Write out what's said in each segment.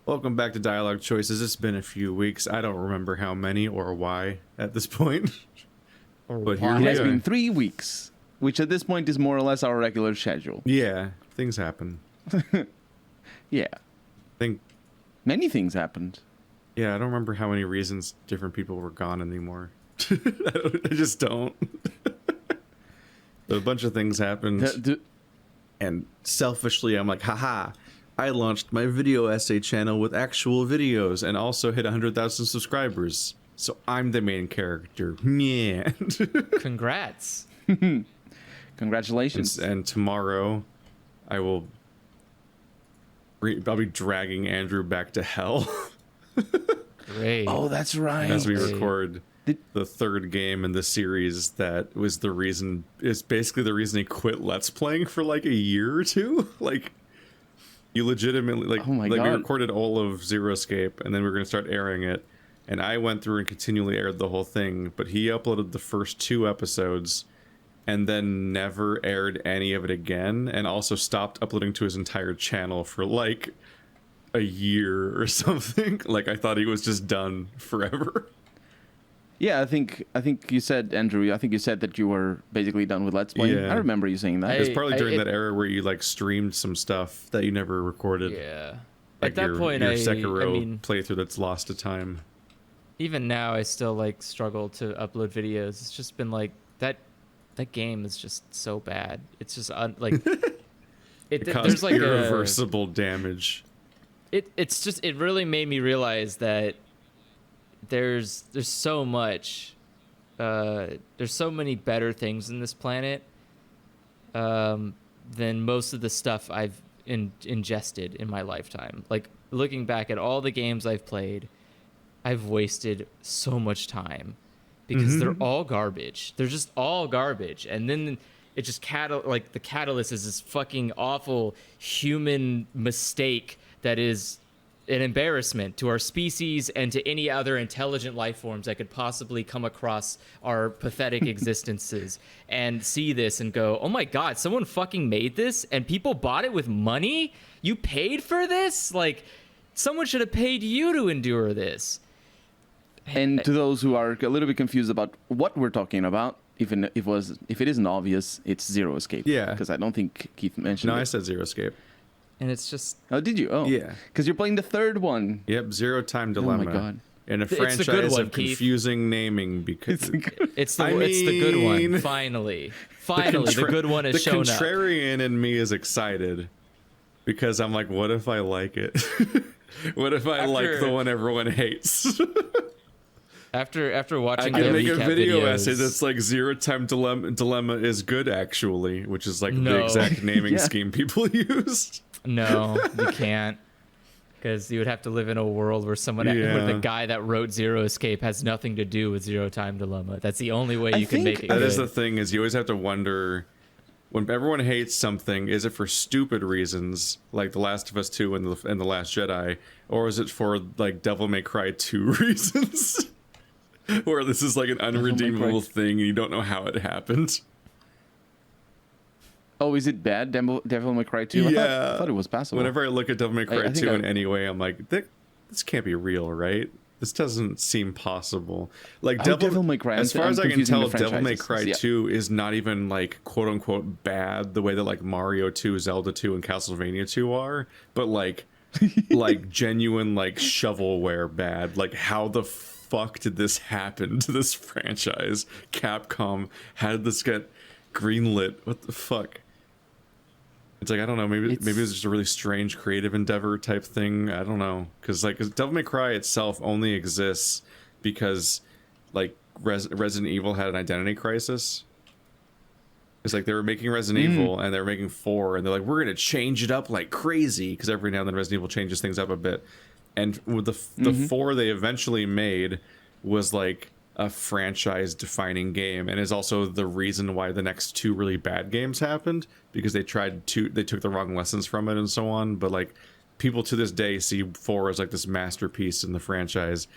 Welcome back to Dialogue Choices. It's been a few weeks. I don't remember how many or why at this point. But here It we has are. been 3 weeks, which at this point is more or less our regular schedule. Yeah, things happen. Yeah. Think. Many things happened. Yeah, I don't remember how many reasons different people were gone anymore. I just don't. But a bunch of things happened. And selfishly, I'm like, haha, I launched my video essay channel with actual videos and also hit 100,000 subscribers. So I'm the main character. Yeah. Congrats. Congratulations. And tomorrow, I'll be dragging Andrew back to hell. Great. Oh, that's right. As we record the third game in the series that was the reason, is basically the reason he quit Let's Playing for like a year or two. Like, you legitimately, like, Oh my we God. recorded all of Zero Escape and then we were going to start airing it. And I went through and continually aired the whole thing, but he uploaded the first 2 episodes and then never aired any of it again, and also stopped uploading to his entire channel for like a year or something. Like, I thought he was just done forever. Yeah, I think you said, Andrew, I think you said that you were basically done with Let's Play. Yeah. I remember you saying that. It was probably during it- that era where you like streamed some stuff that you never recorded. Yeah. Like At that your, point, your I Sekiro mean, playthrough that's lost to time. even now, I still like struggle to upload videos. It's just been like that game is just so bad. It's just like It there's caused like irreversible damage. it really made me realize that there's so much there's so many better things in this planet than most of the stuff I've ingested in my lifetime. Like, looking back at all the games I've played, I've wasted so much time because they're all garbage. They're just all garbage. And then it just like the catalyst is this fucking awful human mistake that is an embarrassment to our species and to any other intelligent life forms that could possibly come across our pathetic existences and see this and go, oh my God, someone fucking made this and people bought it with money? You paid for this? Like, someone should have paid you to endure this. And to those who are a little bit confused about what we're talking about, even if it isn't obvious, it's Zero Escape. Yeah. Because I don't think Keith mentioned No, it. I said Zero Escape. And it's just, Oh, did you? Oh. Yeah. Because you're playing the third one. Yep, Zero Time Dilemma. Oh my God. In a It's the good franchise one, of Keith. confusing naming because it's the I good one. mean, Finally, the good one has the shown up. contrarian in me is excited because I'm like, what if I like it? What if I like the one everyone hates? After watching I can the make a recap video videos, essay that's like Zero Time Dilemma is good actually, which is like the No. exact naming Yeah. scheme people use. No, you can't, because you would have to live in a world where where the guy that wrote Zero Escape has nothing to do with Zero Time Dilemma. That's the only way I you can think make it That good. is the thing, is you always have to wonder, when everyone hates something, is it for stupid reasons like The Last of Us 2 and the Last Jedi, or is it for like Devil May Cry 2 reasons? Where this is like an unredeemable thing and you don't know how it happened. Oh, is it bad? Devil May Cry 2? Yeah. I thought it was passable. Whenever I look at Devil May Cry I think 2 in any way, I'm like, this can't be real, right? This doesn't seem possible. Like Devil May Cry. As far as I can confusing tell, the Devil May franchises. Cry Yeah. 2 is not even like quote unquote bad the way that like Mario 2, Zelda 2, and Castlevania 2 are, but like like genuine like shovelware bad. Like, how the fuck did this happen to this franchise? Capcom, how did this get greenlit? What the fuck? It's like, I don't know, maybe it was just a really strange creative endeavor type thing. I don't know, because like Devil May Cry itself only exists because like Resident Evil had an identity crisis. It's like they were making Resident Evil and they were making 4, and they're like, we're gonna change it up like crazy, because every now and then Resident Evil changes things up a bit. And with the 4 they eventually made was like a franchise-defining game, and is also the reason why the next 2 really bad games happened, because they took the wrong lessons from it and so on. But like, people to this day see 4 as like this masterpiece in the franchise,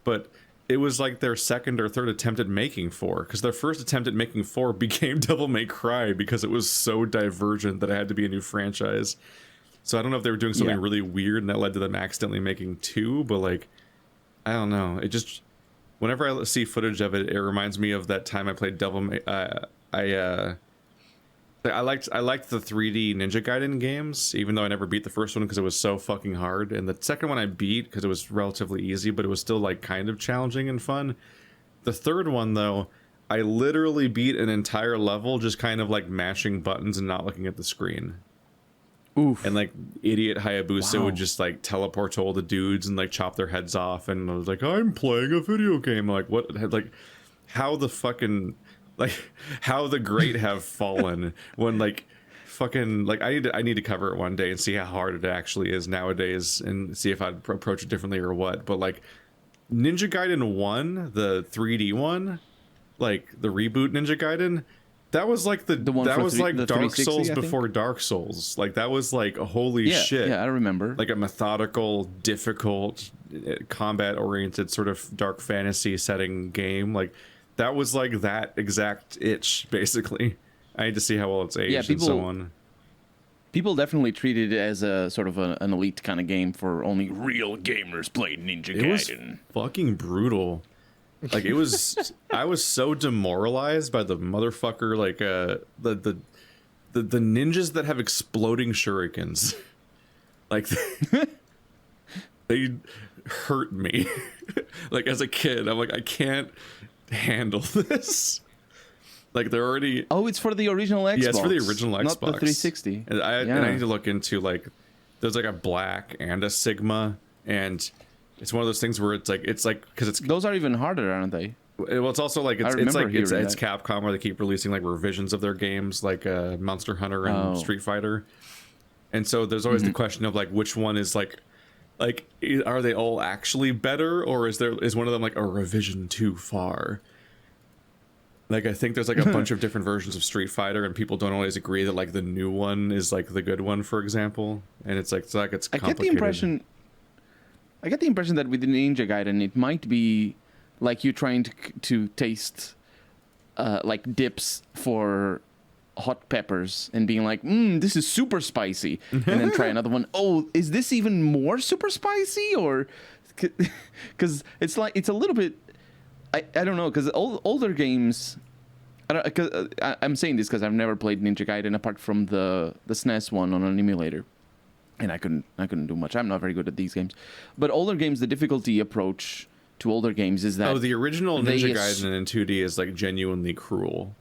but it was like their second or third attempt at making 4, because their first attempt at making 4 became Devil May Cry because it was so divergent that it had to be a new franchise. So I don't know if they were doing something Yeah. really weird and that led to them accidentally making 2, but like, I don't know. It just, whenever I see footage of it, it reminds me of that time I played I liked the 3D Ninja Gaiden games, even though I never beat the first one because it was so fucking hard. And the second one I beat because it was relatively easy, but it was still like kind of challenging and fun. The third one though, I literally beat an entire level just kind of like mashing buttons and not looking at the screen. Oof. And like idiot Hayabusa Wow. would just like teleport to all the dudes and like chop their heads off, and I was like, I'm playing a video game. Like what? Like how the fucking like how the great have fallen when like fucking like I need to cover it one day and see how hard it actually is nowadays and see if I'd approach it differently or what. But like Ninja Gaiden 1, the 3D one, like the reboot Ninja Gaiden, that was like the one that for was the like Dark 360, Souls I think? before Dark Souls. Like that was like a holy Yeah, shit. yeah, I remember. Like a methodical, difficult, combat oriented sort of dark fantasy setting game. Like that was like that exact itch basically. I need to see how well it's aged and so people- on. People definitely treat it as a sort of an elite kind of game for only real gamers play Ninja It was Gaiden. fucking brutal. Like it was, I was so demoralized by the motherfucker. Like the ninjas that have exploding shurikens. Like they hurt me. Like as a kid, I'm like I can't handle this. Like they're already. Oh, it's for the original Xbox. Yeah, it's for the original Xbox, not the 360. And I need to look into like there's like a black and a Sigma, and it's one of those things where it's like because it's Those are even harder, aren't they? well, it's also like it's remember like it's hearing it's that. Capcom where they keep releasing like revisions of their games, like Monster Hunter and Oh. Street Fighter, and so there's always the question of like which one is like are they all actually better, or is one of them like a revision too far? Like I think there's like a bunch of different versions of Street Fighter, and people don't always agree that like the new one is like the good one, for example. And it's it's I complicated. I get the impression that with the Ninja Gaiden, it might be like you trying to taste like dips for hot peppers and being like, this is super spicy, and then try another one. Oh, is this even more super spicy? Or because it's like it's a little bit. I don't know, because older games. I'm saying this because I've never played Ninja Gaiden apart from the SNES one on an emulator, and I couldn't do much. I'm not very good at these games, but older games, the difficulty approach to older games is that the original they Ninja ass- Gaiden in 2D is like genuinely cruel.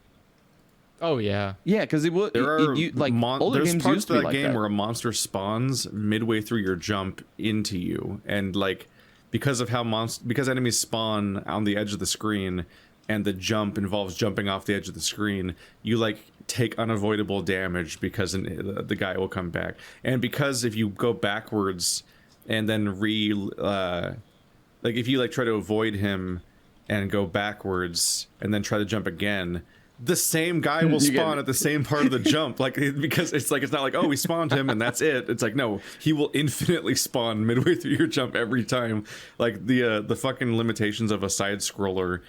Oh yeah. yeah, because it was There are like older there's games parts used of to be that like game that. where a monster spawns midway through your jump into you, and like because of how because enemies spawn on the edge of the screen, and the jump involves jumping off the edge of the screen, you like take unavoidable damage because the guy will come back, and because if you go backwards and then like if you like try to avoid him and go backwards and then try to jump again, the same guy will You get spawn it. at the same part of the jump, like because it's not like, oh, we spawned him and that's it. It's like, no, he will infinitely spawn midway through your jump every time. Like the fucking limitations of a side scroller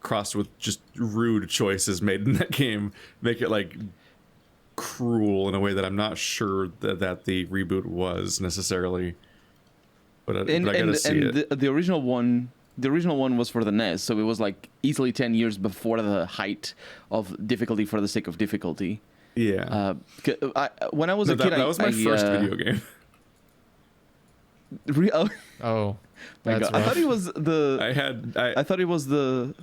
crossed with just rude choices made in that game make it like cruel in a way that I'm not sure that the reboot was necessarily. But I gotta see it. The original one. The original one was for the NES, so it was like easily 10 years before the height of difficulty for the sake of difficulty. Yeah. When I was a kid, that was my first video game. Oh, Oh, my that's God. I thought rough. it was the. I thought it was the.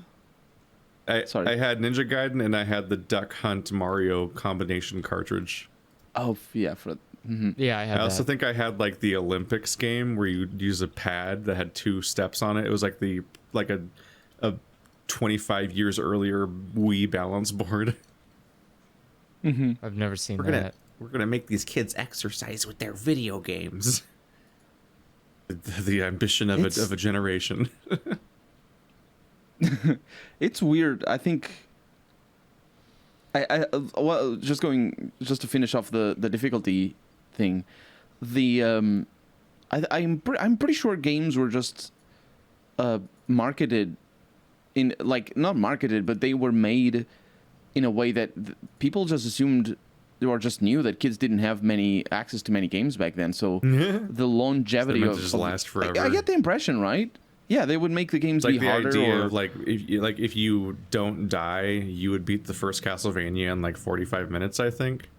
Sorry. I had Ninja Gaiden and I had the Duck Hunt Mario combination cartridge. Oh yeah, for. Yeah, I had I also that. think I had like the Olympics game where you use a pad that had 2 steps on it. It was like a 25 years earlier Wii balance board. I've never seen that. We're gonna make these kids exercise with their video games. The ambition of a generation. It's weird. I think. Well, just to finish off the difficulty thing, I'm pretty sure games were just marketed in like not marketed, but they were made in a way that people just assumed or just new that kids didn't have many access to many games back then. So the longevity They're meant of to just of- last forever. I get the impression, right? Yeah, they would make the games It's be like the harder. idea Or of if you don't die, you would beat the first Castlevania in like 45 minutes, I think.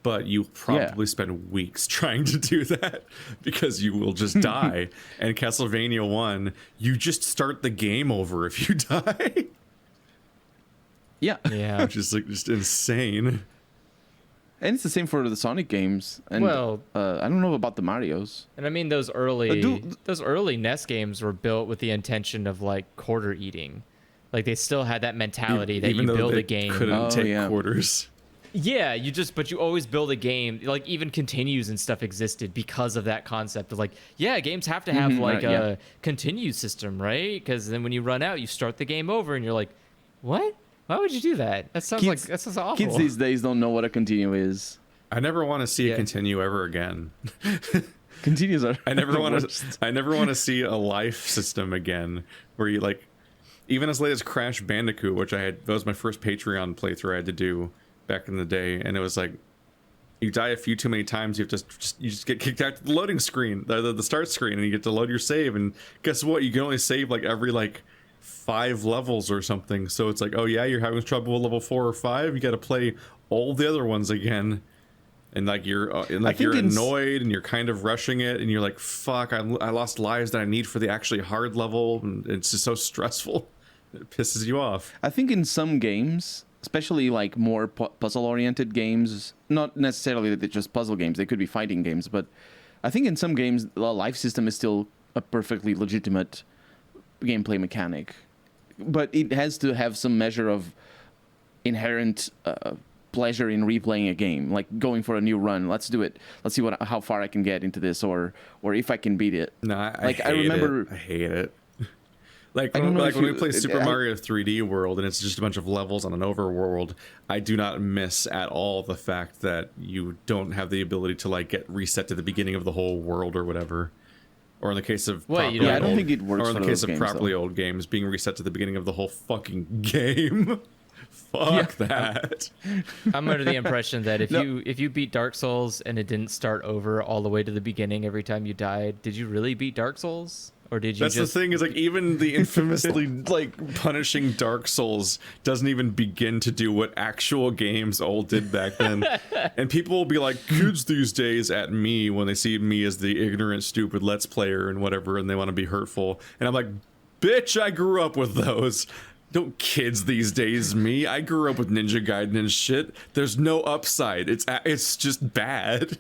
But you probably spend weeks trying to do that because you will just die. And Castlevania 1, you just start the game over if you die, yeah, Yeah. which is like just insane. and it's the same for the Sonic games. And Well- I don't know about the Marios. And I mean, those early do- those early NES games were built with the intention of like quarter eating. Like they still had that mentality that Even you though build they a game. couldn't Oh, take yeah. quarters. Yeah, but you always build a game. Like even continues and stuff existed because of that concept of like, yeah, games have to have like right, yeah. a continue system, right? Because then when you run out, you start the game over, and you're like, what? Why would you do that? That sounds Kids- that sounds awful. Kids these days don't know what a continue is. I never want to see Yeah. it continue ever again. Continues are. I never the want worst. to. I never want to see a life system again where you like, even as late as Crash Bandicoot, which that was my first Patreon playthrough I had to do back in the day, and it was like, you die a few too many times, you just get kicked out to the loading screen, the start screen, and you get to load your save, and guess what? You can only save like every like 5 levels or something. So it's like, oh yeah, you're having trouble with level 4 or 5. You got to play all the other ones again. And like you're you're annoyed and you're kind of rushing it, and you're like, fuck, I lost lives that I need for the actually hard level, and it's just so stressful. It pisses you off. I think in some games, especially like more puzzle-oriented games, not necessarily that they're just puzzle games, they could be fighting games, but I think in some games the life system is still a perfectly legitimate gameplay mechanic, but it has to have some measure of inherent pleasure in replaying a game, like going for a new run. Let's do it. Let's see how far I can get into this, or if I can beat it. No, I hate it. Like when we play Super Mario 3D World and it's just a bunch of levels on an overworld, I do not miss at all the fact that you don't have the ability to like get reset to the beginning of the whole world or whatever. Or in the case of Wait, I don't think it works. Or in the for case those of games, properly though. old games being reset to the beginning of the whole fucking game. Fuck that. I'm under the impression that No. if you beat Dark Souls and it didn't start over all the way to the beginning every time you died, did you really beat Dark Souls? Or did you That's just the thing, is like even the infamously like punishing Dark Souls doesn't even begin to do what actual games all did back then. And people will be like, kids these days at me when they see me as the ignorant, stupid Let's Player and whatever, and they want to be hurtful. And I'm like, bitch, I grew up with those. Don't kids these days me. I grew up with Ninja Gaiden and shit. There's no upside. It's just bad.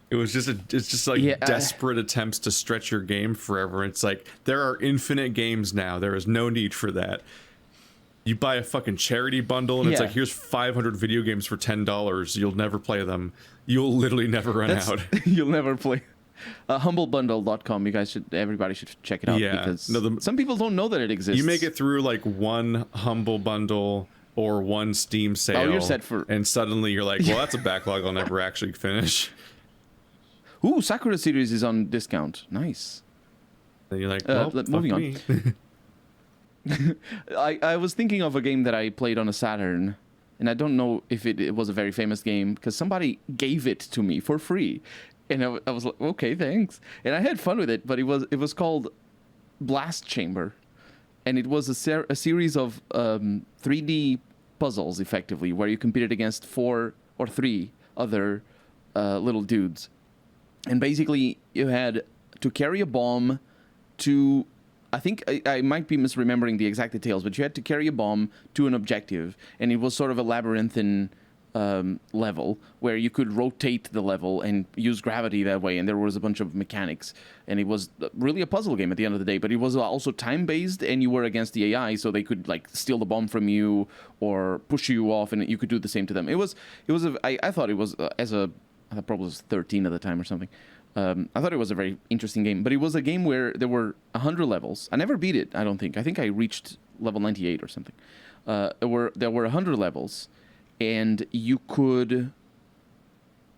It's just like desperate attempts to stretch your game forever. It's like, there are infinite games now. There is no need for that. You buy a fucking charity bundle and it's like, here's 500 video games for $10. You'll never play them. You'll literally never run out. You'll never play. Humblebundle.com. Everybody should check it out, because some people don't know that it exists. You make it through like one Humble Bundle or one Steam sale. Oh, you're set for. And suddenly you're like, well, that's a backlog I'll never actually finish. Ooh, Sakura series is on discount. Nice. Then you're like, well, moving fuck on. I was thinking of a game that I played on a Saturn, and I don't know if it was a very famous game, because somebody gave it to me for free. And I was like, okay, thanks. And I had fun with it, but it was called Blast Chamber. And it was a series of 3D puzzles, effectively, where you competed against 4 or 3 other little dudes. And basically, you had to carry a bomb to... I think I might be misremembering the exact details, but you had to carry a bomb to an objective. And it was sort of a labyrinthine level where you could rotate the level and use gravity that way, and there was a bunch of mechanics, and it was really a puzzle game at the end of the day. But it was also time based, and you were against the AI, so they could like steal the bomb from you or push you off, and you could do the same to them. I thought it was I probably was 13 at the time or something. I thought it was a very interesting game, but it was a game where there were 100 levels. I never beat it, I don't think. I think I reached level 98 or something. There were 100 levels, and you could...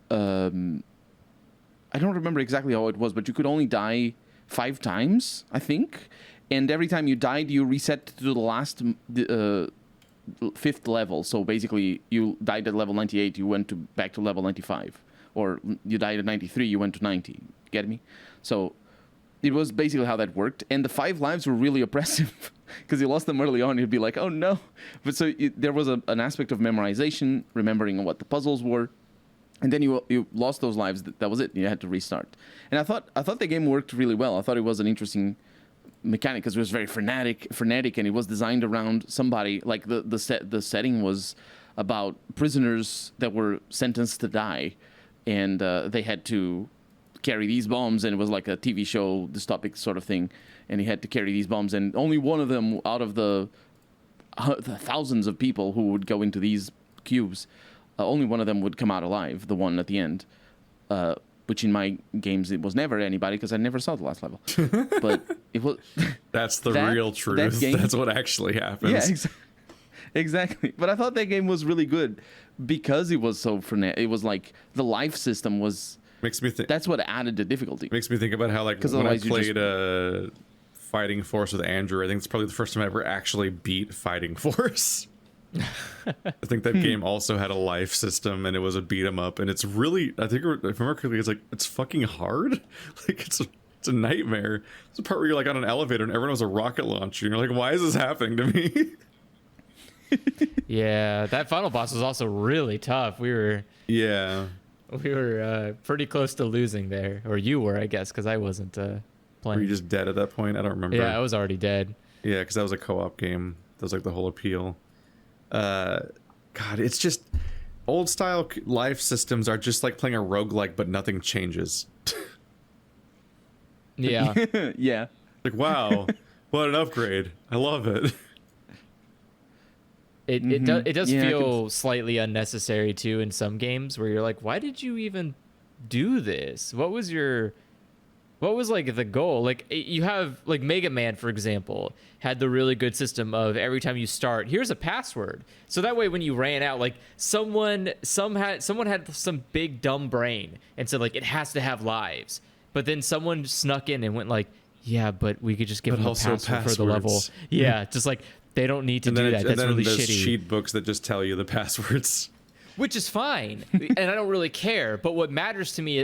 I don't remember exactly how it was, but you could only die 5 times, I think. And every time you died, you reset to the last fifth level. So basically, you died at level 98, you went back to level 95, or you died at 93, you went to 90. Get me? So it was basically how that worked, and the 5 lives were really oppressive because you lost them early on. You'd be like, oh no! But so there was an aspect of memorization, remembering what the puzzles were, and then you lost those lives. That was it. You had to restart. And I thought the game worked really well. I thought it was an interesting mechanic because it was very frenetic, and it was designed around somebody. Like the setting was about prisoners that were sentenced to die, and they had to carry these bombs, and it was like a TV show dystopic sort of thing, and he had to carry these bombs, and only one of them out of the thousands of people who would go into these cubes, only one of them would come out alive, the one at the end, which in my games it was never anybody because I never saw the last level. But it was that's the real truth. That's what actually happens. Yeah, exactly. But I thought that game was really good because it was so frenetic. It was like the life system was. Makes me think. That's what added the difficulty. Makes me think about how, like, when I played Fighting Force with Andrew, I think it's probably the first time I ever actually beat Fighting Force. I think that game also had a life system, and it was a beat 'em up, and it's really, I think, if I remember correctly, it's fucking hard. Like, it's a nightmare. It's the part where you're like on an elevator and everyone has a rocket launcher, and you're like, why is this happening to me? Yeah, that final boss was also really tough. We were pretty close to losing there, or you were, I guess, because I wasn't playing. Were you just dead at that point? I don't remember. Yeah, I was already dead. Yeah, because that was a co-op game. That was like the whole appeal. God, it's just old style life systems are just like playing a roguelike, but nothing changes. Yeah. Yeah. Like, wow, what an upgrade. I love it. It does feel slightly unnecessary too in some games where you're like, why did you even do this? What was like the goal? Like, you have like Mega Man, for example, had the really good system of every time you start, here's a password. So that way when you ran out, like someone had some big dumb brain and said like it has to have lives. But then someone snuck in and went like, yeah, but we could just give them a password for the level. Yeah, just like they don't need to do that. That's really there's shitty. Cheat books that just tell you the passwords. Which is fine, and I don't really care. But what mattered to me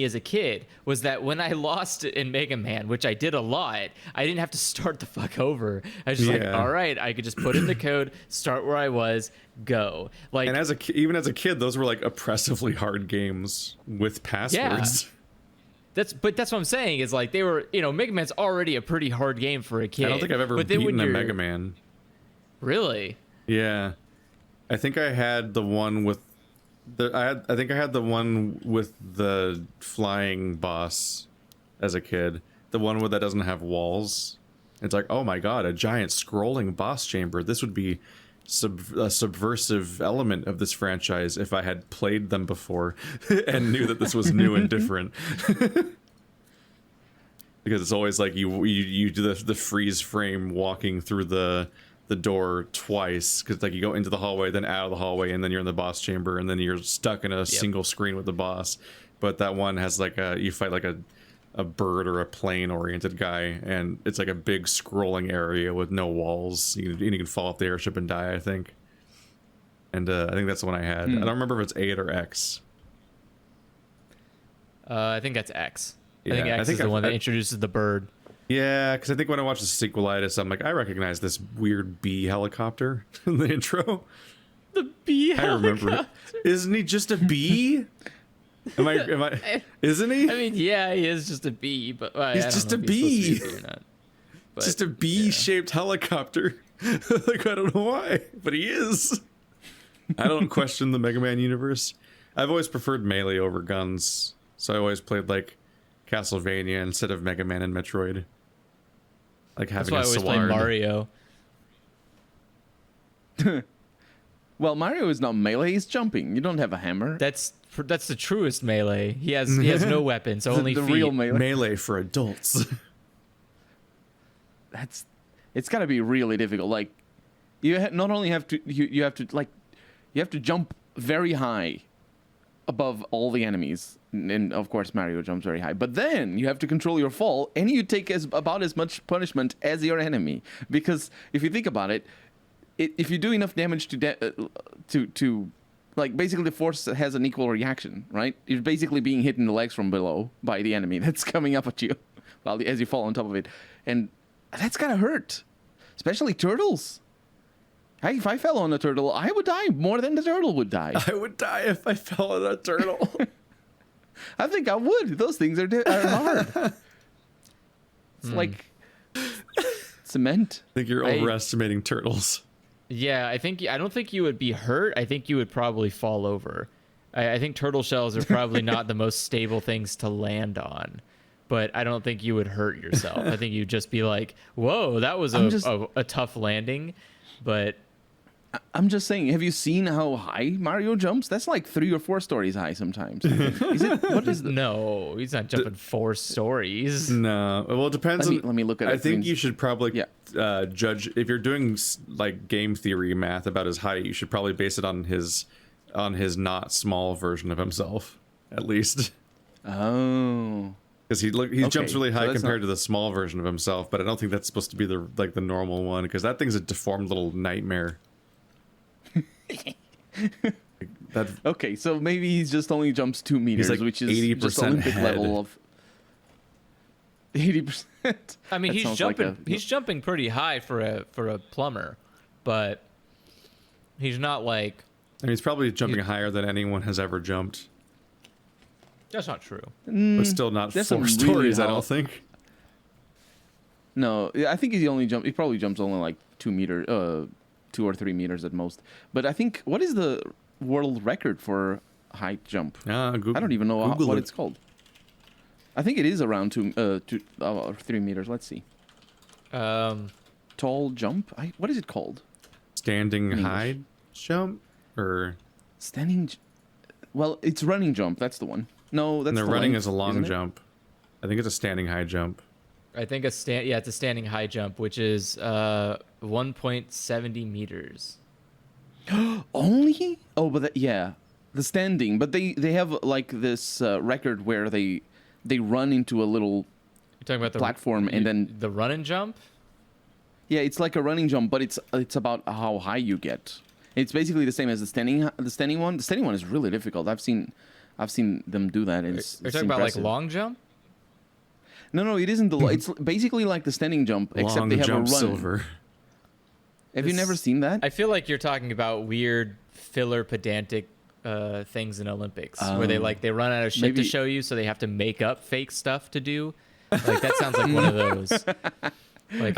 as a kid was that when I lost in Mega Man, which I did a lot, I didn't have to start the fuck over. I was just like, all right, I could just put in the code, start where I was, go. Like, and even as a kid, those were like oppressively hard games with passwords. Yeah. That's what I'm saying is like they were, Mega Man's already a pretty hard game for a kid. I don't think I've ever beaten a Mega Man. Really? Yeah. I think I had the one with I think I had the one with the flying boss as a kid. The one that doesn't have walls. It's like, oh my god, a giant scrolling boss chamber. This would be a subversive element of this franchise if I had played them before and knew that this was new and different. Because it's always like you do the freeze frame walking through the door twice, because like you go into the hallway, then out of the hallway, and then you're in the boss chamber, and then you're stuck in a single screen with the boss. But that one has like you fight like a bird or a plane oriented guy, and it's like a big scrolling area with no walls. You can fall off the airship and die, I think. And I think that's the one I had. I don't remember if it's 8 or X. I think that's X. Yeah, I think X is the one that introduces the bird. Yeah, because I think when I watched the sequelitis, I'm like, I recognize this weird bee helicopter in the intro. The bee helicopter? I remember it. Isn't he just a bee? Am I? Isn't he? I mean, yeah, he is just a bee, but he's just a bee. But, just a bee-shaped helicopter. Like, I don't know why, but he is. I don't question the Mega Man universe. I've always preferred melee over guns, so I always played like Castlevania instead of Mega Man and Metroid. Like having That's why I always play Mario. Well, Mario is not melee; he's jumping. You don't have a hammer. That's the truest melee. He has no weapons, only the feet. real melee. Melee for adults. It's got to be really difficult. Like, not only have to you have to jump very high above all the enemies, and of course Mario jumps very high. But then you have to control your fall, and you take about as much punishment as your enemy. Because if you think about it, if you do enough damage to like basically the force has an equal reaction, right? You're basically being hit in the legs from below by the enemy that's coming up at you, as you fall on top of it, and that's gotta hurt, especially turtles. If I fell on a turtle, I would die more than the turtle would die. I would die if I fell on a turtle. I think I would. Those things are hard. It's like cement. I think you're overestimating turtles. Yeah, I don't think you would be hurt. I think you would probably fall over. I think turtle shells are probably not the most stable things to land on, but I don't think you would hurt yourself. I think you'd just be like, "Whoa, that was a tough landing," but. I'm just saying, have you seen how high Mario jumps? That's like 3 or 4 stories high sometimes. Is it? What is the... No, he's not jumping 4 stories. No. Well, it depends. Let me look at it. I think you should probably judge, if you're doing like game theory math about his height, you should probably base it on his not small version of himself, at least. Oh. Because he jumps really high compared to the small version of himself, but I don't think that's supposed to be the normal one, because that thing's a deformed little nightmare. Okay, so maybe he just only jumps 2 meters, like which is 80% just Olympic head. level of 80%. I mean, That he's jumping pretty high for a plumber, but he's not like. And he's probably jumping higher than anyone has ever jumped. That's not true. But still not 4 stories, I don't think. No, I think he probably jumps only like 2 or 3 meters at most. But I think, what is the world record for height jump? I don't even know what it's called. I think it is around 2 or 3 meters. Let's see. Tall jump? What is it called? Standing high jump? Or standing? Well, it's running jump. That's the one. No, that's the running is a long jump. I think it's a standing high jump. I think it's a standing high jump, which is 1.70 meters. Only? Oh, but the standing. But they have like this record where they run into a little You're talking about the platform and then the run and jump. Yeah, it's like a running jump, but it's about how high you get. It's basically the same as the standing one. The standing one is really difficult. I've seen them do that. And You're talking about like long jump? No, it isn't it's basically like the standing jump, except long they have jump a run. silver. Have you never seen that? I feel like you're talking about weird filler pedantic things in Olympics where they run out of shit to show you, so they have to make up fake stuff to do. Like that sounds like one of those. Like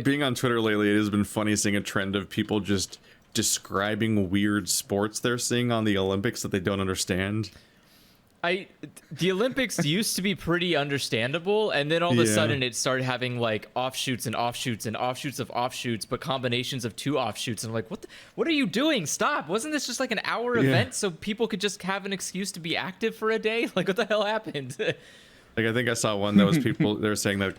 being on Twitter lately, it has been funny seeing a trend of people just describing weird sports they're seeing on the Olympics that they don't understand. The Olympics used to be pretty understandable, and then all of a sudden it started having like offshoots and offshoots and offshoots of offshoots, but combinations of 2 offshoots. And I'm like, what are you doing? Stop! Wasn't this just like an hour event so people could just have an excuse to be active for a day? Like, what the hell happened? Like, I think I saw one that was people. They were saying that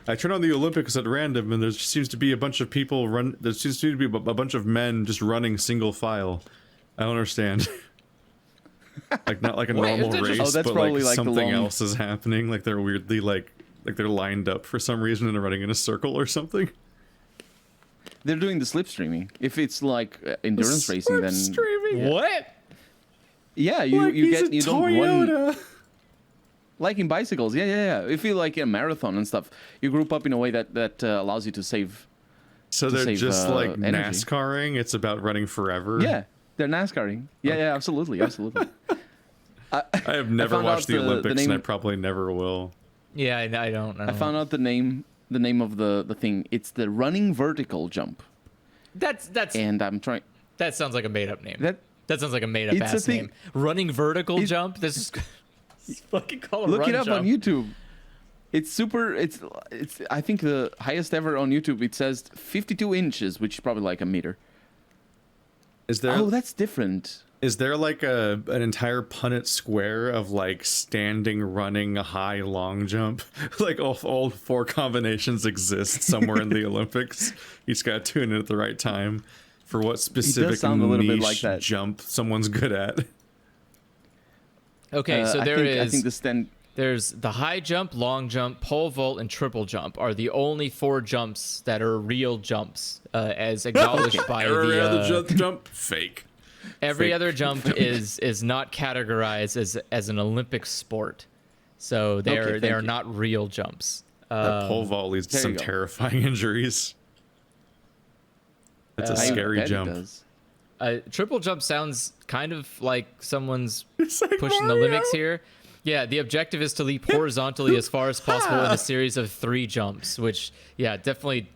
I turn on the Olympics at random, and there seems to be a bunch of people run. There seems to be a bunch of men just running single file. I don't understand. Like not like a normal race, but like something else is happening. Like they're weirdly like they're lined up for some reason and they're running in a circle or something. They're doing the slipstreaming. If it's like endurance racing, then streaming. What? Yeah, you don't run like in bicycles. Yeah. If you like a marathon and stuff, you group up in a way that allows you to save. So they're just like energy. NASCARing. It's about running forever. Yeah. They're NASCARing. Yeah, absolutely. I have never watched the Olympics, and I probably never will. Yeah, I don't know. I found out the name of the thing. It's the running vertical jump. That's. And I'm trying. That sounds like a made up name. That sounds like a made up ass name. Running vertical jump. This is fucking call it. Look it up jump. on YouTube. It's super. It's. I think the highest ever on YouTube. It says 52 inches, which is probably like a meter. Is there? Oh, that's different. Is there like an entire Punnett square of like standing, running, high, long jump? Like all 4 combinations exist somewhere in the Olympics. You just gotta tune in at the right time for what specific niche like jump someone's good at. Okay, so I think there's the high jump, long jump, pole vault, and triple jump are the only 4 jumps that are real jumps, as acknowledged by Every the other jump, fake. every fake. other jump is not categorized as an Olympic sport, so they Okay, are thank you. not real jumps. That pole vault leads to there some you go. terrifying injuries. It's a I scary bet it jump. does. Triple jump sounds kind of like someone's It's like pushing the Mario. limits here. Yeah, the objective is to leap horizontally as far as possible in a series of 3 jumps, which, yeah, definitely.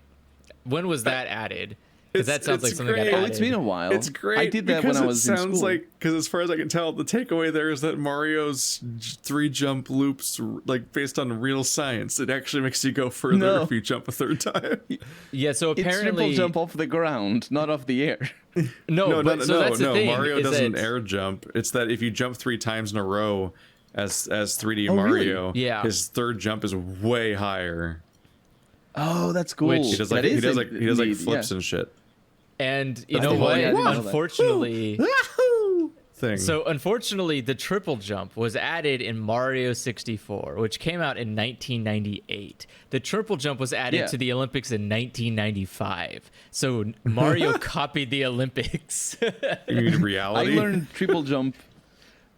When was that added? Because that sounds like it's something great. got Oh, added. it's been a while. It's great. I did that because when I was it in sounds school. like, because as far as I can tell, the takeaway there is that Mario's 3 jump loops, like based on real science, it actually makes you go further No. if you jump a third time. Yeah, so It's triple apparently jump off the ground, not off the air. no, but so that's the thing. Mario is doesn't that- air jump. It's that if you jump 3 times in a row, as 3D Oh, really? Mario, Yeah. his third jump is way higher. Oh, that's cool. Which- He does That like he is does like indeed, flips yeah. and shit. And you That's know the whole what? idea. I didn't know that. Unfortunately, Thing. so unfortunately, the triple jump was added in Mario 64, which came out in 1998. The triple jump was added Yeah. to the Olympics in 1995. So Mario copied the Olympics. you mean I reality? learned triple jump.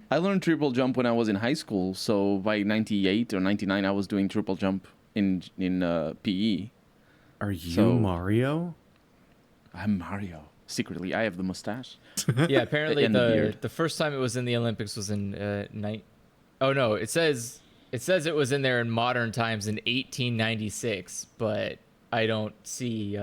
I learned triple jump when I was in high school. So by 98 or 99, I was doing triple jump in PE. Are you So- Mario? I'm Mario. Secretly, I have the mustache. Yeah, apparently And the beard. the first time it was in the Olympics was in Oh no, it says it was in there in modern times in 1896, but I don't see.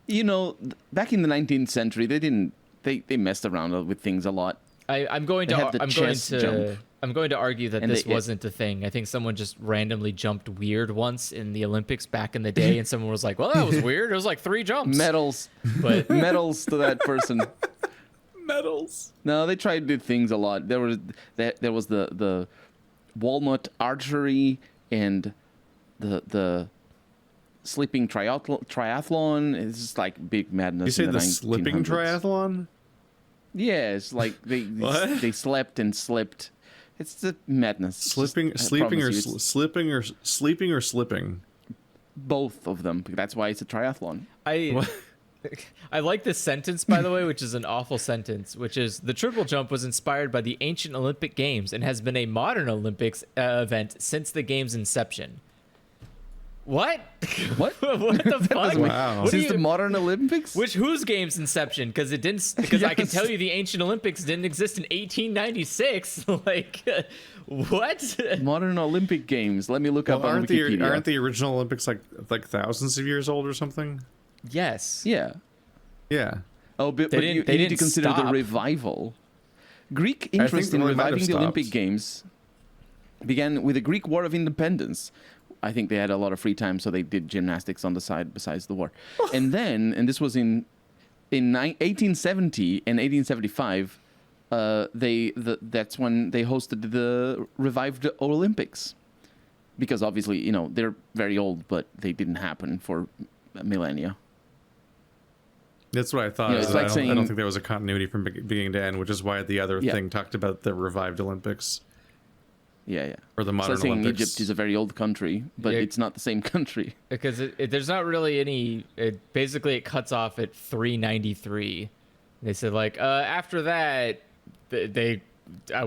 You know, back in the 19th century, they messed around with things a lot. I'm going They to had the chest jump. I'm going to argue that And this they- wasn't a thing. I think someone just randomly jumped weird once in the Olympics back in the day, and someone was like, "Well, that was weird. It was like 3 jumps." Medals, But medals to that person. Medals. No, they tried to do things a lot. There was the walnut archery and the sleeping triathlon. It's just like big madness. You say in the the slipping 1900s. triathlon? Yeah, it's like What? they slept and slipped. It's the madness. Sleeping, Just- I sleeping, or promise you, it's slipping, or sleeping, or slipping. both of them. That's why it's a triathlon. I like this sentence, by the way, which is an awful sentence, which is the triple jump was inspired by the ancient Olympic Games and has been a modern Olympics event since the game's inception. What? What? What the fuck? doesn't make- Wow. What do Since you- the modern Olympics? whose game's inception? Because it didn't. Because I can Yes. tell you the ancient Olympics didn't exist in 1896. Like, what? Modern Olympic Games. Let me look up Well, on aren't Wikipedia. aren't the original Olympics like thousands of years old or something? Yes. Yeah. Yeah. Oh, but, They but didn't- you they need to didn't consider the stop. revival. Greek think interest in they might have reviving the Olympic stopped. Games began with the Greek War of Independence. I think they had a lot of free time, so they did gymnastics on the side besides the war. And then, and this was in 1870 and 1875, that's when they hosted the revived Olympics. Because obviously, you know, they're very old, but they didn't happen for millennia. That's what I thought. Yeah, it's is like I don't saying- think there was a continuity from beginning to end, which is why the other Yeah. thing talked about the revived Olympics Yeah, yeah. or the So modern I'm saying Olympics. Egypt is a very old country, but Yeah. it's not the same country. Because there's not really any. Basically, it cuts off at 393. They said like after that, they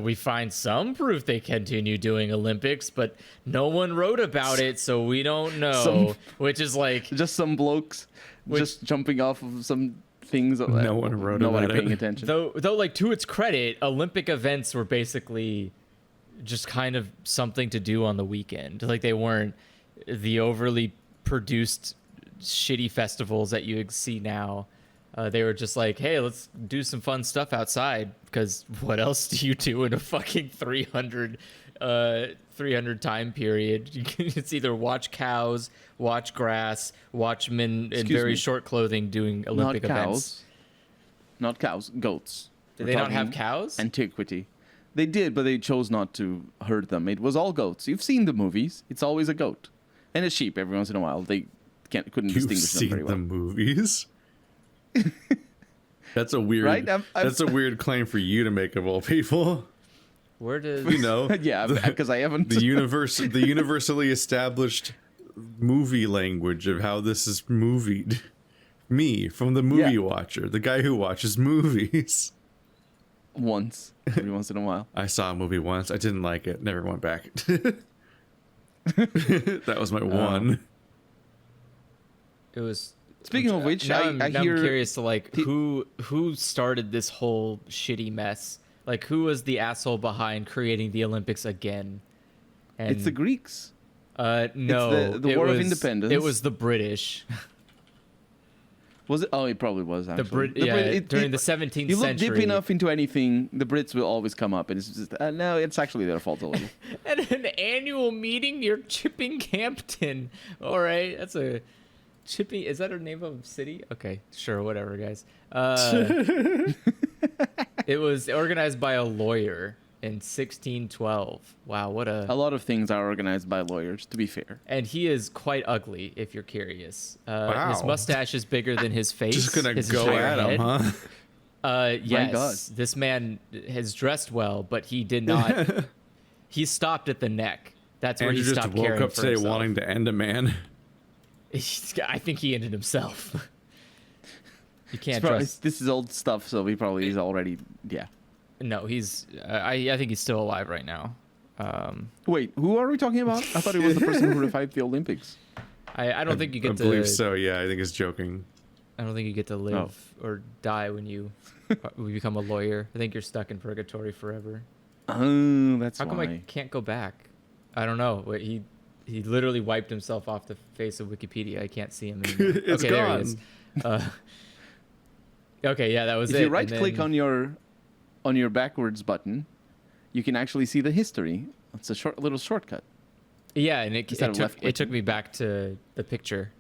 we find some proof they continue doing Olympics, but no one wrote about it, so we don't know. Some- Which is like Just some blokes just jumping off of some things. No one wrote Nobody about it. paying attention. though like to its credit, Olympic events were basically just kind of something to do on the weekend. Like they weren't the overly produced shitty festivals that you see now. They were just like, hey, let's do some fun stuff outside, because what else do you do in a fucking 300 time period? It's either watch cows, watch grass, watch men in Excuse very me. short clothing doing Olympic not cows. events. Not cows. Goats. Did We're they not have talking cows? Antiquity. They did, but they chose not to herd them. It was all goats. You've seen the movies. It's always a goat and a sheep. Every once in a while, they couldn't You've distinguish them seen very the well. movies. That's a weird. Right? That's a weird claim for you to make of all people. Where does You know, Yeah, because I haven't. the universally established movie language of how this is movied. Me, from the movie Yeah. watcher, the guy who watches movies. Once, every once in a while. I saw a movie once. I didn't like it. Never went back. That was my one. it was? Speaking of which, now I I'm hear curious to like who started this whole shitty mess. Like who was the asshole behind creating the Olympics again? And it's the Greeks. no, the it War of was- Independence. It was the British. Was it? Oh, it probably was. The Actually. Brit, yeah, during the 17th You look century. deep enough into anything, the Brits will always come up, and it's just no, it's actually their fault a little. At an annual meeting near Chippinghampton. All right, that's a Chipping. Is that a name of a city? Okay, sure, whatever, guys. It was organized by a lawyer in 1612. Wow, what A lot of things are organized by lawyers, to be fair. And he is quite ugly, if you're curious. His Wow. mustache is bigger than his face. Just gonna his go entire at head. him, huh? Yes, God. this man has dressed well, but he did not. He stopped at the neck. That's where Andrew he just stopped woke caring up for today himself. wanting to end a man. I think he ended himself. You can't It's probably- trust. this is old stuff, so he probably is already. Yeah. No, he's. I think he's still alive right now. Wait, who are we talking about? I thought it was the person who revived the Olympics. I don't think you I get to. believe so. Yeah, I think it's joking. I don't think you get to live or die when you become a lawyer. I think you're stuck in purgatory forever. Oh, that's How come why. I can't go back? I don't know. Wait, he literally wiped himself off the face of Wikipedia. I can't see him anymore. It's okay, gone. There he is. Okay, yeah, that was If it. you and right click then- on your backwards button, you can actually see the history. It's a little shortcut. Yeah, and it instead of left took clicking. me back to the picture.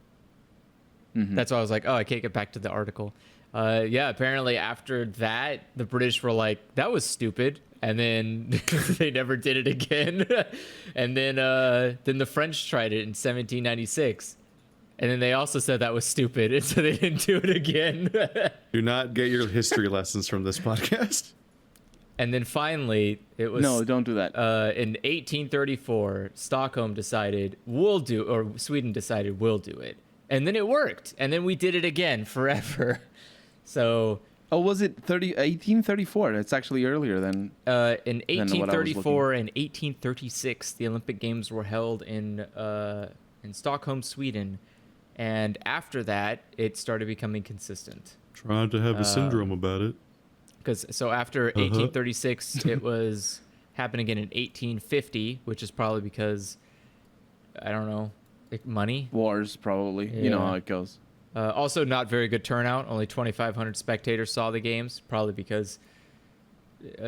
Mhm. That's why I was like, oh, I can't get back to the article. Yeah, apparently after that, the British were like, that was stupid, and then they never did it again. And then the French tried it in 1796, and then they also said that was stupid, and so they didn't do it again. Do not get your history lessons from this podcast. And then finally, it was No, don't do that. in 1834, Sweden decided we'll do it, and then it worked, and then we did it again forever. So Oh, was it 1834? It's actually earlier than. in what I was 1834 and 1836, the Olympic Games were held in Stockholm, Sweden, and after that, it started becoming consistent. Trying to have a syndrome about it. Because so after 1836, it was happening again in 1850, which is probably because I don't know, money. Wars, probably. You know Yeah. how it goes. Also, not very good turnout. Only 2,500 spectators saw the games, probably because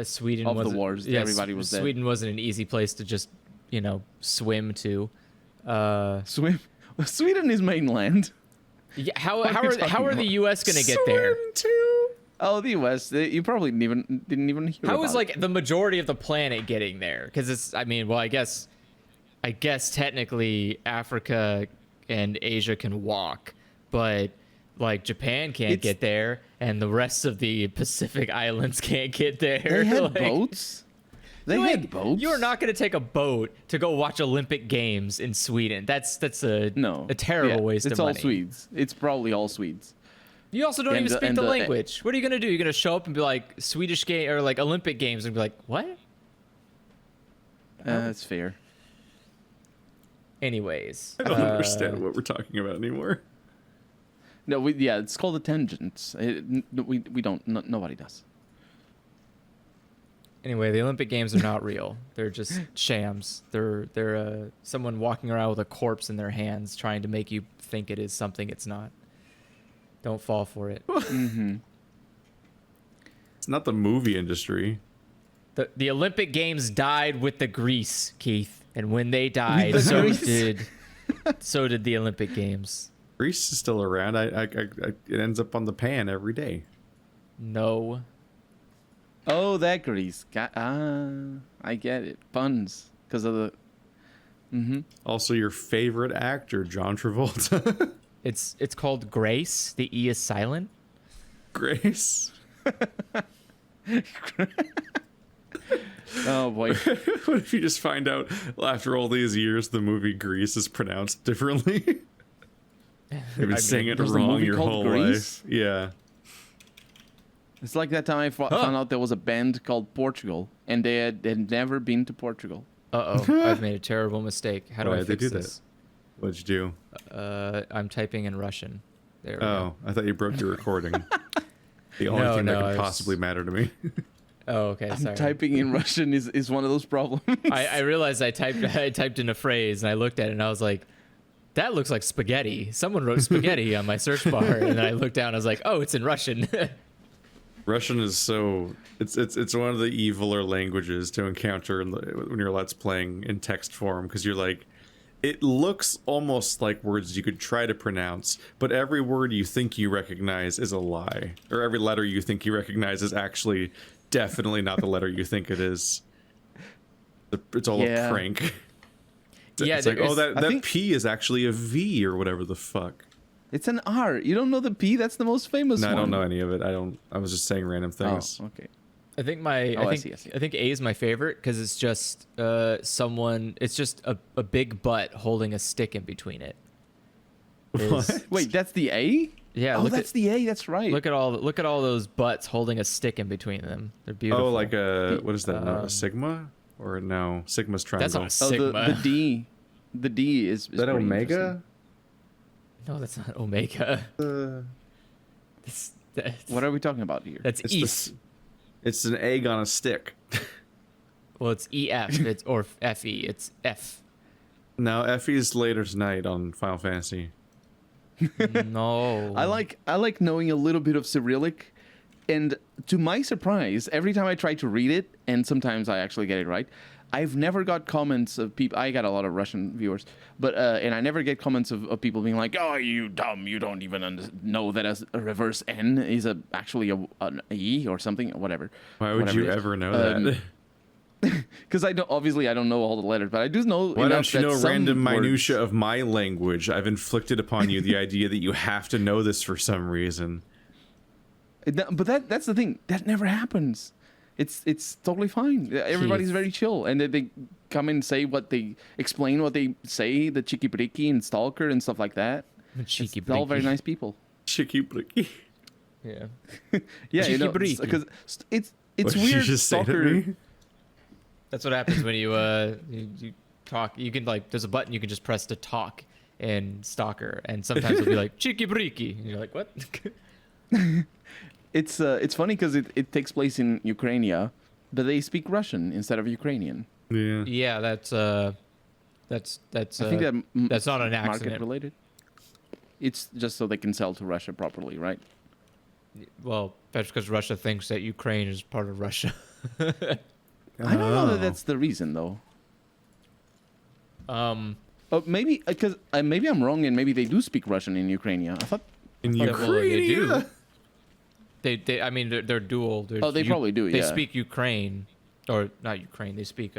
Sweden Of the wasn't. wars, everybody was dead. Sweden wasn't an easy place to just swim to. Sweden is mainland. Yeah, how What are you are talking the about? U.S. gonna get there? Oh, the U.S. You probably didn't even hear How about is it. like the majority of the planet getting there? Because it's, I mean, well, I guess technically Africa and Asia can walk, but like Japan can't It's- get there, and the rest of the Pacific Islands can't get there. They had Like, boats. They you had ain't- boats. You are not going to take a boat to go watch Olympic Games in Sweden. That's a terrible Yeah, waste it's of all money. Swedes. It's probably all Swedes. You also don't And even the- speak and the the- language. What are you going to do? You're going to show up and be like Swedish game or like Olympic Games and be like, what? That's fair. Anyways, I don't understand what we're talking about anymore. No, it's called a tangent. We don't. Nobody does. Anyway, the Olympic Games are not real. They're just shams. They're someone walking around with a corpse in their hands trying to make you think it is something it's not. Don't fall for it. Mm-hmm. It's not the movie industry. The Olympic Games died with the Greece, Keith. And when they died, the so Greece? did the Olympic Games. Greece is still around. It ends up on the pan every day. No. Oh, that Grease. I get it. Puns because of the. Mm-hmm. Also, your favorite actor, John Travolta. It's called Grace. The E is silent. Grace. Oh boy. What if you just find out after all these years the movie Grease is pronounced differently? You've been saying it there's a wrong movie your called whole Grease? life. Yeah. It's like that time I found out there was a band called Portugal, and they had never been to Portugal. Uh-oh, I've made a terrible mistake. How do Why I did they fix do this? What'd you do? I'm typing in Russian. There we go. Oh, I thought you broke your recording. The only thing that could possibly matter to me. Oh, okay, sorry. Typing in Russian is one of those problems. I realized I typed in a phrase, and I looked at it, and I was like, that looks like spaghetti. Someone wrote spaghetti on my search bar, and then I looked down, I was like, oh, it's in Russian. Russian is so it's one of the eviler languages to encounter when you're Let's playing in text form, because you're like, it looks almost like words you could try to pronounce, but every word you think you recognize is a lie, or every letter you think you recognize is actually definitely not the letter you think it is. It's all a prank. Yeah, it's like, oh, that think P is actually a V or whatever the fuck. It's an R. You don't know the P? That's the most famous No, one. I don't know any of it. I was just saying random things. Oh, okay. I think I see. I think A is my favorite because it's just it's just a big butt holding a stick in between it. What? Wait, that's the A? Yeah, Oh, that's the A. That's right. look at all those butts holding a stick in between them. They're beautiful. Oh, like what is that? No, a sigma? Or no, sigma's triangle. That's not a sigma. The D. The D is that pretty omega? No, that's not omega. What are we talking about here? That's EF. It's an egg on a stick. Well, it's EF. Or FE. It's F. No, FE is later tonight on Final Fantasy. No. I like knowing a little bit of Cyrillic, and to my surprise, every time I try to read it, and sometimes I actually get it right, I've never got comments of people. I got a lot of Russian viewers, but and I never get comments of people being like, "Oh, you dumb! You don't even know that a reverse N is actually an E or something, or whatever." Why would you ever know that? Because I don't know all the letters, but I do know. Why don't you know random words... minutia of my language? I've inflicted upon you the idea that you have to know this for some reason. But that's the thing. That never happens. It's totally fine. Everybody's very chill, and they come and say explain what they say, the Chicky Briki and Stalker and stuff like that. It's all very nice people. Chicky Briki. Yeah. Yeah, because it's weird. Just Stalker. say to me? That's what happens when you talk. You can there's a button you can just press to talk in Stalker, and sometimes it'll be like Chicky Briki, and you're like, what? It's funny because it takes place in Ukraine, but they speak Russian instead of Ukrainian. Yeah. Yeah, that's I think that's not an accident. Market related. It's just so they can sell to Russia properly, right? Well, that's because Russia thinks that Ukraine is part of Russia. I don't know that that's the reason, though. Maybe because maybe I'm wrong, and maybe they do speak Russian in Ukraine. I thought they do. They I mean, they're dual. They probably do. They Yeah. speak Ukraine, or not Ukraine. They speak.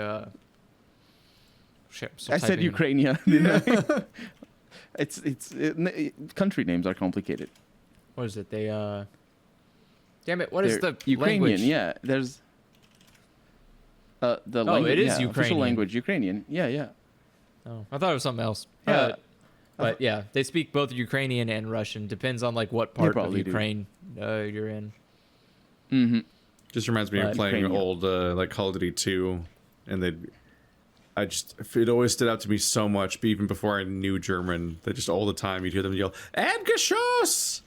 Shit, I said Ukraine, didn't I? Country names are complicated. What is it? They Damn it! What is the Ukrainian? language? Yeah, there's. The language, it is Official Ukrainian. language, Ukrainian. Yeah. Oh, I thought it was something else. Yeah. But yeah, they speak both Ukrainian and Russian. Depends on what part of probably do. Ukraine you're in. Mm-hmm. Just reminds me of playing Ukrainian. old Call of Duty 2, and it always stood out to me so much. But even before I knew German, that just all the time you'd hear them yell "Erdgeschoss."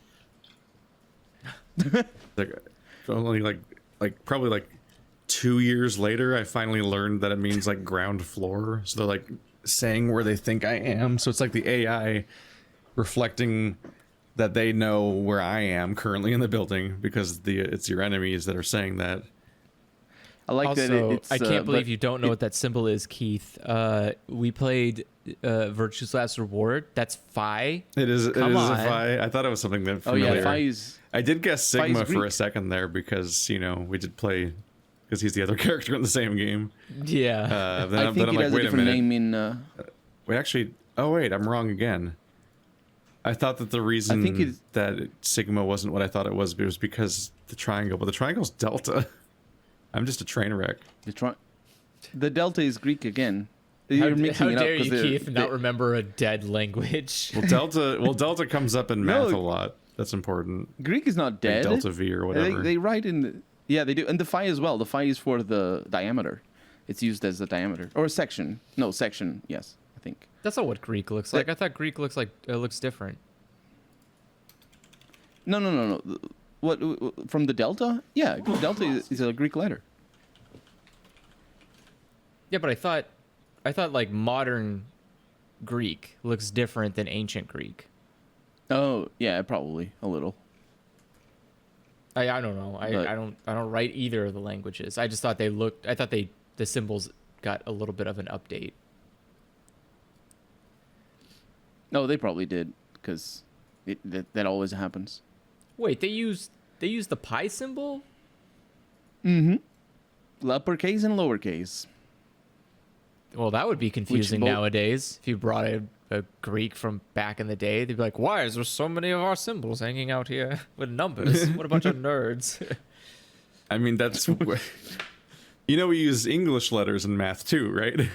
Only probably 2 years later, I finally learned that it means ground floor. So they're saying where they think I am. So it's like the AI reflecting that they know where I am currently in the building, because it's your enemies that are saying that. I like Also, that. It's, I can't believe you don't know what that symbol is, Keith. We played Virtue's Last Reward. That's Phi. It is. Come it is on. a Phi. I thought it was something that Oh familiar. yeah, Phi is. I did guess Sigma Phi's for a Greek. second there because we did play, because he's the other character in the same game. Yeah. Then I think I'm it has a wait a different minute. name in. Wait, actually, oh wait, I'm wrong again. I thought that the reason that Sigma wasn't what I thought it was because the triangle, but the triangle's Delta. I'm just a train wreck. The delta is Greek again. How, You're how mixing it up dare you, 'cause Keith, not remember a dead language? Well, delta comes up in math a No. lot. That's important. Greek is not Like dead. delta V or whatever. They write in the, yeah, they do, and the phi as well. The phi is for the diameter. It's used as a diameter or a section. No, section. Yes, I think. That's not what Greek looks like. I thought Greek looks like it looks different. No. What from the delta? Yeah, delta is a Greek letter. Yeah, but I thought like modern Greek looks different than ancient Greek. Oh, yeah, probably a little. I don't know. I don't write either of the languages. I just thought the symbols got a little bit of an update. No, they probably did because that always happens. Wait, they use the pi symbol? Uppercase and lowercase. Well, that would be confusing both- nowadays. If you brought a Greek from back in the day, they'd be like, "Why is there so many of our symbols hanging out here with numbers? What a bunch of nerds!" I mean, that's you know, we use English letters in math too, right?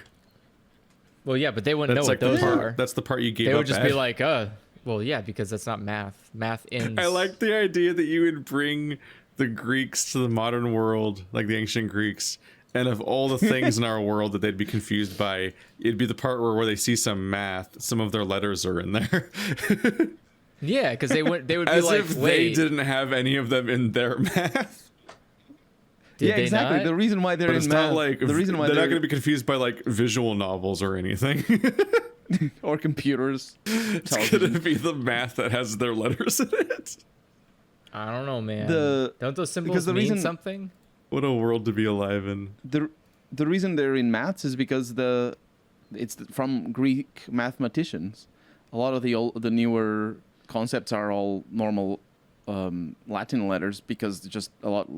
Well, yeah, but they wouldn't That's know like what those the part. are. That's the part you gave They up would just at. be like, well, yeah, because that's not math. Math ends. I like the idea that you would bring the Greeks to the modern world, like the ancient Greeks, and of all the things in our world that they'd be confused by, it'd be the part where they see some math, some of their letters are in there. Yeah, because they would be As like, if they wait, didn't have any of them in their math. did yeah, they exactly. not? The reason why they're But in it's math, not like the reason why they're not they're going to be confused by like visual novels or anything. or computers. It's going television. to be the math that has their letters in it. I don't know, man. The- Don't those symbols because the mean reason- something? What a world to be alive in. The reason they're in maths is because it's from Greek mathematicians. A lot of the newer concepts are all normal Latin letters because they're just a lot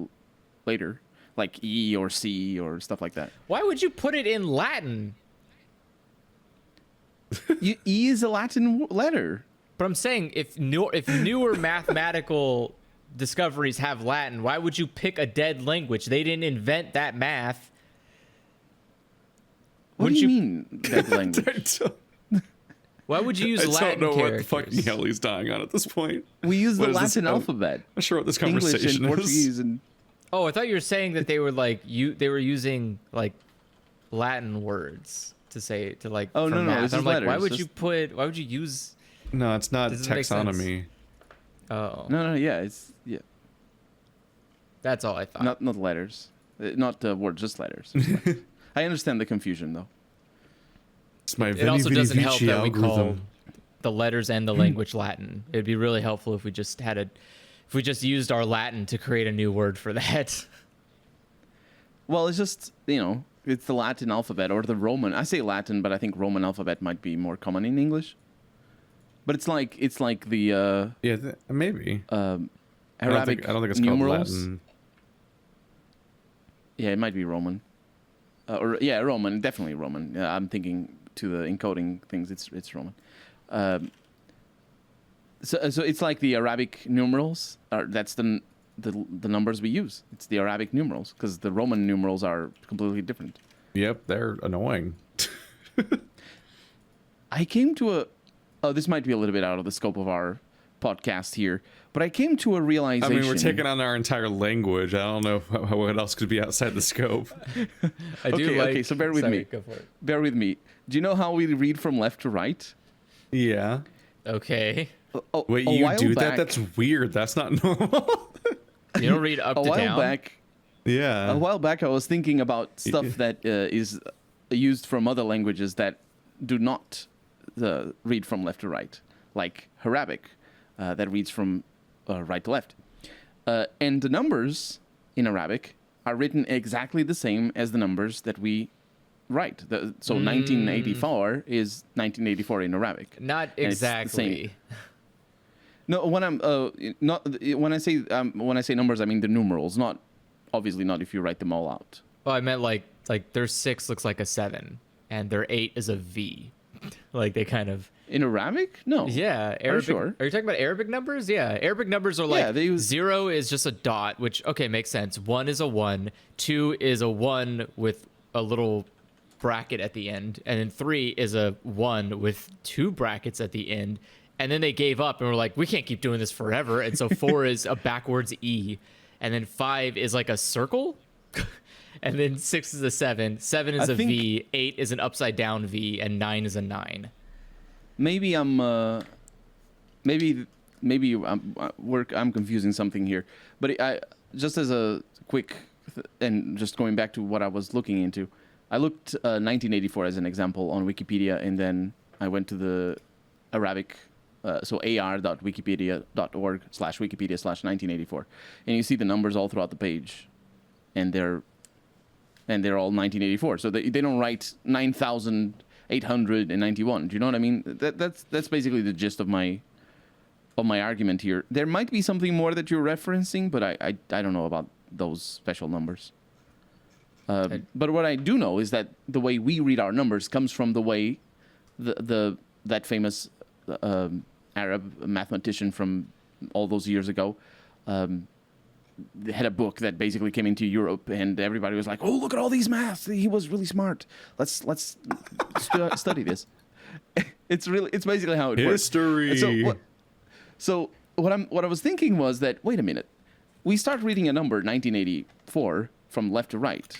later, like E or C or stuff like that. Why would you put it in Latin? E is a Latin letter. But I'm saying if newer mathematical discoveries have Latin, why would you pick a dead language? They didn't invent that math. What Wouldn't do you you- mean that language? Why would you use I don't Latin know what the characters? fucking hell he's dying on at this point. We use What the is this? Latin I'm alphabet. not sure what this English conversation and is. Portuguese and Oh, I thought you were saying that they were like they were using like Latin words to like Oh, for no, math. it's And I'm just like, why letters, would you use No, it's not Doesn't make sense. taxonomy. oh no, yeah, it's that's all I thought. not letters, not words, just letters. I understand the confusion though. It's my It also doesn't help Vici that we call algorithm. the letters and the language Latin. It'd be really helpful if we just used our Latin to create a new word for that. Well, it's just it's the Latin alphabet or the Roman. I say Latin, but I think Roman alphabet might be more common in English. But it's like the Yeah, maybe. Arabic I don't think it's numerals. called Latin. Yeah, it might be Roman. Roman, definitely Roman. Yeah, I'm thinking to the encoding things. It's Roman. So it's like the Arabic numerals. That's the numbers we use. It's the Arabic numerals because the Roman numerals are completely different. Yep, they're annoying. I came to a. Oh, this might be a little bit out of the scope of our podcast here, but I came to a I realization. mean, we're taking on our entire language. I don't know what else could be outside the scope. I do Okay, like. okay, so bear with sorry, me. Go for it. Bear with me. Do you know how we read from left to right? Yeah. Okay. Wait, A you while do back- that? That's weird. That's not normal. You don't read up a to while down. back. Yeah. A while back, I was thinking about stuff that is used from other languages that do not read from left to right, like Arabic, that reads from right to left. And the numbers in Arabic are written exactly the same as the numbers that we write. So 1984 is 1984 in Arabic. Not And it's the same. exactly. No, when I'm not when I say numbers, I mean the numerals, not obviously not if you write them all out. Well, I meant like their 6 looks like a 7, and their 8 is a V. Like they kind of. In Arabic? No. Yeah, Arabic. sure? Are you talking about Arabic numbers? Yeah, Arabic numbers are like Yeah, they use- 0 is just a dot, which okay makes sense. 1 is a 1. 2 is a 1 with a little bracket at the end, and then 3 is a 1 with 2 brackets at the end, and then they gave up and were like, we can't keep doing this forever, and so 4 is a backwards E, and then 5 is like a circle, and then 6 is a 7, 7 is a V, 8 is an upside down V, and 9 is a 9. Maybe I'm I'm confusing something here, but I just as a quick and just going back to what I was looking into, I looked 1984 as an example on Wikipedia, and then I went to the Arabic, so ar.wikipedia.org/Wikipedia/1984, and you see the numbers all throughout the page, and they're all 1984. So they don't write 9,891. Do you know what I mean? That's basically the gist of my argument here. There might be something more that you're referencing, but I don't know about those special numbers. But what I do know is that the way we read our numbers comes from the way that famous Arab mathematician from all those years ago had a book that basically came into Europe, and everybody was like, "Oh, look at all these maths! He was really smart. Let's study this." It's basically how it History. works. So what I was thinking was that, wait a minute, we start reading a number 1984 from left to right,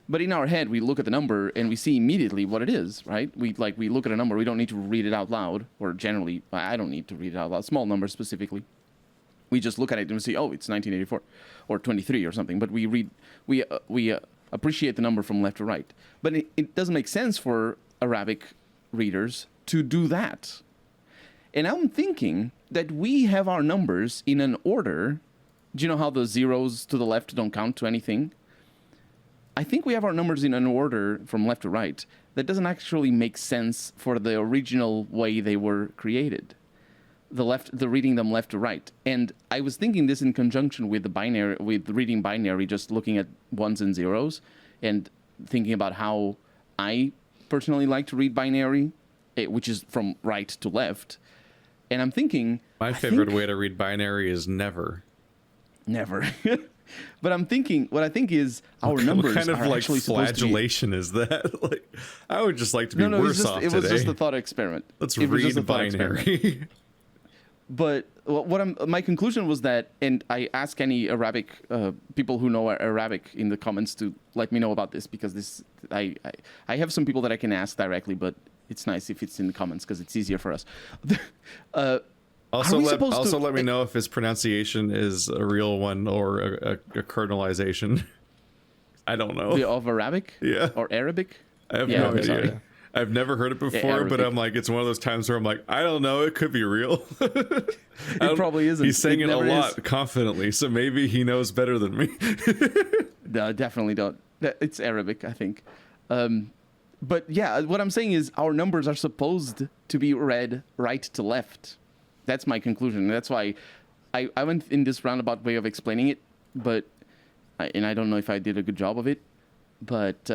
but in our head we look at the number and we see immediately what it is, right? We look at a number, we don't need to read it out loud, or generally I don't need to read it out loud, small numbers specifically. We just look at it and we see, oh, it's 1984 or 23 or something, but we appreciate the number from left to right. But it doesn't make sense for Arabic readers to do that. And I'm thinking that we have our numbers in an order. Do you know how the zeros to the left don't count to anything? I think we have our numbers in an order from left to right that doesn't actually make sense for the original way they were created. The reading them left to right. And I was thinking this in conjunction with with reading binary, just looking at ones and zeros, and thinking about how I personally like to read binary, which is from right to left. And I'm thinking... My favorite way to read binary is never. Never. But I'm thinking... What I think is our numbers what kind of are like actually flagellation is that? Like, I would just like to be worse off today. It was just a thought experiment. Let's read binary. But my conclusion was that, and I ask any Arabic people who know Arabic in the comments to let me know about this, because I have some people that I can ask directly, but it's nice if it's in the comments because it's easier for us. Also let me know if his pronunciation is a real one or a kernelization. I don't know. Of Arabic? Yeah. Or Arabic? I have no idea. I've never heard it before, but I'm like, it's one of those times where I'm like, I don't know, it could be real. It probably isn't. He's saying it a lot confidently, so maybe he knows better than me. No, definitely don't. It's Arabic, I think. But yeah, what I'm saying is our numbers are supposed to be read right to left. That's my conclusion. That's why I went in this roundabout way of explaining it, but and I don't know if I did a good job of it, but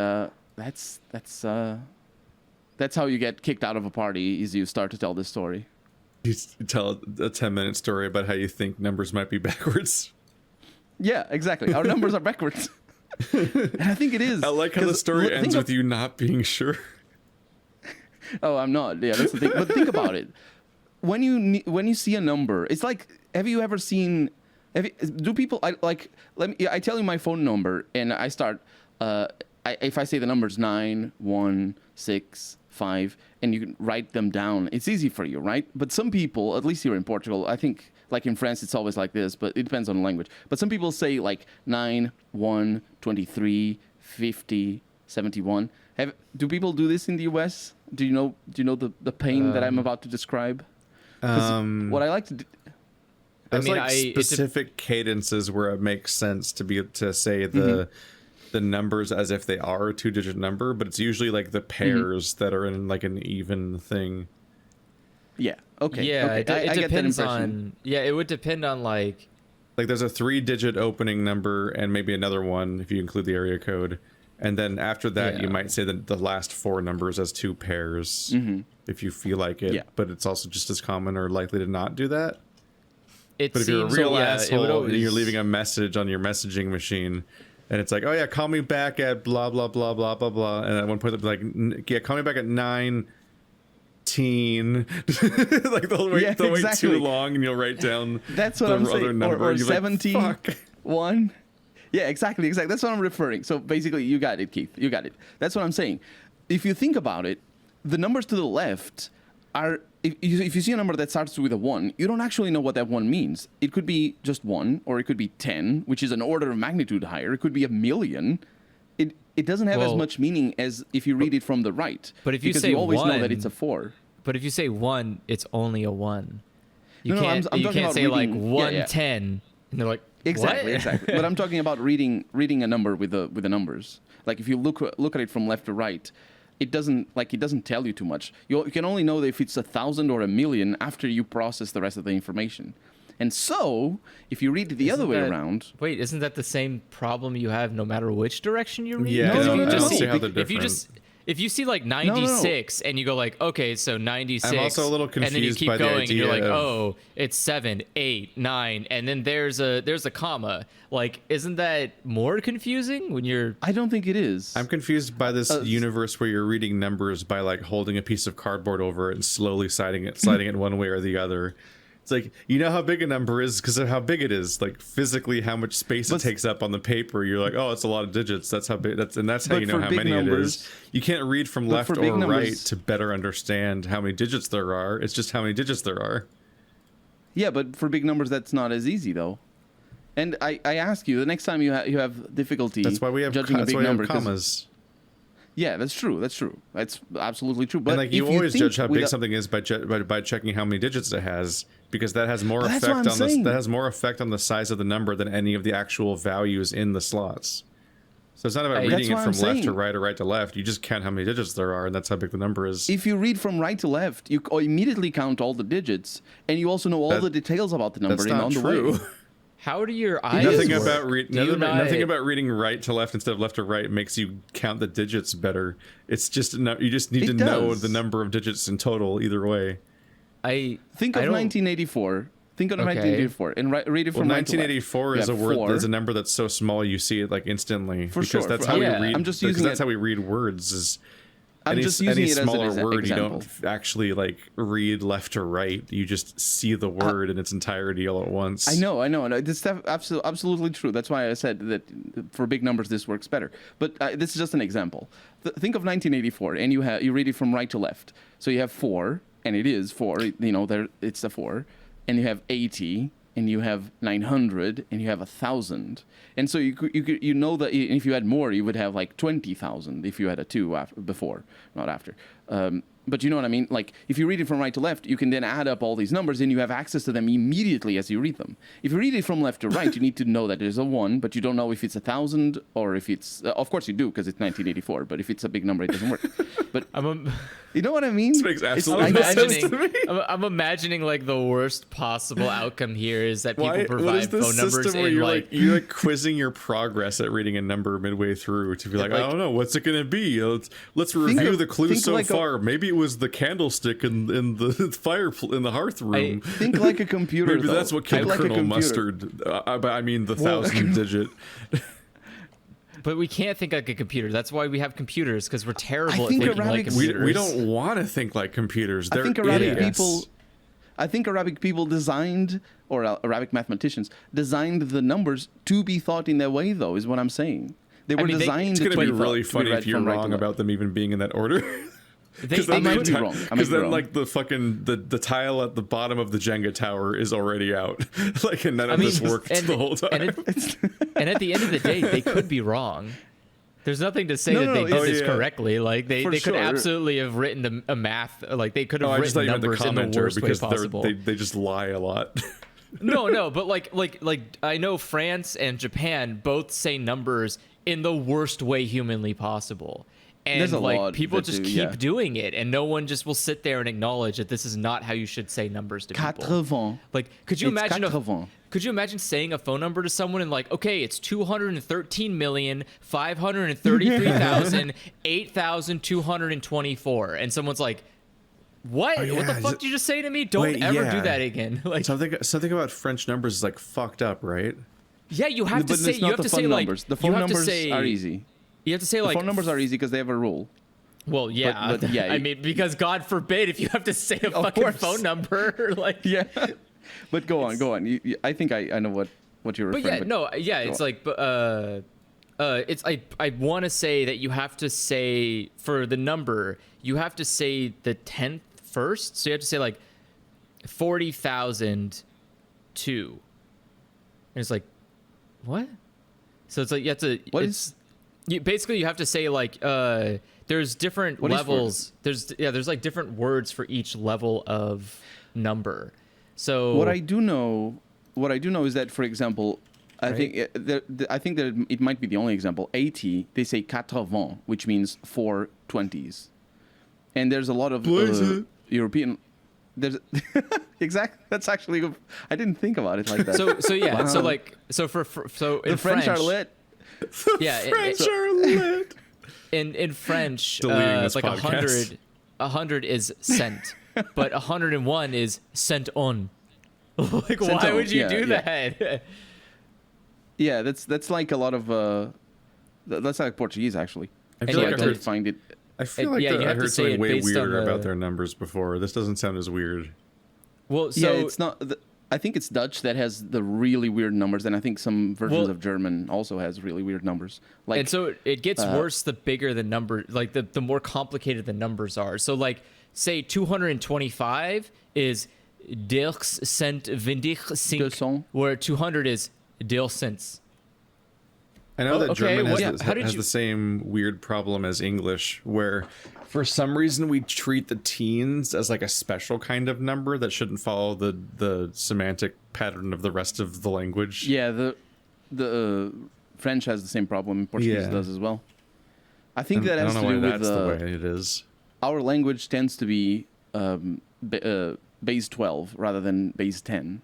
that's how you get kicked out of a party, is you start to tell this story. You tell a 10-minute story about how you think numbers might be backwards. Yeah, exactly. Our numbers are backwards. And I think it is. I like how the story ends with you not being sure. Oh, I'm not. Yeah, that's the thing. But think about it. When you see a number, it's like, have you ever seen? Do people I tell you my phone number and I start. If I say the numbers 9, 1, 6, 5, and you can write them down, it's easy for you, right? But some people, at least here in Portugal, I think, like in France, it's always like this, but it depends on the language. But some people say like 9, 1, 23, 50, 71. Do people do this in the US? Do you know the pain that I'm about to describe? What I like to do... There's specific cadences where it makes sense to say the numbers as if they are a 2-digit number, but it's usually like the pairs that are in like an even thing. Yeah. Okay. Yeah. Okay. It depends on. Yeah, it would depend on like there's a 3-digit opening number and maybe another one if you include the area code, and then after that you might say the last 4 numbers as 2 pairs if you feel like it. Yeah. But it's also just as common or likely to not do that. But if you're a real asshole and you're leaving a message on your messaging machine, And it's like, oh yeah, call me back at blah blah blah blah blah blah. And at one point they'll be like, yeah, call me back at 9. Like they'll wait too long, and you'll write down that's what I'm saying. Or 17. Like, 1. Yeah, exactly. That's what I'm referring. So basically, you got it, Keith. You got it. That's what I'm saying. If you think about it, the numbers to the left are. If you see a number that starts with a 1, you don't actually know what that 1 means. It could be just 1, or it could be 10, which is an order of magnitude higher. It could be 1,000,000. It doesn't have as much meaning as if you read it from the right. But if you because say you always 1, know that it's a 4. But if you say 1, it's only a 1. You No, can't. I'm You talking can't about say like reading- 110, and they're like, Exactly, what? exactly. But I'm talking about reading a number with the numbers. Like if you look at it from left to right, it doesn't tell you too much. You can only know if it's 1,000 or 1,000,000 after you process the rest of the information. And so, if you read it the other way around, Wait, isn't that the same problem you have no matter which direction you read? yeah, No, I no, don't no. see how they're If you different. if you see like 96 and you go like, okay, so 96, I'm also a little and then you confused keep by the going and you're like, idea of- oh, it's 7, 8, 9, and then there's a comma. Like, isn't that more confusing when you're? I don't think it is. I'm confused by this universe where you're reading numbers by like holding a piece of cardboard over it and slowly sliding it one way or the other. It's like, you know how big a number is because of how big it is. Like physically, how much space it takes up on the paper. You're like, oh, it's a lot of digits. That's how big. That's how you know for how big many it numbers- is. You can't read from left for or big right numbers- to better understand how many digits there are. It's just how many digits there are. Yeah, but for big numbers, that's not as easy though. And I ask you, the next time you have difficulty, That's why we have judging a big number, 'cause- commas. Yeah, that's true. That's absolutely true. But And like you if always think judge how big without- something is by checking how many digits it has, because that has more That's effect what I'm on the saying. that has more effect on the size of the number than any of the actual values in the slots. So it's not about Hey, reading that's it what from I'm left to saying. right or right to left. You just count how many digits there are, and that's how big the number is. If you read from right to left, you immediately count all the digits, and you also know all the details about the number That's and not on the true. way. How do your eyes Nothing work? about Do you not- nothing about reading right to left instead of left to right makes you count the digits better. It's just you just need It to know does. the number of digits in total either way. Think I of don't- 1984. Think of Okay. 1984 and read it Well, from right to left. 1984 You is a have word. 4. Is a number that's so small you see it like instantly. For because sure. that's For- how yeah. we read. I'm just because using that's it- how we read words. Is I'm any, just using any it as an smaller word example. you don't actually like read left to right. You just see the word in its entirety all at once. I know, and this is absolutely true. That's why I said that for big numbers this works better. But this is just an example. Think of 1984, and you read it from right to left. So you have 4, and it is 4. You know, it's a 4, and you have 80, and you have 900, and you have 1,000. And so you know that if you had more, you would have like 20,000 if you had a 2 before, not after. But you know what I mean? Like, if you read it from right to left, you can then add up all these numbers, and you have access to them immediately as you read them. If you read it from left to right, you need to know that there's a 1, but you don't know if it's 1,000 or if it's... of course you do, because it's 1984, but if it's a big number, it doesn't work. But you know what I mean? This makes absolutely I'm no sense imagining, to me. I'm imagining like the worst possible outcome here is that people What is provide this phone numbers system where in you're like quizzing your progress at reading a number midway through to be like, I don't know, what's it gonna be? Let's review the clues so like far. Maybe it was the candlestick in the fire in the hearth room. Think like a computer. Maybe though. that's what Think killed like a Colonel computer. Mustard. But I mean the 1,000 digit. But we can't think like a computer. That's why we have computers, because we're terrible at think thinking like Arabic- computers. We don't want to think like computers. They're I think Arabic idiots. people. I think Arabic people designed, or Arabic mathematicians designed the numbers to be thought in that way. Though is what I'm saying. They were mean, designed It's to gonna be thought- really to funny read if you're from right to wrong left. about them even being in that order. They I might could be be. wrong. I might Because be then, wrong. like the fucking the tile at the bottom of the Jenga tower is already out. Like, and none of this worked the whole time. And at the end of the day, they could be wrong. There's nothing to say No, that no, they no, did oh, this yeah. correctly. Like they For could sure. absolutely have written a math. Like they could have I just thought written you meant the numbers in the commenter worst way because possible. they just lie a lot. No, but like I know France and Japan both say numbers in the worst way humanly possible. And There's a like lot people that just do, keep yeah. doing it, and no one just will sit there and acknowledge that this is not how you should say numbers to people. 80. Like, could you It's imagine? 80. Could you imagine saying a phone number to someone and like, okay, it's 213,533,8,224, and someone's like, what? Oh, yeah. What the fuck did you just say to me? Don't Wait, ever yeah. do that again. Like, Something about French numbers is like fucked up, right? Yeah, you have to But say it's you not have the to phone say like numbers. The you phone have to numbers say are easy. You have to say The like phone numbers are easy because they have a rule. Well, yeah, but yeah, I mean, because God forbid if you have to say a fucking course. phone number, like. Yeah. But go on. I think I know what you're But referring. yeah, no, yeah, it's like, it's I want to say that you have to say for the number, you have to say the 10th first, so you have to say like 40,002, and it's like, what? So it's like you have to. Basically you have to say like there's different levels. There's like different words for each level of number. So what I do know is that, for example, I think that it might be the only example. 80, they say 80, which means 4 20s, and there's a lot of European. There's exactly. That's actually. I didn't think about it like that. So yeah. Wow. So like so in the French are lit. Yeah, French are lit. In French, Deleting this like podcast. 100 is cent, but 101 is cent on. Like, Cent why on, would you yeah, do yeah. that? Yeah, that's like a lot of. That's like Portuguese actually. I And feel you like have I to- heard, find it. I feel like yeah, you I have to heard say something it way based on weirder the- about their numbers before. This doesn't sound as weird. Well, so Yeah, it's not. I think it's Dutch that has the really weird numbers, and I think some versions Well- of German also has really weird numbers. Like, and so it gets worse the bigger the number, like the more complicated the numbers are. So like, say 225 is 225, 200. where 200 is 200. I know that okay, German what- has, how did has you- the same weird problem as English, where for some reason we treat the teens as like a special kind of number that shouldn't follow the semantic pattern of the rest of the language. yeah, the French has the same problem. Portuguese Yeah. does as well. I think that I has don't to know do why with that's the way it is. our language tends to be base 12 rather than base 10,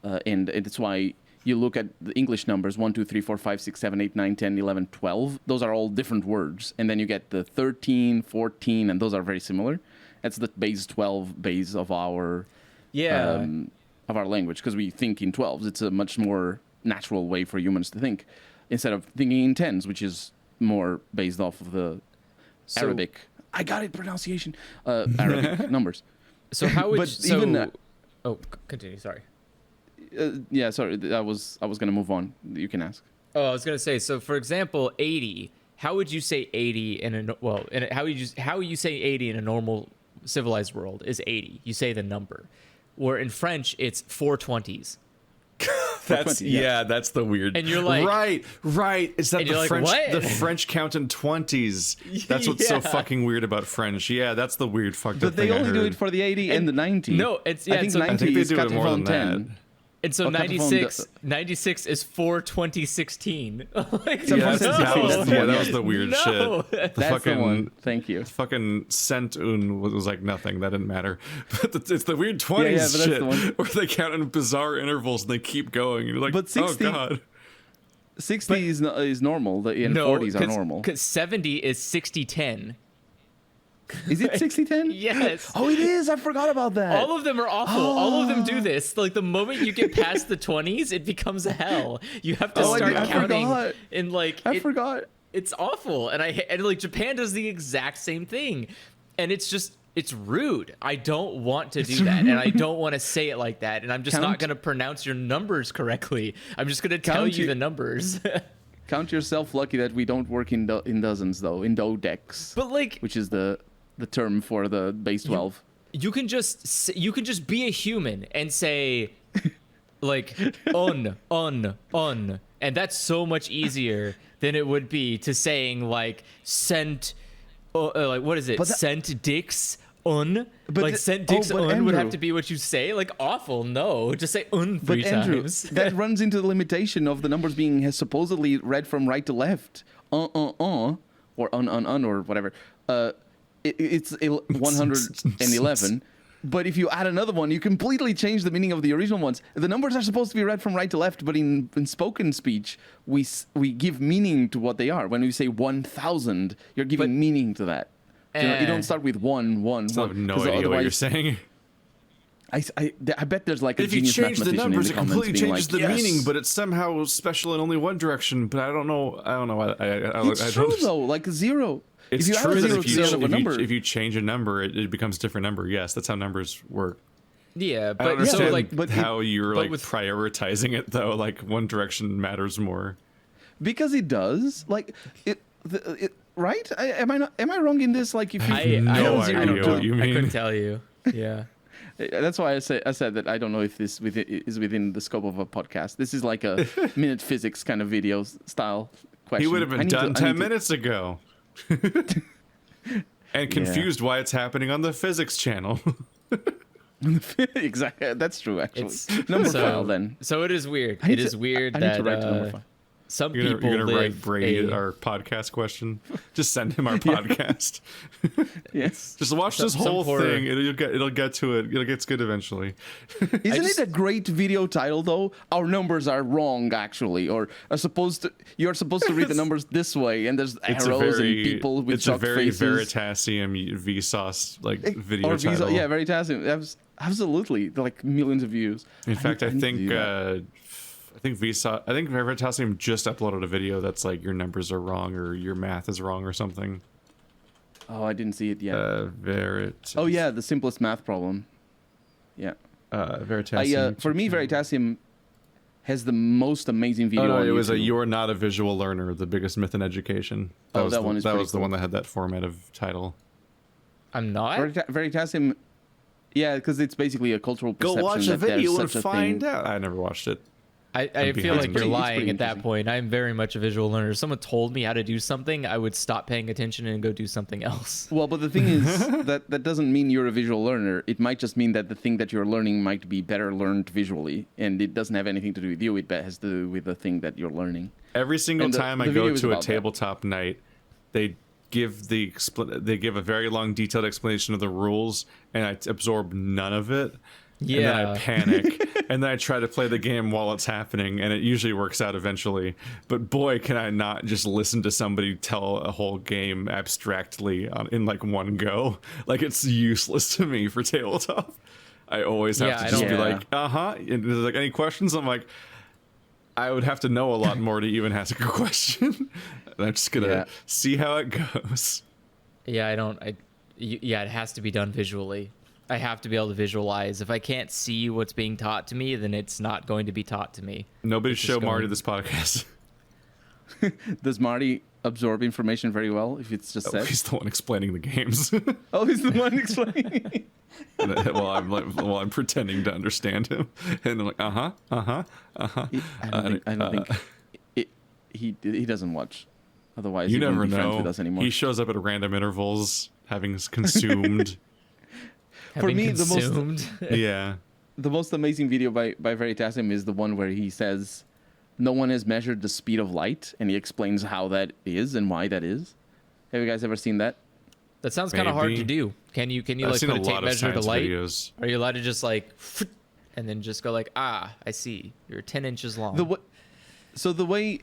and it's why you look at the English numbers 1, 2, 3, 4, 5, 6, 7, 8, 9, 10, 11, 12. Those are all different words, and then you get the 13, 14, and those are very similar. That's the base 12 base of our of our language, because we think in 12s. It's a much more natural way for humans to think, instead of thinking in 10s, which is more based off of the Arabic. I got it, pronunciation. Arabic numbers. So how would But so? even, Continue. Sorry. Yeah, sorry. I was gonna move on. You can ask. Oh, I was gonna say. So, for example, 80. How would you say 80 in a how you say 80 in a normal civilized world is 80? You say the number. Where in French it's 420s. That's 20, yeah. that's the weird. And you're like- right. Is that And the you're like, French? what? The French count in 20s. That's what's so Yeah. fucking weird about French. Yeah, that's the weird fucked up But they thing I only do heard. it for the 80 and the 90. No, it's- yeah, I think so- I 90 think they is do it more than 10. that. And so Oh, 96 is 4/2016. Like, Yeah, No. that was the weird No. shit. The That's fucking the one. Thank you. fucking cent un was like nothing. That didn't matter. But it's the weird 20s but that's shit the one. where they count in bizarre intervals and they keep going. And you're like, But 60 oh god. 60 is normal, and 40s are normal. Because 70 is 60/10. Is it 60-10? Yes. Oh, it is. I forgot about that. All of them are awful. All of them do this. Like the moment you get past the 20s, it becomes hell. You have to Oh, start I counting forgot. in like I forgot. It's awful, and like Japan does the exact same thing, and it's rude. I don't want to do that, and I don't want to say it like that, and I'm just not Count- going to pronounce your numbers correctly. I'm just going to tell Count you your- the numbers. Count yourself lucky that we don't work in dozens, though, in dodecs, But like, which is the term for the base 12. you can just be a human and say like on, and that's so much easier than it would be to saying like sent like what is it, But that- sent dicks on, But like the- sent dicks but on would have Andrew- to be what you say. Like awful. No, just say un But 3 Andrew, times. that runs into the limitation of the numbers being supposedly read from right to left. Or or whatever. It's 111. But if you add another one, you completely change the meaning of the original ones. The numbers are supposed to be read from right to left, but in spoken speech, we give meaning to what they are. When we say 1,000, you're giving But- meaning to that. You don't start with one. I have no 'cause idea what you're otherwise- saying. I bet there's like a If you genius change the mathematician in numbers, the it comments completely being changes like, the "Yes!" meaning, but it's somehow special in only one direction. But I don't know. It's I true don't, though. Like zero. It's if you true add a that zero to the end of a number, if you change a number, it becomes a different number. Yes, that's how numbers work. Yeah, I but don't understand so like, how you're but like with- prioritizing it though. Like one direction matters more. because it does. Like right? Am I wrong in this? Like if you I no don't, idea I don't know. what you I mean. couldn't tell you. Yeah. That's why I said that I don't know if this is within the scope of a podcast. This is like a minute physics kind of video style question. He would have I been need done to- I 10 need to- minutes ago. And confused why it's happening on the physics channel. Exactly. That's true. Actually, It's number so, file then. So it is weird. I need It is to- weird I need that to write the number file. some You're people gonna write live Brady a, our podcast question. Just send him our podcast. Yes. Just watch Some- this some whole poor- thing. It'll get to it. It gets good eventually. Isn't just- it a great video title though? Our numbers are wrong actually, or you're supposed to read the numbers this way, and there's It's arrows and people with it's a shocked very faces. Veritasium Vsauce like video or Visa, title. yeah, Veritasium. Absolutely, like millions of views. In fact, I need to think do that. I think Veritasium just uploaded a video that's like your numbers are wrong or your math is wrong or something. Oh, I didn't see it yet. Oh Oh yeah, the simplest math problem. Yeah. Veritasium. For me, Veritasium has the most amazing video. Oh no, on it was YouTube. "You're not a visual learner: the biggest myth in education." Oh, was that the, one is that pretty was the cool. one that had that format of title. I'm not. Veritasium. Yeah, because it's basically a cultural Go perception watch a that there's video and such a find thing. out. I never watched it. I I'm feel behind. like you're It's lying pretty at that interesting. point. I'm very much a visual learner. If someone told me how to do something, I would stop paying attention and go do something else. Well, but the thing is that doesn't mean you're a visual learner. It might just mean that the thing that you're learning might be better learned visually, and it doesn't have anything to do with you. It has to do with the thing that you're learning. Every single And the- time I the go video is to a about that. tabletop night, they give they give a very long, detailed explanation of the rules, and I absorb none of it. And then I Yeah. panic, and then I try to play the game while it's happening, and it usually works out eventually. But boy, can I not just listen to somebody tell a whole game abstractly in like one go. Like, it's useless to me for tabletop. I always have Yeah, to I just be don't- like, and there's like, any questions? I'm like, I would have to know a lot more to even ask a question. And I'm just gonna Yeah. see how it goes. Yeah, yeah, it has to be done visually. I have to be able to visualize. If I can't see what's being taught to me, then it's not going to be taught to me. Nobody It's just show Marty going- this podcast. Does Marty absorb information very well if it's just said? He's the one explaining the games. Oh, he's the one explaining. While I'm pretending to understand him, and I'm like, I don't think he doesn't watch. Otherwise, you he never wouldn't be friends know. with us anymore. He shows up at random intervals, having consumed. Having me, the most- consumed. Yeah, The most amazing video by Veritasium is the one where he says, "No one has measured the speed of light," and he explains how that is and why that is. Have you guys ever seen that? That sounds kind of hard Maybe. to do. Can you I've like seen put a a tape lot of measure to science light? videos. Are you allowed to just like, and then just go like, I see. You're 10 inches long. The way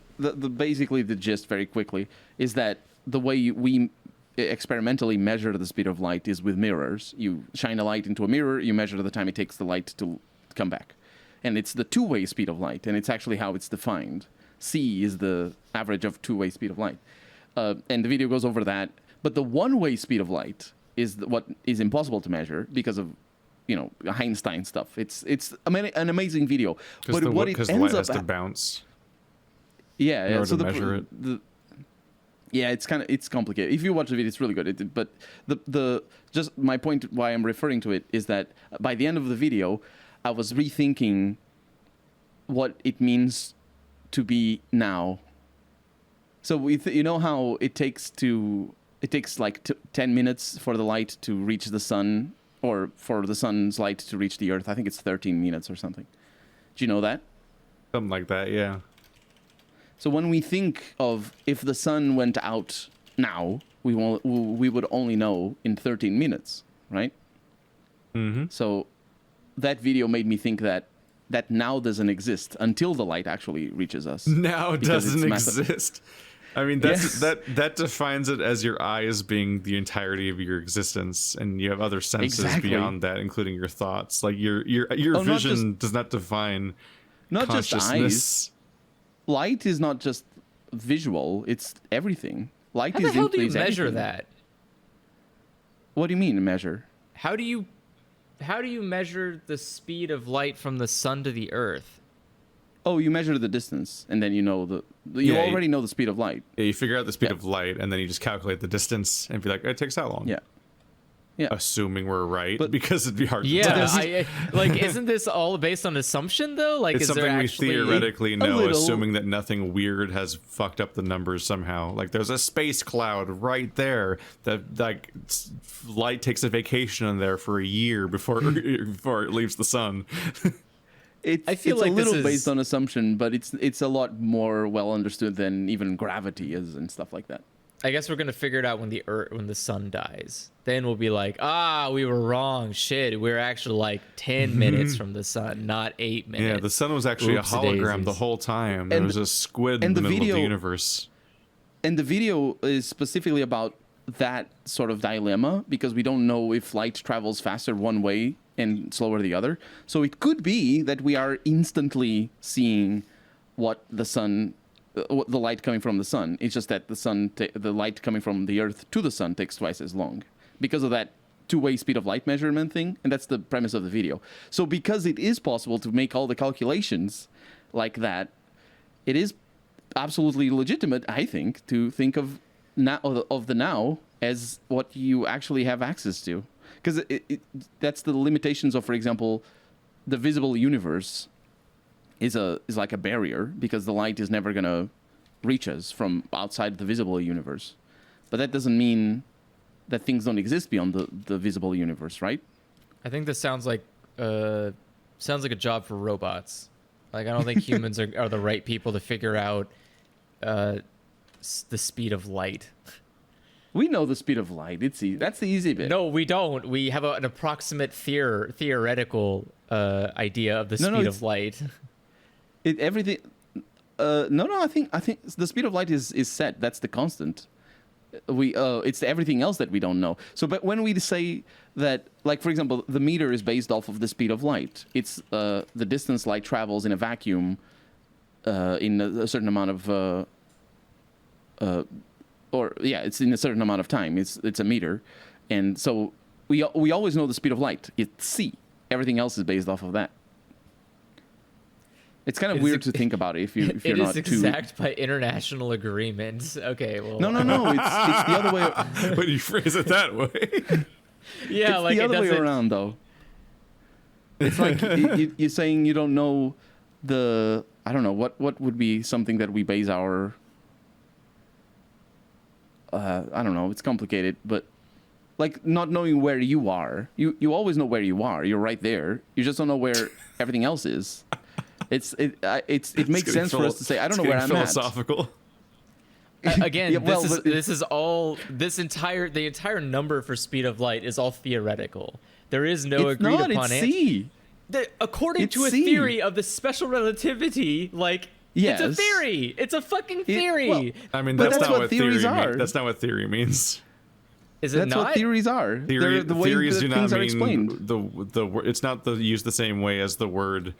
basically the gist very quickly is that the way we experimentally measure the speed of light is with mirrors. You shine a light into a mirror, you measure the time it takes the light to come back, and it's the two-way speed of light, and it's actually how it's defined. C is the average of two-way speed of light, and the video goes over that. But the one-way speed of light is what is impossible to measure because of, Einstein stuff. It's an amazing video. Because But what it the ends light up has to bounce. yeah, in yeah. order So to measure it. Yeah, it's complicated. If you watch the video, it's really good. But the just my point why I'm referring to it is that by the end of the video, I was rethinking what it means to be now. So you know how it takes like 10 minutes for the light to reach the sun, or for the sun's light to reach the earth. I think it's 13 minutes or something. Do you know that? Something like that, yeah. So when we think of if the sun went out now, we would only know in 13 minutes, right? Mm-hmm. So that video made me think that now doesn't exist until the light actually reaches us. Now Because doesn't it's exist. I mean, that's Yes. that defines it as your eyes being the entirety of your existence, and you have other senses Exactly. beyond that, including your thoughts. Like your Oh, not vision does not define Not just consciousness. eyes. Light is not just visual; it's everything. Light How is the hell do you influence measure everything. that? What do you mean measure? How do you measure the speed of light from the sun to the earth? Oh, you measure the distance, and then you know you Yeah, already know the speed of light. Yeah, you figure out the speed Yeah. of light, and then you just calculate the distance, and be like, it takes how long? Yeah, yeah. Assuming we're right, But- because it'd be hard to Yeah, tell. like isn't this all based on assumption though? Like, It's is there something we actually theoretically know, little. assuming that nothing weird has fucked up the numbers somehow. Like there's a space cloud right there that like light takes a vacation in there for a year before before it leaves the sun. I feel it's like a this little is- based on assumption, but it's a lot more well understood than even gravity is and stuff like that. I guess we're gonna figure it out when the sun dies. Then we'll be like, we were wrong. Shit, we're actually like 10 minutes from the sun, not 8 minutes. Yeah, the sun was actually a hologram the Oopsie-daisies. whole time. There And- was a squid in and the the middle of video- the universe. And the video is specifically about that sort of dilemma because we don't know if light travels faster one way and slower the other. So it could be that we are instantly seeing what the sun, what the light coming from the sun. It's just that the light coming from the Earth to the sun takes twice as long because of that two-way speed of light measurement thing, and that's the premise of the video. So because it is possible to make all the calculations like that, it is absolutely legitimate, I think, to think of the now as what you actually have access to, because that's the limitations of, for example, the visible universe is like a barrier because the light is never gonna reach us from outside the visible universe, but that doesn't mean that things don't exist beyond the visible universe, right? I think this sounds like a job for robots. Like, I don't think humans are the right people to figure out the speed of light. We know the speed of light. That's the easy bit. No, we don't. We have an approximate theoretical idea of the No, speed it's- of light. Everything. No. I think the speed of light is set. That's the constant. It's everything else that we don't know. So, but when we say that, like for example, the meter is based off of the speed of light. It's the distance light travels in a vacuum in a certain amount of. It's in a certain amount of time. It's a meter, and so we always know the speed of light. It's c. Everything else is based off of that. It's kind of It is weird ex- to think about it if you're It not is too. exact by international agreement. Okay, well. No. It's the other way. When you phrase it that way. Yeah, It's like the it other way doesn't. around, though. It's like you're saying you don't know the. I don't know what would be something that we base our. I don't know. It's complicated, but like not knowing where you are. You always know where you are. You're right there. You just don't know where everything else is. It makes sense for us to say I don't know where I'm at. philosophical. Again, Yeah, well, this but is all the entire number for speed of light is all theoretical. There is no It's agreed not. upon It's answer. C. According It's to a C. theory of the special relativity, like it's a Yes. theory. It's a fucking theory. well, I mean, But that's, that's not what what theories theory are. That's not what theory means. Is it That's not? what theories are. They're the way theories that do things not are explained. mean the word. It's not used the same way as the word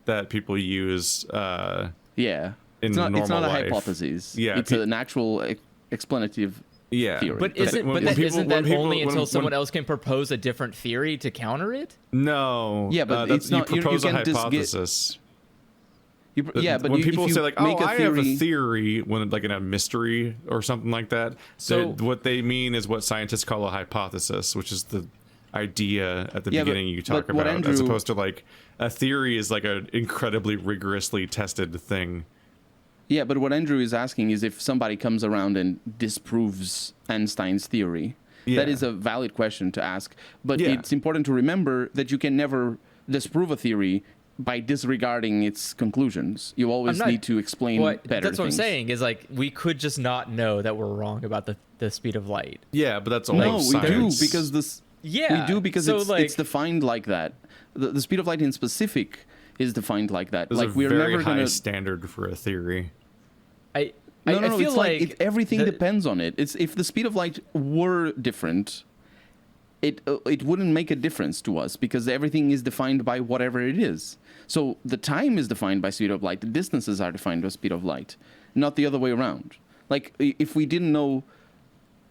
that people use. Yeah. In it's not a normal life. hypothesis. Yeah, It's an actual explanative Yeah, theory. But But isn't when but that, people- isn't when that people- only when- until when- someone else can propose a different theory to counter it? No. Yeah, but that's, it's not- You you propose a can't just get- hypothesis. but when if people you say like, make "Oh, a I have a theory," when like in a mystery or something like that, So- what they mean is what scientists call a hypothesis, which is the idea at the Yeah, beginning you talk but what about, as Andrew- opposed to like a theory is like an incredibly rigorously tested thing. Yeah, but what Andrew is asking is if somebody comes around and disproves Einstein's theory. Yeah. That is a valid question to ask. But Yeah. it's important to remember that you can never disprove a theory by disregarding its conclusions. You always not- need to explain What better that's what I'm things. saying is like we could just not know that we're wrong about the speed of light. Yeah, but that's all No, we do science. because this. Yeah, We do because so, it's defined like that. The speed of light in specific is defined like that. There's like a we're very never high gonna. standard for a theory. No, I feel it's like everything the- depends on it. It's if the speed of light were different, it wouldn't make a difference to us because everything is defined by whatever it is. So the time is defined by speed of light. The distances are defined by speed of light, not the other way around. Like if we didn't know,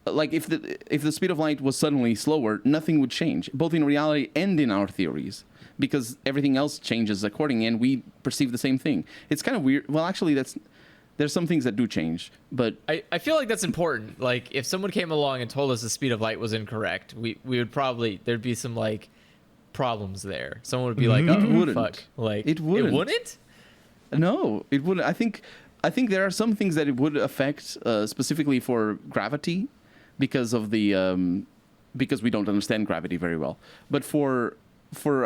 like if the speed of light was suddenly slower, nothing would change, both in reality and in our theories, because everything else changes accordingly, and we perceive the same thing. It's kind of weird. Well, actually, there's some things that do change, but I feel like that's important. Like if someone came along and told us the speed of light was incorrect, we would probably there'd be some like problems there. Someone would be like, It "Oh, wouldn't. fuck!" Like It wouldn't. It wouldn't. no, it wouldn't. I think there are some things that it would affect, specifically for gravity, because of the because we don't understand gravity very well. But for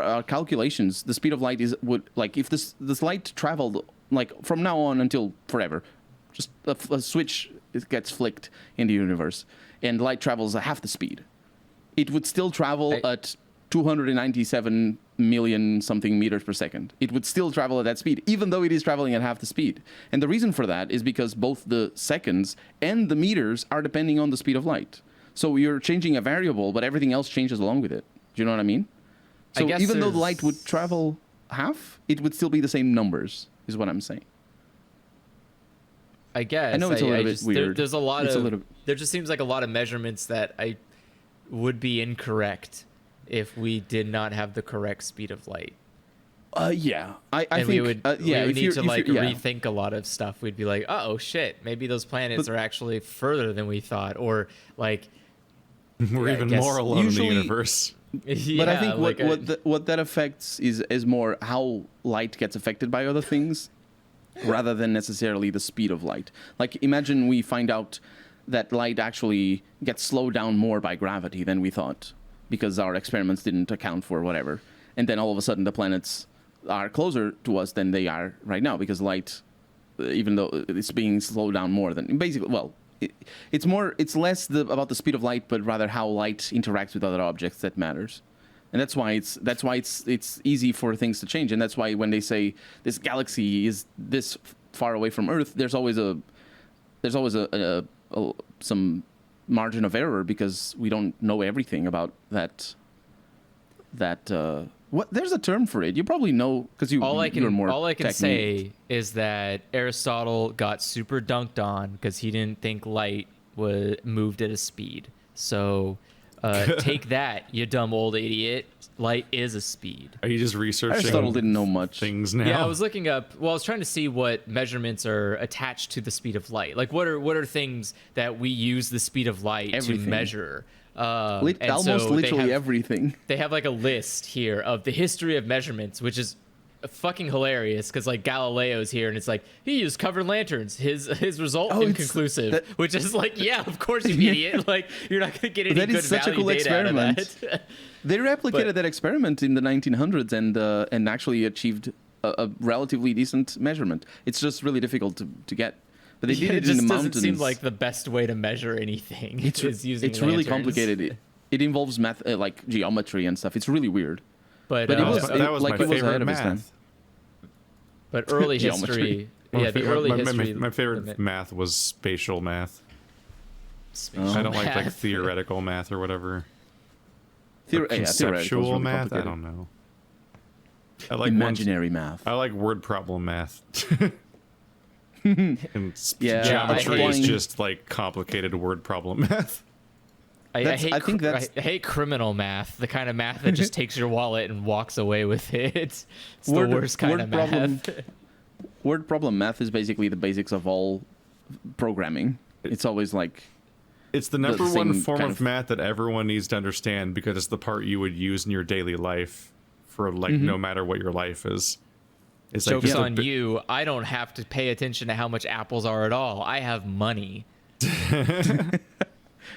our calculations, the speed of light would like if this light traveled like from now on until forever, just a switch gets flicked in the universe, and light travels at half the speed. It would still travel at 297 million something meters per second. It would still travel at that speed, even though it is traveling at half the speed. And the reason for that is because both the seconds and the meters are depending on the speed of light. So you're changing a variable, but everything else changes along with it. Do you know what I mean? So even though the light would travel half, it would still be the same numbers, is what I'm saying. I guess. I know it's a little bit weird. There's a lot It's of. a little- There just seems like a lot of measurements that I would be incorrect if we did not have the correct speed of light. Yeah. I And think, we would, yeah, we would if need you're- to if like you're- yeah. rethink a lot of stuff. We'd be like, oh shit, maybe those planets are actually further than we thought, or like We're I even guess more alone usually- in the universe. yeah, But I think like what that affects is more how light gets affected by other things, rather than necessarily the speed of light. Like imagine we find out that light actually gets slowed down more by gravity than we thought, because our experiments didn't account for whatever, and then all of a sudden the planets are closer to us than they are right now because light, even though it's being slowed down more than basically, well. It's less about the speed of light, but rather how light interacts with other objects that matters, and that's why it's easy for things to change, and that's why when they say this galaxy is this far away from Earth, there's always some margin of error because we don't know everything about that. What there's a term for it. You probably know because you're more. all I can technique. say is that Aristotle got super dunked on because he didn't think light moved at a speed. So take that, you dumb old idiot. Light is a speed. Are you just researching Aristotle didn't know much. things now? Yeah, I was looking up. Well, I was trying to see what measurements are attached to the speed of light. Like, what are things that we use the speed of light Everything. to measure? And Almost so literally everything. They have like a list here of the history of measurements, which is fucking hilarious because like Galileo's here and it's like he used covered lanterns. His result inconclusive, which is like, yeah, of course, you idiot. Like you're not gonna get any That good is such a value cool data out of experiment. that. They replicated But- that experiment in the 1900s and actually achieved a relatively decent measurement. It's just really difficult to get. But they did it it in just the doesn't mountains. seem like the best way to measure anything. Is using it's really lanterns. complicated. It involves math, like geometry and stuff. It's really weird. But But it was that was like my it was ahead favorite of its time. math. but early Geometry. history, yeah, the early my, history. My favorite math was spatial math. Spatial I don't like math. theoretical math or whatever. Theoretical is Conceptual really math? I complicated. don't know. I like Imaginary math. I like word problem math. And Yeah, geometry is applying- just like complicated word problem math. I think that's- I hate criminal math, the kind of math that just takes your wallet and walks away with it. It's Word- the worst kind word of problem- math. Word problem math is basically the basics of all programming. It's always like It's the number same one form kind of of- math that everyone needs to understand because it's the part you would use in your daily life for like no matter what your life is. It's Joke's just a on bi- you. I don't have to pay attention to how much apples are at all. I have money.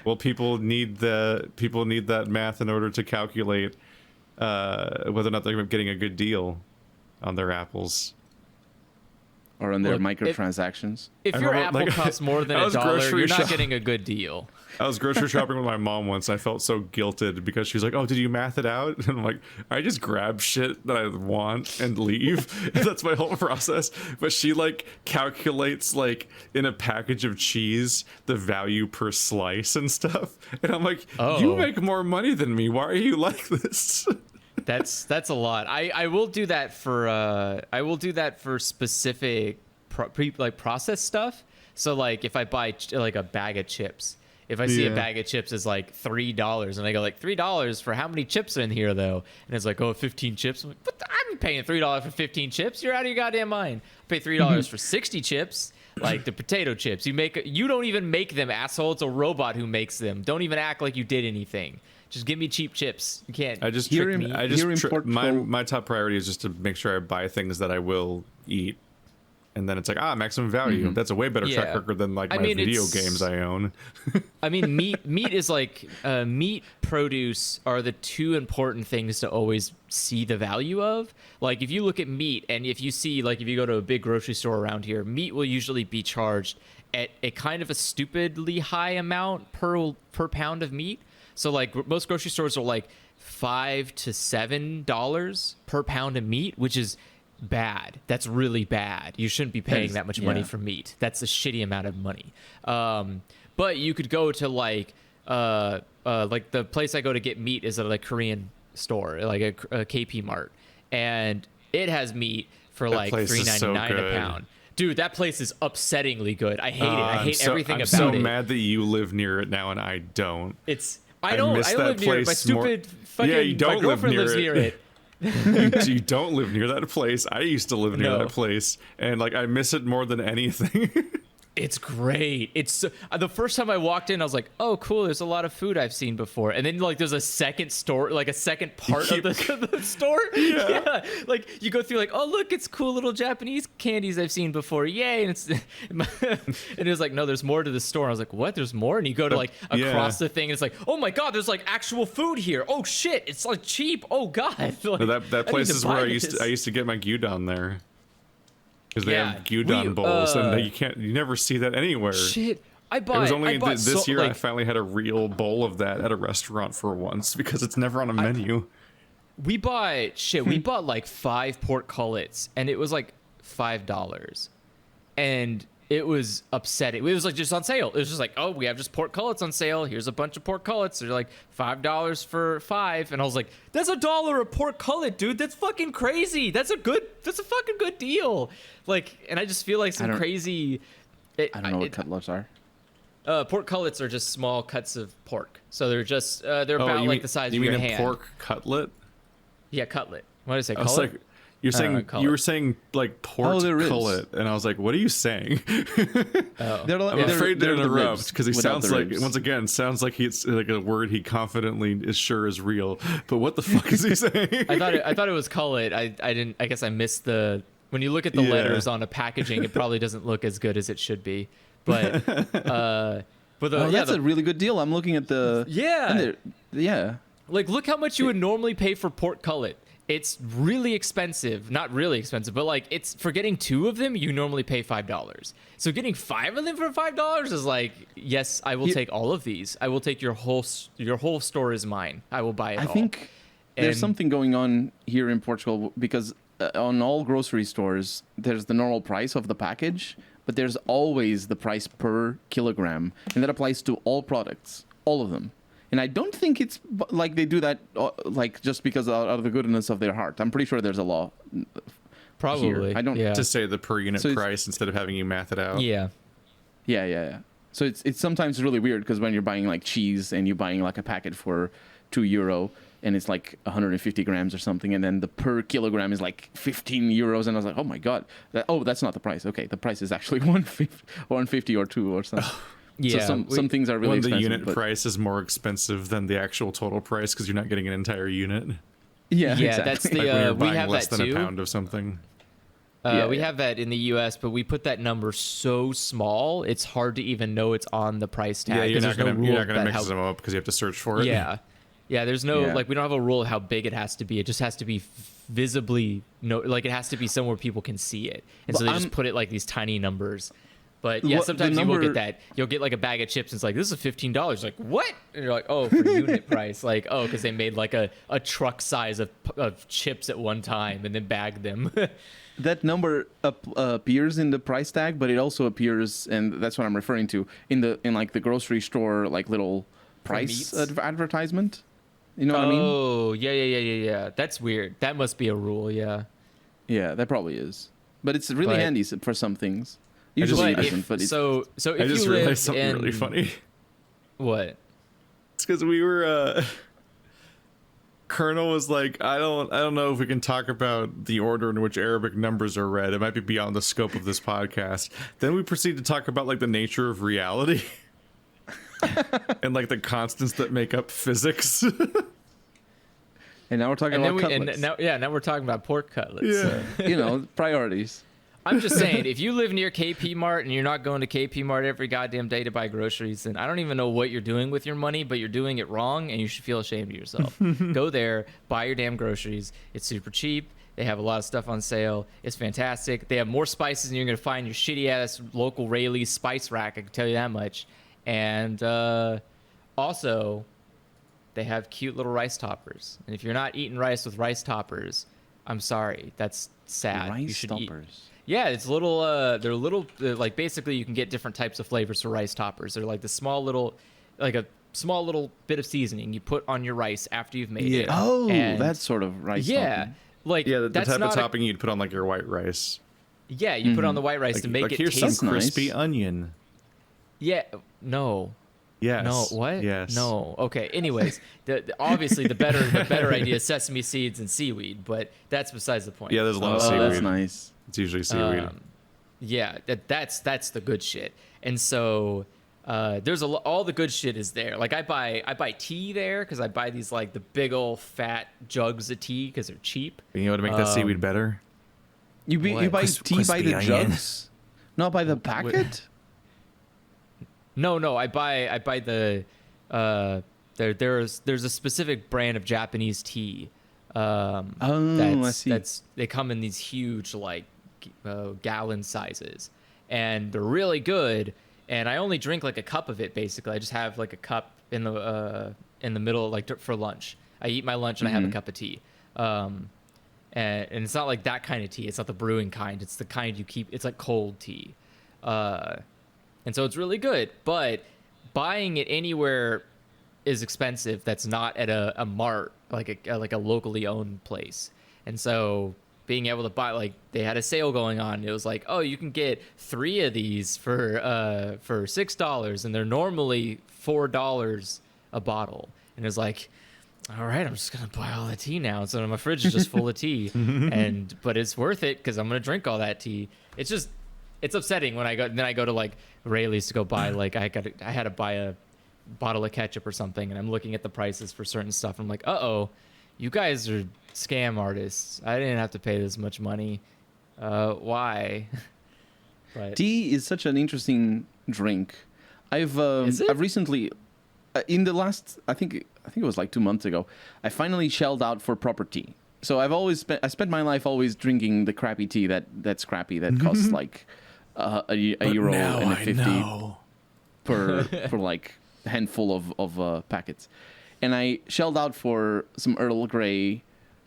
Well, people need that math in order to calculate whether or not they're getting a good deal on their apples. or on their Look, microtransactions. If I your remember, apple like, costs more than I a was dollar, grocery you're not shop- getting a good deal. I was grocery shopping with my mom once. And I felt so guilted because she's like, "Oh, did you math it out?" And I'm like, "I just grab shit that I want and leave." That's my whole process. But she like calculates like in a package of cheese the value per slice and stuff. And I'm like, "You Oh. make more money than me. Why are you like this?" That's a lot. I will do that for specific processed stuff. So like if I buy like a bag of chips, if I see a Yeah. bag of chips is like $3 and I go like $3 for how many chips are in here though? And it's like, oh, 15 chips. I'm like, what I'm paying $3 for 15 chips. You're out of your goddamn mind. I pay $3 for 60 chips, like the potato chips. You don't even make them, asshole. It's a robot who makes them. Don't even act like you did anything. Just give me cheap chips. You can't. I just Here trick in- me. I here in just Portugal- my top priority is just to make sure I buy things that I will eat. And then it's like, maximum value. That's a way better track Yeah. record than like I my mean, video it's- games I own. I mean, meat is like meat, produce are the two important things to always see the value of. Like if you look at meat, and if you see, like if you go to a big grocery store around here, meat will usually be charged at a kind of a stupidly high amount per pound of meat. So like most grocery stores are like $5 to $7 per pound of meat, which is bad. That's really bad. You shouldn't be paying that much money yeah. for meat. That's a shitty amount of money. But you could go to like the place I go to get meat is at a Korean store, like a KP Mart, and it has meat for like place is so $3.99 a good. pound. Dude, that place is upsettingly good. I hate it. I hate everything I'm about so it. mad that you live near it now and I don't. I don't miss that live near it. My place more- stupid fucking Yeah, you don't my live girlfriend near lives it. near it. You don't live near that place. I used to live near No. that place, and like I miss it more than anything. It's great. It's the first time I walked in, I was like, "Oh, cool! There's a lot of food I've seen before." And then like, there's a second store, like a second part of the store. Yeah. Like you go through, like, "Oh, look, it's cool little Japanese candies I've seen before. Yay!" And it's and it was like, "No, there's more to the store." I was like, "What? There's more?" And you go to like across the thing, and it's like, "Oh my god, there's like actual food here. Oh shit, it's like cheap. Oh god." Like, that place is where I used to get my gyudon there. Because they have gyudon bowls, and you never see that anywhere. Shit, I bought. It was only I bought this year I like, finally had a real bowl of that at a restaurant for once because it's never on a menu. we bought like 5 pork cullets, and it was like $5, and it was upsetting. It was like just on sale. It was just like, oh, we have just pork cullets on sale. Here's a bunch of pork cullets. They're like $5 for 5, and I was like, that's $1 a pork cullet, dude. That's fucking crazy. That's a fucking good deal. Like, and I just feel like some crazy. I don't know what cutlets are. Pork cullets are just small cuts of pork, so they're just they're about like the size of your hand. You mean a pork cutlet? Yeah, cutlet. What did I say? I was Cullet? like, you were saying like pork cullet, and I was like, what are you saying? They're like, I'm afraid to they're the interrupt ribs because he without sounds the like ribs. sounds like it's like a word he confidently is sure is real. But what the fuck is he saying? I thought it was cullet. I didn't. I guess I missed the. When you look at the letters on a packaging, it probably doesn't look as good as it should be. But that's a really good deal. I'm looking at the yeah. Like, look how much you would normally pay for pork cullet. It's really expensive. Not really expensive, but like it's for getting 2 of them, you normally pay $5. So getting 5 of them for $5 is like, yes, I will take all of these. I will take your whole store is mine. I will buy it. I think there's something going on here in Portugal because on all grocery stores, there's the normal price of the package, but there's always the price per kilogram, and that applies to all products, all of them. And I don't think it's like they do that like just because out of the goodness of their heart. I'm pretty sure there's a law. Probably. Here. I don't to say the per unit price instead of having you math it out. Yeah. Yeah. So it's sometimes really weird because when you're buying like cheese and you're buying like a packet for €2 and it's like 150 grams or something, and then the per kilogram is like 15 euros, and I was like, oh my god, that's not the price. Okay, the price is actually 150 or 2 or something. Yeah, so some things are really when expensive. the unit price is more expensive than the actual total price because you're not getting an entire unit. Yeah, exactly. That's the Like when you're we buying have less that than too. a pound of something. We have that in the U.S., but we put that number so small, it's hard to even know it's on the price tag. Yeah, you're 'cause not there's no gonna rule mix about them up because you have to search for it. Yeah, Yeah, there's no Yeah. like we don't have a rule of how big it has to be. It just has to be visibly like it has to be somewhere people can see it. And so But they just I'm- put it like these tiny numbers. But yeah, What- the sometimes you will number- get that. You'll get like a bag of chips and it's like, this is $15. Like, what? And you're like, oh, for unit price. Like, oh, because they made like a truck size of chips at one time and then bagged them. That number appears in the price tag, but it also appears, and that's what I'm referring to, in like the grocery store like little price meats? advertisement. You know what I mean? Oh, yeah. That's weird. That must be a rule, yeah. Yeah, that probably is. But it's really But- handy for some things. just- Usually it But isn't, but it's, so if I just you realized lived something in, really funny. What? It's because we were Colonel was like, I don't know if we can talk about the order in which Arabic numbers are read. It might be beyond the scope of this podcast. Then we proceed to talk about like the nature of reality and like the constants that make up physics. and now we're talking And then about we, cutlets. now we're talking about pork cutlets. Yeah. You know, priorities. I'm just saying, if you live near KP Mart and you're not going to KP Mart every goddamn day to buy groceries, then I don't even know what you're doing with your money, but you're doing it wrong and you should feel ashamed of yourself. Go there, buy your damn groceries. It's super cheap. They have a lot of stuff on sale. It's fantastic. They have more spices than you're going to find in your shitty ass local Rayleigh's spice rack. I can tell you that much. And also, they have cute little rice toppers. And if you're not eating rice with rice toppers, I'm sorry. That's sad. You Rice should eat. toppers. Yeah, it's little. They're little. Like basically, you can get different types of flavors for rice toppers. They're like the small little, like a small little bit of seasoning you put on your rice after you've made it. Oh, And that sort of rice yeah, topping. like Yeah, the that's type of not topping you'd put on like your white rice. yeah, you put on the white rice Like, to make like it here's taste. some That's nice. crispy onion. Yeah, no. Yes. No, what? Yes. No. Okay. Anyways, obviously the better idea is sesame seeds and seaweed, but that's besides the point. Yeah, there's a lot of Oh, seaweed. that's nice. It's usually seaweed. Yeah, that's the good shit. And so there's all the good shit is there. Like I buy tea there because I buy these like the big old fat jugs of tea because they're cheap. You know how to make that seaweed better? You What? buy tea by the Crispy onion. jugs, not by the packet. No, I buy the there's a specific brand of Japanese tea. I see. That's they come in these huge like gallon sizes, and they're really good. And I only drink like a cup of it basically. I just have like a cup in the middle like for lunch. I eat my lunch and I have a cup of tea. And it's not like that kind of tea. It's not the brewing kind. It's the kind you keep. It's like cold tea. And so it's really good, but buying it anywhere is expensive. That's not at a mart, like a locally owned place. And so being able to buy, like they had a sale going on. It was like, oh, you can get 3 of these for $6, and they're normally $4 a bottle. And it was like, all right, I'm just gonna buy all the tea now. So my fridge is just full of tea, but it's worth it because I'm gonna drink all that tea. It's upsetting when I go to like Rayleigh's to go buy like I had to buy a bottle of ketchup or something, and I'm looking at the prices for certain stuff. I'm like, you guys are scam artists. I didn't have to pay this much money. Why? But Tea is such an interesting drink. Is it? I've recently, in the last, I think it was like 2 months ago, I finally shelled out for proper tea. So I spent my life always drinking the crappy tea that's crappy that costs like a euro and a 50 for like a handful of packets. And I shelled out for some Earl Grey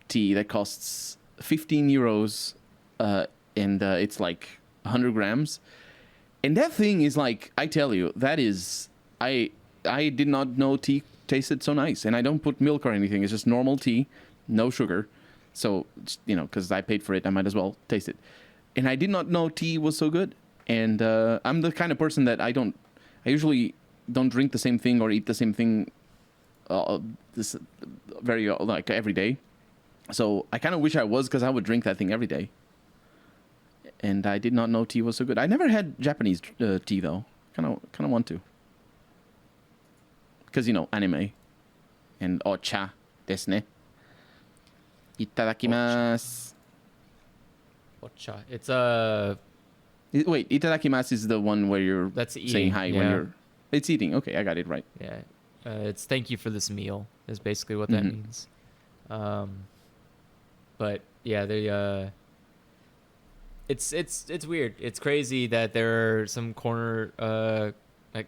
tea that costs 15 euros and it's like 100 grams. And that thing is like, I tell you, that is, I did not know tea tasted so nice. And I don't put milk or anything. It's just normal tea, no sugar. So, you know, because I paid for it, I might as well taste it. And I did not know tea was so good. And I'm the kind of person that I usually don't drink the same thing or eat the same thing like every day. So I kind of wish I was, because I would drink that thing every day. And I did not know tea was so good. I never had Japanese tea though. Kind of want to. Because, you know, anime and ocha desu ne. Itadakimasu. Ocha. It's Wait, itadakimasu is the one where you're That's eating, saying hi when yeah. you're... It's eating. Okay, I got it right. yeah. It's thank you for this meal is basically what that means. But yeah, it's weird. It's crazy that there are some corner like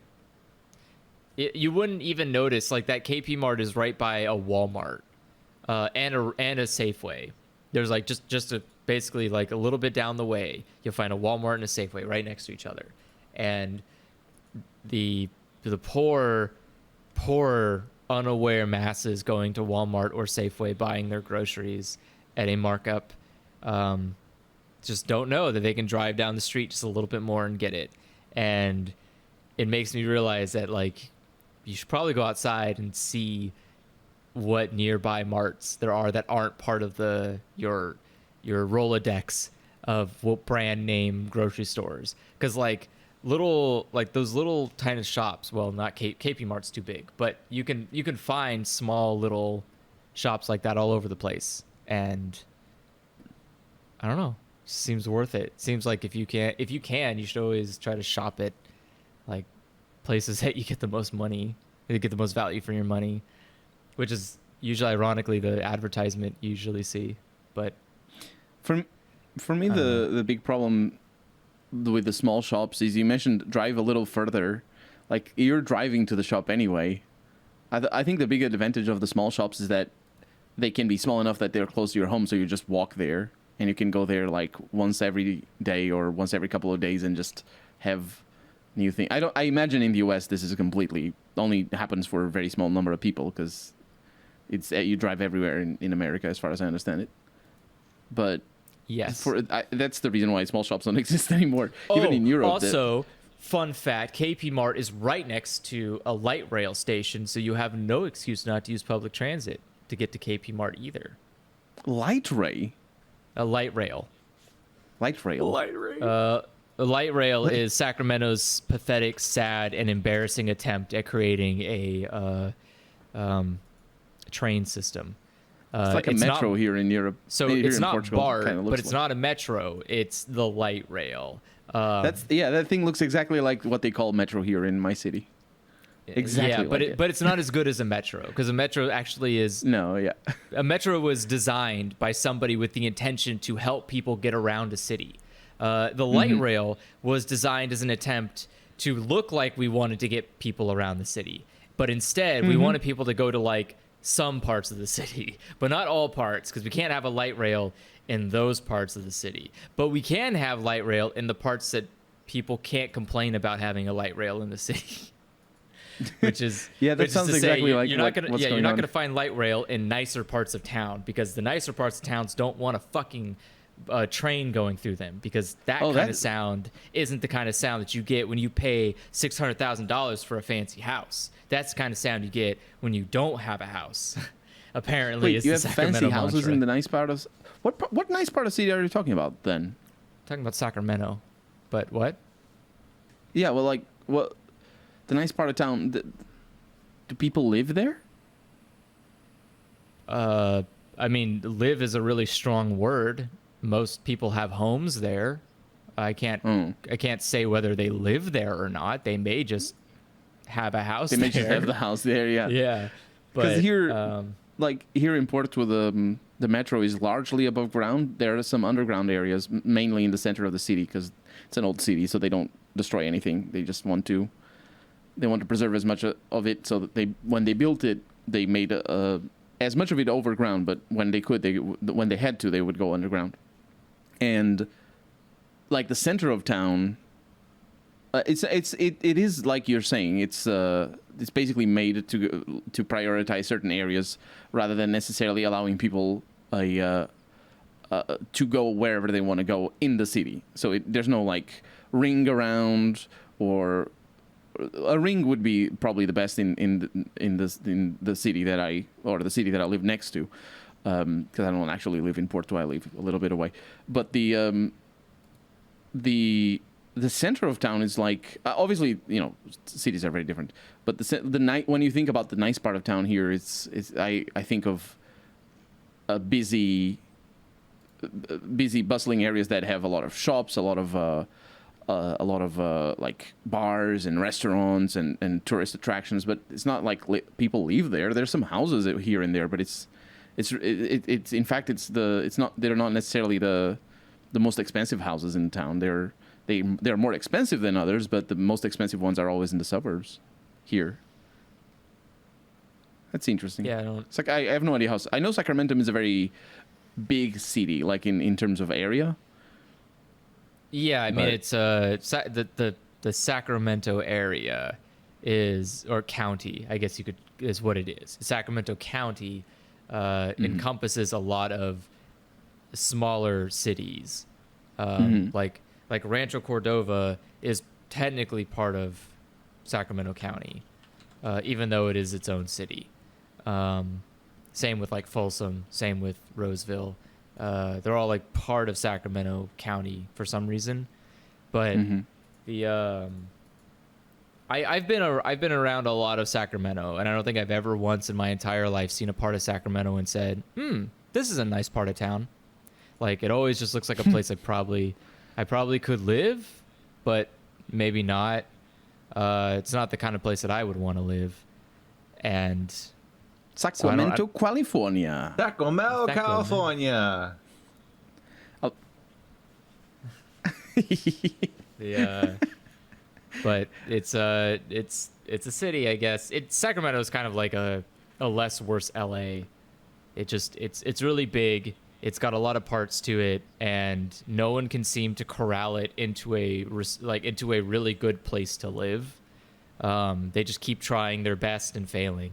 you wouldn't even notice like that KP Mart is right by a Walmart and a Safeway. There's like just a basically like a little bit down the way you'll find a Walmart and a Safeway right next to each other, and the poor unaware masses going to Walmart or Safeway buying their groceries at a markup just don't know that they can drive down the street just a little bit more and get it. And it makes me realize that like you should probably go outside and see what nearby marts there are that aren't part of your Rolodex of what brand name grocery stores, because like those little tiny shops, well, not KP Mart's too big, but you can find small little shops like that all over the place, and I don't know, seems worth it. Seems like if you can you should always try to shop at like places that you get the most money, you get the most value for your money, which is usually ironically the advertisement you usually see. But for me the big problem with the small shops is you mentioned drive a little further. Like you're driving to the shop anyway. I think the big advantage of the small shops is that they can be small enough that they're close to your home, so you just walk there and you can go there like once every day or once every couple of days and just have new things. I imagine in the US this is completely only happens for a very small number of people because it's you drive everywhere in America as far as I understand it. But yes, that's the reason why small shops don't exist anymore. Even in Europe. Also, fun fact: KP Mart is right next to a light rail station, so you have no excuse not to use public transit to get to KP Mart either. Light rail. A light rail. Light rail. Light rail. A light rail is Sacramento's pathetic, sad, and embarrassing attempt at creating a train system. It's like a metro here in Europe. So it's not BART, but it's not a metro. It's the light rail. That thing looks exactly like what they call metro here in my city. Exactly. Yeah, but it's not as good as a metro, because a metro actually is. No, yeah. A metro was designed by somebody with the intention to help people get around a city. The light rail was designed as an attempt to look like we wanted to get people around the city, but instead we wanted people to go to like some parts of the city, but not all parts, because we can't have a light rail in those parts of the city. But we can have light rail in the parts that people can't complain about having a light rail in the city. Which is that sounds exactly like you're not going not gonna find light rail in nicer parts of town, because the nicer parts of towns don't want a fucking train going through them, because that kind of sound isn't the kind of sound that you get when you pay $600,000 for a fancy house. That's the kind of sound you get when you don't have a house. Apparently, you have fancy houses in the nice part of what nice part of the city are you talking about then? Talking about Sacramento, but what? Yeah, well, like what the nice part of town? Do people live there? I mean, live is a really strong word. Most people have homes there. I can't say whether they live there or not. They may just have a house. They may just have the house there. Yeah. Yeah. Because here, like here in Porto, the metro is largely above ground. There are some underground areas, mainly in the center of the city, because it's an old city, so they don't destroy anything. They just want to preserve as much of it, so that when they built it, they made as much of it overground. But when they had to, they would go underground. And like the center of town, it is like you're saying. It's basically made to prioritize certain areas rather than necessarily allowing people to go wherever they want to go in the city. So there's no like ring around, or a ring would be probably the best in the city that I live next to, because I don't actually live in Porto. I live a little bit away, but the center of town is like obviously cities are very different, but the night when you think about the nice part of town here, I think of busy bustling areas that have a lot of shops, a lot of a lot of like bars and restaurants and tourist attractions, but it's not like people live there. There's some houses here and there, but it's in fact they're not necessarily the most expensive houses in town. They're more expensive than others, but the most expensive ones are always in the suburbs here. That's interesting. Yeah, I don't. It's like I have no idea how. I know Sacramento is a very big city, like in terms of area. Yeah, I mean it's the Sacramento area or county, I guess is what it is. Sacramento County encompasses a lot of smaller cities, like Rancho Cordova is technically part of Sacramento County, even though it is its own city. Same with like Folsom, same with Roseville. They're all like part of Sacramento County for some reason, but I've been around a lot of Sacramento, and I don't think I've ever once in my entire life seen a part of Sacramento and said, this is a nice part of town. Like it always just looks like a place I probably could live, but maybe not. It's not the kind of place that I would want to live, and Sacramento, California. Sacramento, California. But it's a city, I guess. Sacramento is kind of like a less worse LA. It's really big. It's got a lot of parts to it, and no one can seem to corral it into a really good place to live. They just keep trying their best and failing.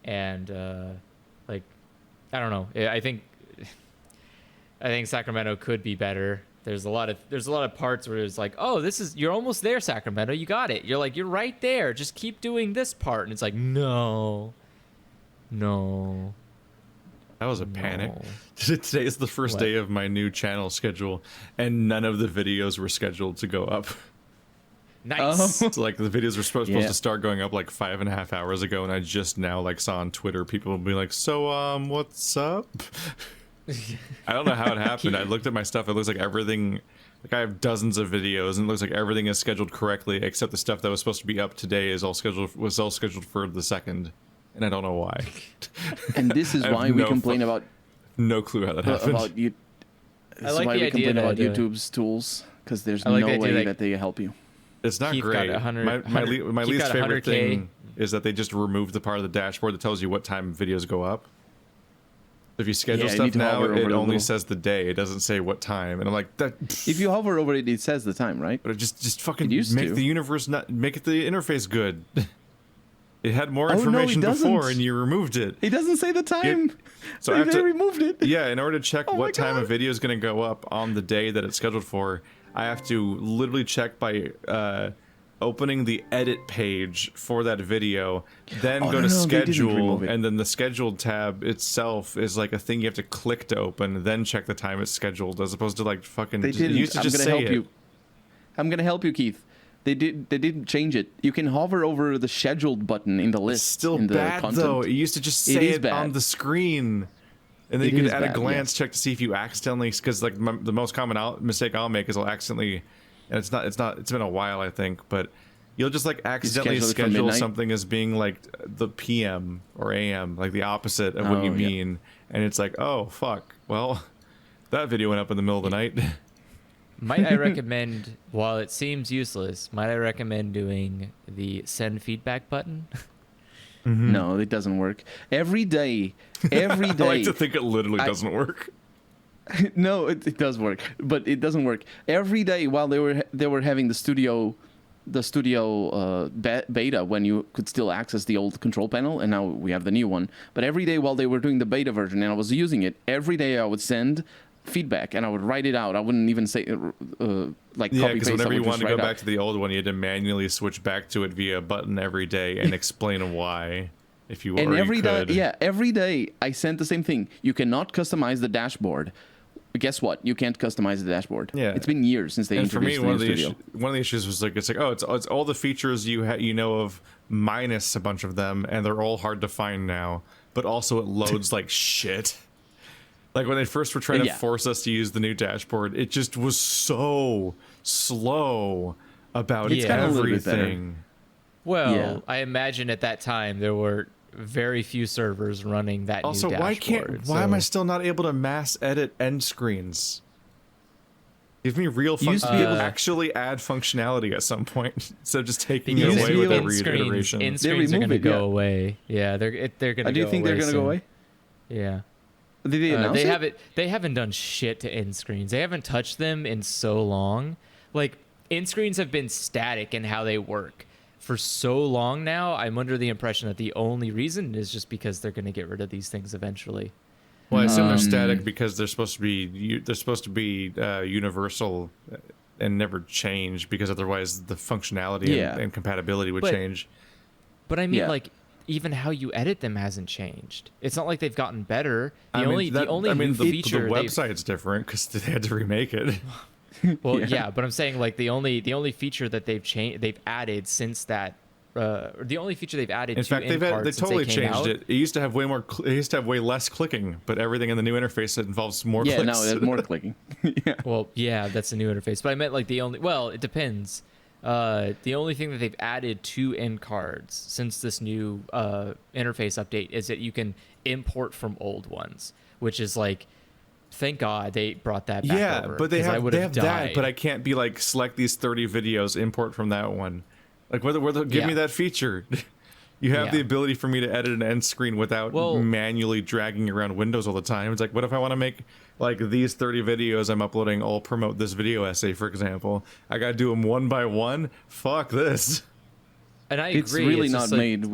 And I don't know. I think Sacramento could be better. There's a lot of parts where it's like, oh, you're almost there, Sacramento. You got it. You're right there. Just keep doing this part. And it's like, no. That was a panic. Today is the first day of my new channel schedule, and none of the videos were scheduled to go up. Nice. So like the videos were supposed to start going up like 5.5 hours ago, and I just now like saw on Twitter people be like, so what's up? I don't know how it happened. I looked at my stuff. It looks like everything, like I have dozens of videos, and it looks like everything is scheduled correctly except the stuff that was supposed to be up today was all scheduled for the 2nd, and I don't know why. And this is why we complain about. No clue how that happened. This is why we complain about YouTube's tools, because there's no way that they help you. It's not Keith great. My least favorite thing is that they just removed the part of the dashboard that tells you what time videos go up. If you schedule stuff now, it only says the day. It doesn't say what time. And I'm like, that. If you hover over it, it says the time, right? But it just fucking make the universe make it the interface good. It had more information before, and you removed it. It doesn't say the time. So they removed it. Yeah, in order to check what time a video is going to go up on the day that it's scheduled for, I have to literally check by opening the edit page for that video, then go to schedule, and then the scheduled tab itself is like a thing you have to click to open, then check the time it's scheduled, as opposed to like fucking. They didn't. I'm gonna help you, Keith. They didn't change it. You can hover over the scheduled button in the list. It's still in the bad content. though. It used to just say it on the screen. And then you could at a glance check to see if you accidentally, because like the most common mistake I'll make is I'll accidentally, and it's been a while I think, but you'll just like accidentally schedule something as being like the PM or AM, like the opposite of what you mean, and it's like, oh fuck, well, that video went up in the middle of the night. Might I recommend, while it seems useless, might I recommend doing the send feedback button? Mm-hmm. No, it doesn't work. Every day. I like to think it literally doesn't work. No, it does work, but it doesn't work. Every day while they were having the studio beta, when you could still access the old control panel, and now we have the new one. But every day while they were doing the beta version and I was using it, every day I would send feedback and I would write it out. I wouldn't even say copy paste. Because whenever you wanted to go back to the old one, you had to manually switch back to it via a button every day and explain why, if you and every could. day, every day I sent the same thing. You cannot customize the dashboard. Guess what? You can't customize the dashboard. Yeah, it's been years since they introduced for me, studio. One of the issues was like it's all the features you know of minus a bunch of them, and they're all hard to find now. But also it loads like shit. Like when they first were trying to Yeah. force us to use the new dashboard, it just was so slow about It's gotten a little bit better. everything. Well, Yeah. I imagine at that time there were very few servers running that Also, new dashboard. why am I so- still not able to mass edit end screens? Give me real fun. used to be able to- actually add functionality at some point instead of just taking Because it used to away be with able- every iteration. end screens are remove going to it, go yeah. away. Yeah, they're going to. Do you think they're going to go away? Yeah. Did they announce They it? haven't. They haven't done shit to end screens. They haven't touched them in so long. Like end screens have been static in how they work for so long now. I'm under the impression that the only reason is just because they're going to get rid of these things eventually. Well, I assume they're static because they're supposed to be universal and never change, because otherwise the functionality Yeah. and compatibility would But- change. But I mean, Yeah. like, even how you edit them hasn't changed. It's not like they've gotten better. The I mean, only new the feature they've- website's different because they had to remake it. Well, Yeah. yeah. But I'm saying like the only feature that they've added since that, or the only feature they've added. In to fact, end they cards since totally they came changed out, it. It used to have way less clicking, but everything in the new interface involves more Yeah, clicks. no, there's more clicking. Yeah. Well, yeah, that's a new interface. But I meant like the only. Well, it depends. The only thing that they've added to end cards since this new interface update is that you can import from old ones, which is like, thank God they brought that back Yeah, over, but they 'cause I have would that, died. but I can't be like, select these 30 videos, import from that one. Like, give me Yeah. that feature. You have Yeah. the ability for me to edit an end screen without Well- manually dragging around windows all the time. It's like, what if I want to make like these 30 videos I'm uploading all promote this video essay, for example? I got to do them one by one. Fuck this. And I It's agree. really it's not just, like, made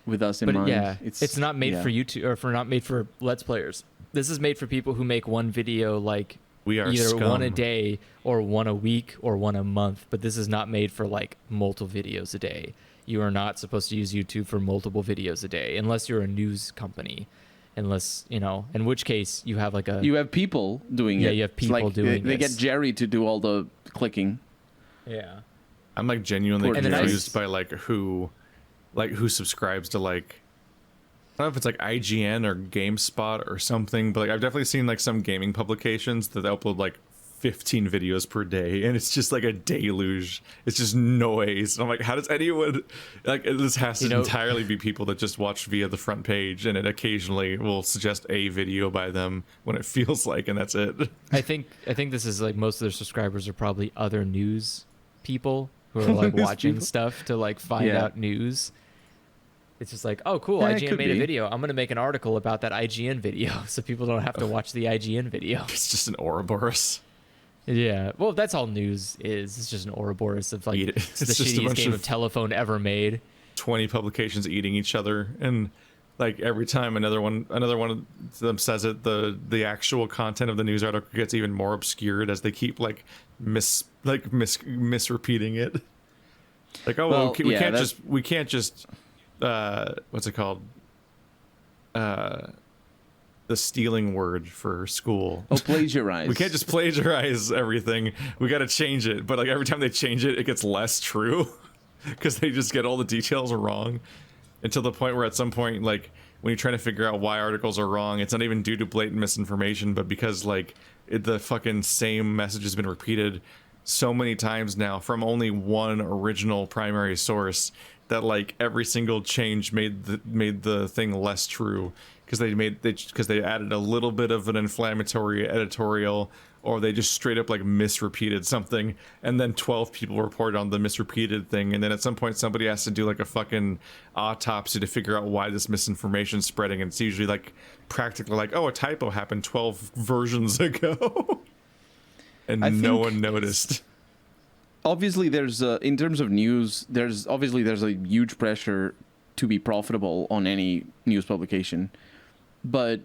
with us in But mind. yeah, it's not made yeah. for YouTube or for not made for Let's Players. This is made for people who make one video like We are either one a scum. day or one a week or one a month. But this is not made for like multiple videos a day. You are not supposed to use YouTube for multiple videos a day unless you're a news company. Unless, in which case you have like a You have people doing Yeah, it. you have It's people like doing They this. get Jerry to do all the clicking. yeah. I'm like genuinely Poor Jerry. confused by who subscribes to like, I don't know if it's like IGN or GameSpot or something, but like I've definitely seen like some gaming publications that upload like 15 videos per day, and it's just like a deluge. It's just noise. And I'm like, how does anyone, like, this has to entirely be people that just watch via the front page, and it occasionally will suggest a video by them when it feels like, and that's it. I think this is like most of their subscribers are probably other news people who are like watching people. stuff to like find Yeah. out news. It's just like, oh, cool, Yeah, it IGN could made a be. video. I'm gonna make an article about that IGN video, so people don't have to watch the IGN video. It's just an Ouroboros. Yeah, well, that's all news is. It's just an Ouroboros of like Eat it. it's the It's just a shittiest bunch game of of- telephone ever made. 20 publications eating each other, and like every time another one of them says it, the actual content of the news article gets even more obscured as they keep like misrepeating it. Like, oh, Well, we yeah, can't just what's it called, the stealing word for school. Oh, plagiarize. We can't just plagiarize everything. We got to change it. But like every time they change it, it gets less true because they just get all the details wrong, until the point where at some point, like when you're trying to figure out why articles are wrong, it's not even due to blatant misinformation, but because like the fucking same message has been repeated so many times now from only one original primary source that like every single change made the thing less true, because they added a little bit of an inflammatory editorial, or they just straight up like misrepeated something, and then 12 people reported on the misrepeated thing, and then at some point somebody has to do like a fucking autopsy to figure out why this misinformation's spreading, and it's usually like practically like, oh, a typo happened 12 versions ago. And I no think- one noticed. Obviously, there's in terms of news, there's a huge pressure to be profitable on any news publication, but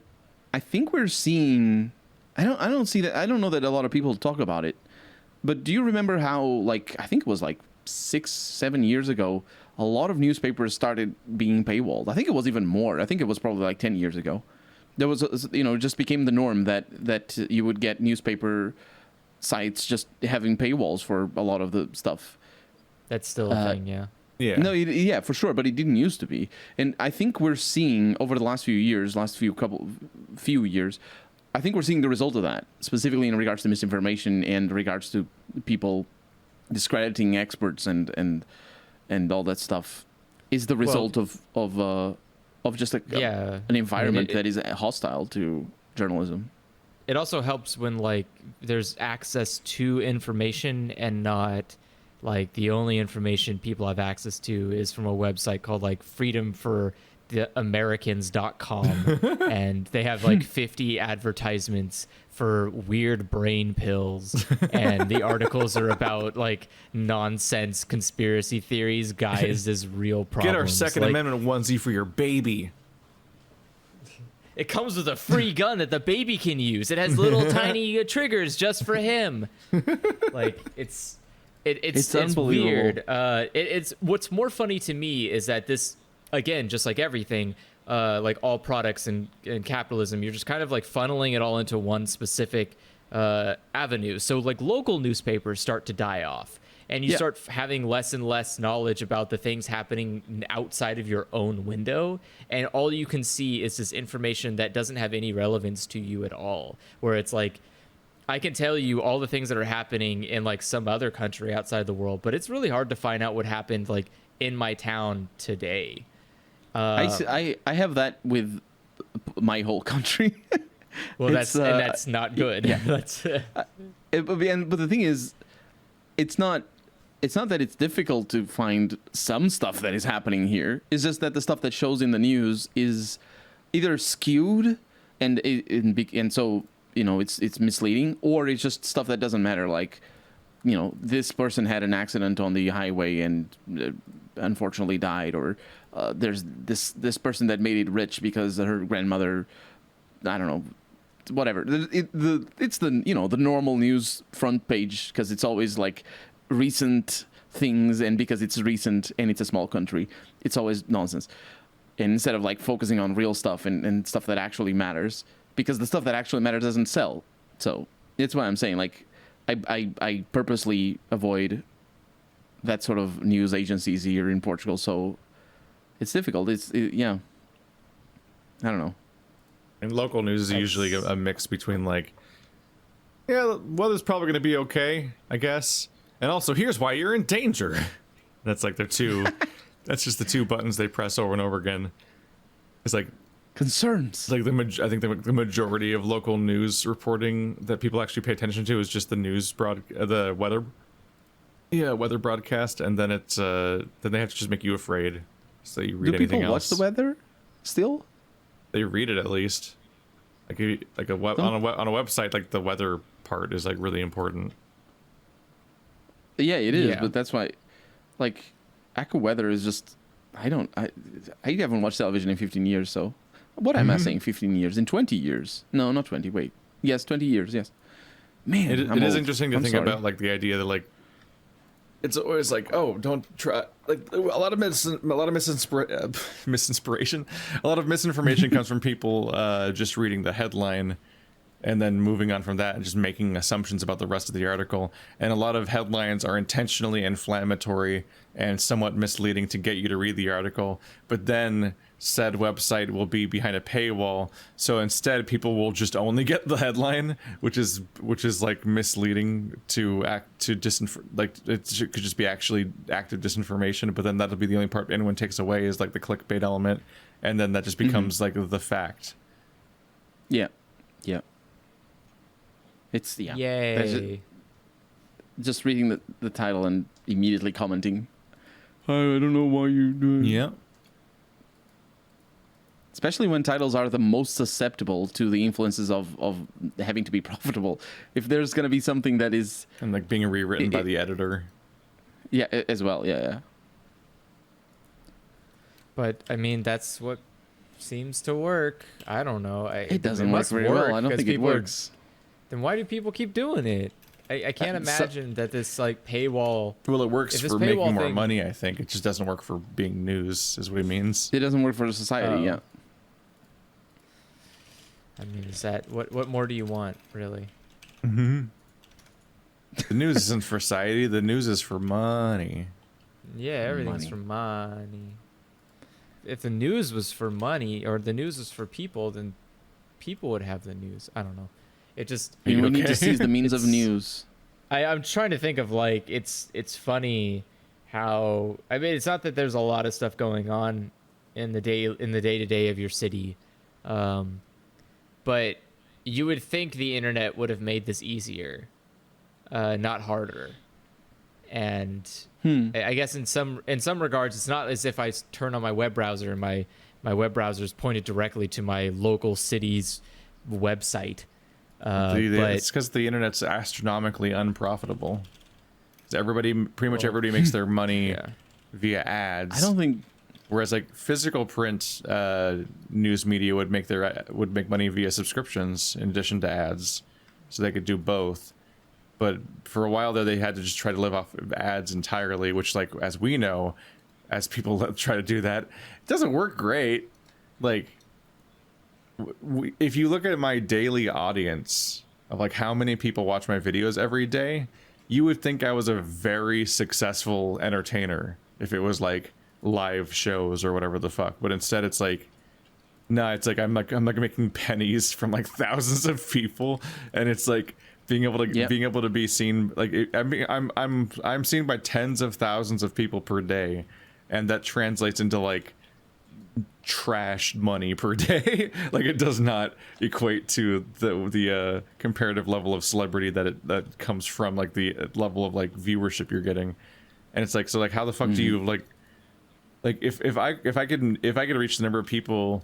I think we're seeing. I don't see that. I don't know that a lot of people talk about it. But do you remember how, like, I think it was like 6-7 years ago, a lot of newspapers started being paywalled. I think it was even more. I think it was probably like 10 years ago. There was, it just became the norm that you would get newspaper sites just having paywalls for a lot of the stuff. That's still a thing, yeah. Yeah. No, yeah, for sure, but it didn't used to be. And I think we're seeing over the last few years, few years, I think we're seeing the result of that, specifically in regards to misinformation and regards to people discrediting experts and all that stuff, is the result of just an environment that is hostile to journalism. It also helps when like there's access to information and not like the only information people have access to is from a website called like freedomfortheamericans.com and they have like 50 advertisements for weird brain pills and the articles are about like nonsense conspiracy theories guised as real problems. Get our Second Amendment onesie for your baby. It comes with a free gun that the baby can use. It has little tiny triggers just for him. Like it's weird. It's what's more funny to me is that this, again, just like everything, like all products in capitalism, you're just kind of like funneling it all into one specific avenue. So like local newspapers start to die off. And you start having less and less knowledge about the things happening outside of your own window. And all you can see is this information that doesn't have any relevance to you at all. Where it's like, I can tell you all the things that are happening in like some other country outside the world, but it's really hard to find out what happened like in my town today. I have that with my whole country. Well, that's not good. Yeah. That's but the thing is, it's not that it's difficult to find some stuff that is happening here. It's just that the stuff that shows in the news is either skewed and so it's misleading, or it's just stuff that doesn't matter. Like, this person had an accident on the highway and unfortunately died, or there's this person that made it rich because her grandmother, I don't know, whatever. It's the normal news front page because it's always like recent things, and because it's recent and it's a small country, it's always nonsense. And instead of like focusing on real stuff and stuff that actually matters, because the stuff that actually matters doesn't sell. So that's why I'm saying, like, I purposely avoid that sort of news agencies here in Portugal. So it's difficult. I don't know. And local news is usually a mix between like, yeah, weather's probably going to be okay, I guess. And also, here's why you're in danger. That's like their two. That's just the two buttons they press over and over again. It's like concerns. Like I think the majority of local news reporting that people actually pay attention to is just the the weather. Yeah, weather broadcast, and then it's then they have to just make you afraid, so you read anything else. Do people watch the weather still? They read it at least. On a website, like the weather part is like really important. Yeah, it is, but that's why, like, AccuWeather is just I haven't watched television in 15 years. So what am I saying? 15 years? In 20 years? No, not 20. Wait, yes, 20 years. Yes. Man, it is interesting to think about, like, the idea that, like, it's always like, oh, don't try. Like, a lot of misinspiration, a lot of misinformation comes from people just reading the headline and then moving on from that and just making assumptions about the rest of the article. And a lot of headlines are intentionally inflammatory and somewhat misleading to get you to read the article. But then said website will be behind a paywall, so instead people will just only get the headline, which is like misleading to like it could just be actually active disinformation, but then that'll be the only part anyone takes away is like the clickbait element, and then that just becomes like the fact. Yeah. It's Yay. Just reading the title and immediately commenting, I don't know why you do it. Yeah. Especially when titles are the most susceptible to the influences of having to be profitable. If there's going to be something that is... And like being rewritten by the editor. Yeah, as well. Yeah. But, I mean, that's what seems to work. I don't know. It doesn't work very well. I don't think it works. Then why do people keep doing it? I can't imagine that this like paywall. Well, it works for making more money. I think it just doesn't work for being news. Is what he means. It doesn't work for society. Yeah. I mean, is that what more do you want, really? Mm-hmm. The news isn't for society. The news is for money. Yeah, everything's for money. If the news was for money or the news was for people, then people would have the news. I don't know. It just We need okay? to seize the means of news. I'm trying to think of like it's funny how I mean it's not that there's a lot of stuff going on in the day to day of your city, but you would think the internet would have made this easier, not harder. And I guess in some regards, it's not as if I turn on my web browser and my web browser is pointed directly to my local city's website. But It's because the internet's astronomically unprofitable. 'Cause pretty much everybody makes their money yeah. via ads. I don't think. Whereas like physical print news media would make money via subscriptions in addition to ads, so they could do both. But for a while there, they had to just try to live off of ads entirely, which, like, as we know, as people try to do that, it doesn't work great. Like, if you look at my daily audience of like how many people watch my videos every day, you would think I was a very successful entertainer if it was like live shows or whatever the fuck. But instead, it's like, no, it's like I'm like making pennies from like thousands of people, and it's like being able to be seen. Like I'm seen by tens of thousands of people per day, and that translates into like trash money per day. Like it does not equate to the comparative level of celebrity that comes from like the level of like viewership you're getting. And it's like, so like how the fuck do you like if I could reach the number of people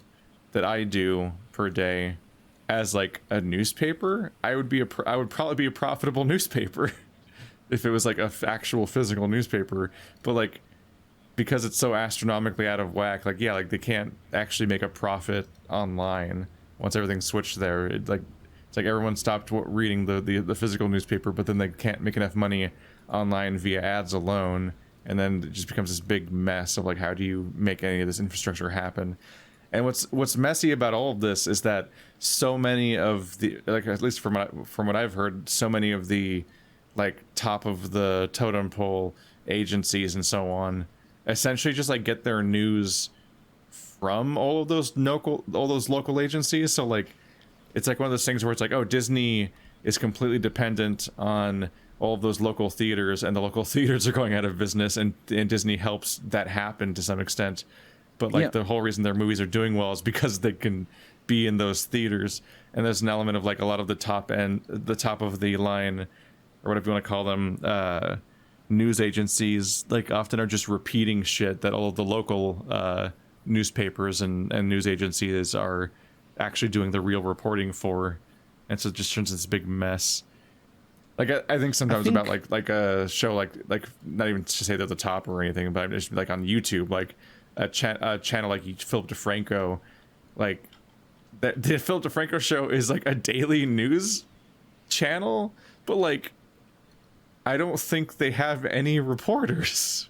that I do per day as like a newspaper, I would probably be a profitable newspaper if it was like a actual physical newspaper. But like, because it's so astronomically out of whack, like, yeah, like they can't actually make a profit online once everything's switched there. It's like everyone stopped reading the physical newspaper, but then they can't make enough money online via ads alone, and then it just becomes this big mess of like, how do you make any of this infrastructure happen? And what's messy about all of this is that so many of the, like, at least from what I've heard, so many of the like top of the totem pole agencies and so on essentially just like get their news from all those local agencies. So like it's like one of those things where it's like, oh, Disney is completely dependent on all of those local theaters, and the local theaters are going out of business, and Disney helps that happen to some extent. But like the whole reason their movies are doing well is because they can be in those theaters. And there's an element of like a lot of the top of the line, or whatever you want to call them, news agencies like often are just repeating shit that all of the local newspapers and news agencies are actually doing the real reporting for, and so it just turns into this big mess. Like I think sometimes about like a show like not even to say they're the top or anything, but just like on YouTube, like a channel like Philip DeFranco, like the Philip DeFranco show is like a daily news channel, but like I don't think they have any reporters.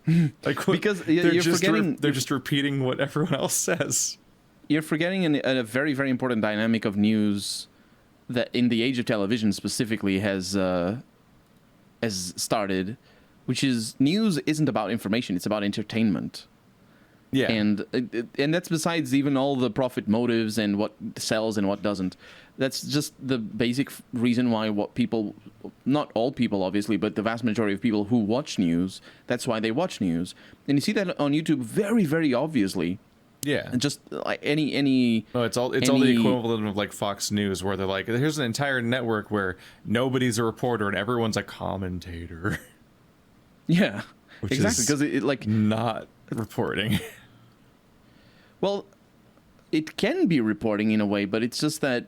Like Because you're forgetting they're just repeating what everyone else says. You're forgetting a very, very important dynamic of news that in the age of television specifically has started, which is news isn't about information, it's about entertainment. Yeah. And that's besides even all the profit motives and what sells and what doesn't. That's just the basic reason why not all people obviously, but the vast majority of people who watch news, that's why they watch news. And you see that on YouTube very, very obviously. Yeah. And just like any no, it's all the equivalent of like Fox News, where they're like, here's an entire network where nobody's a reporter and everyone's a commentator. Yeah. Which exactly, is because it like not reporting. Well, it can be reporting in a way, but it's just that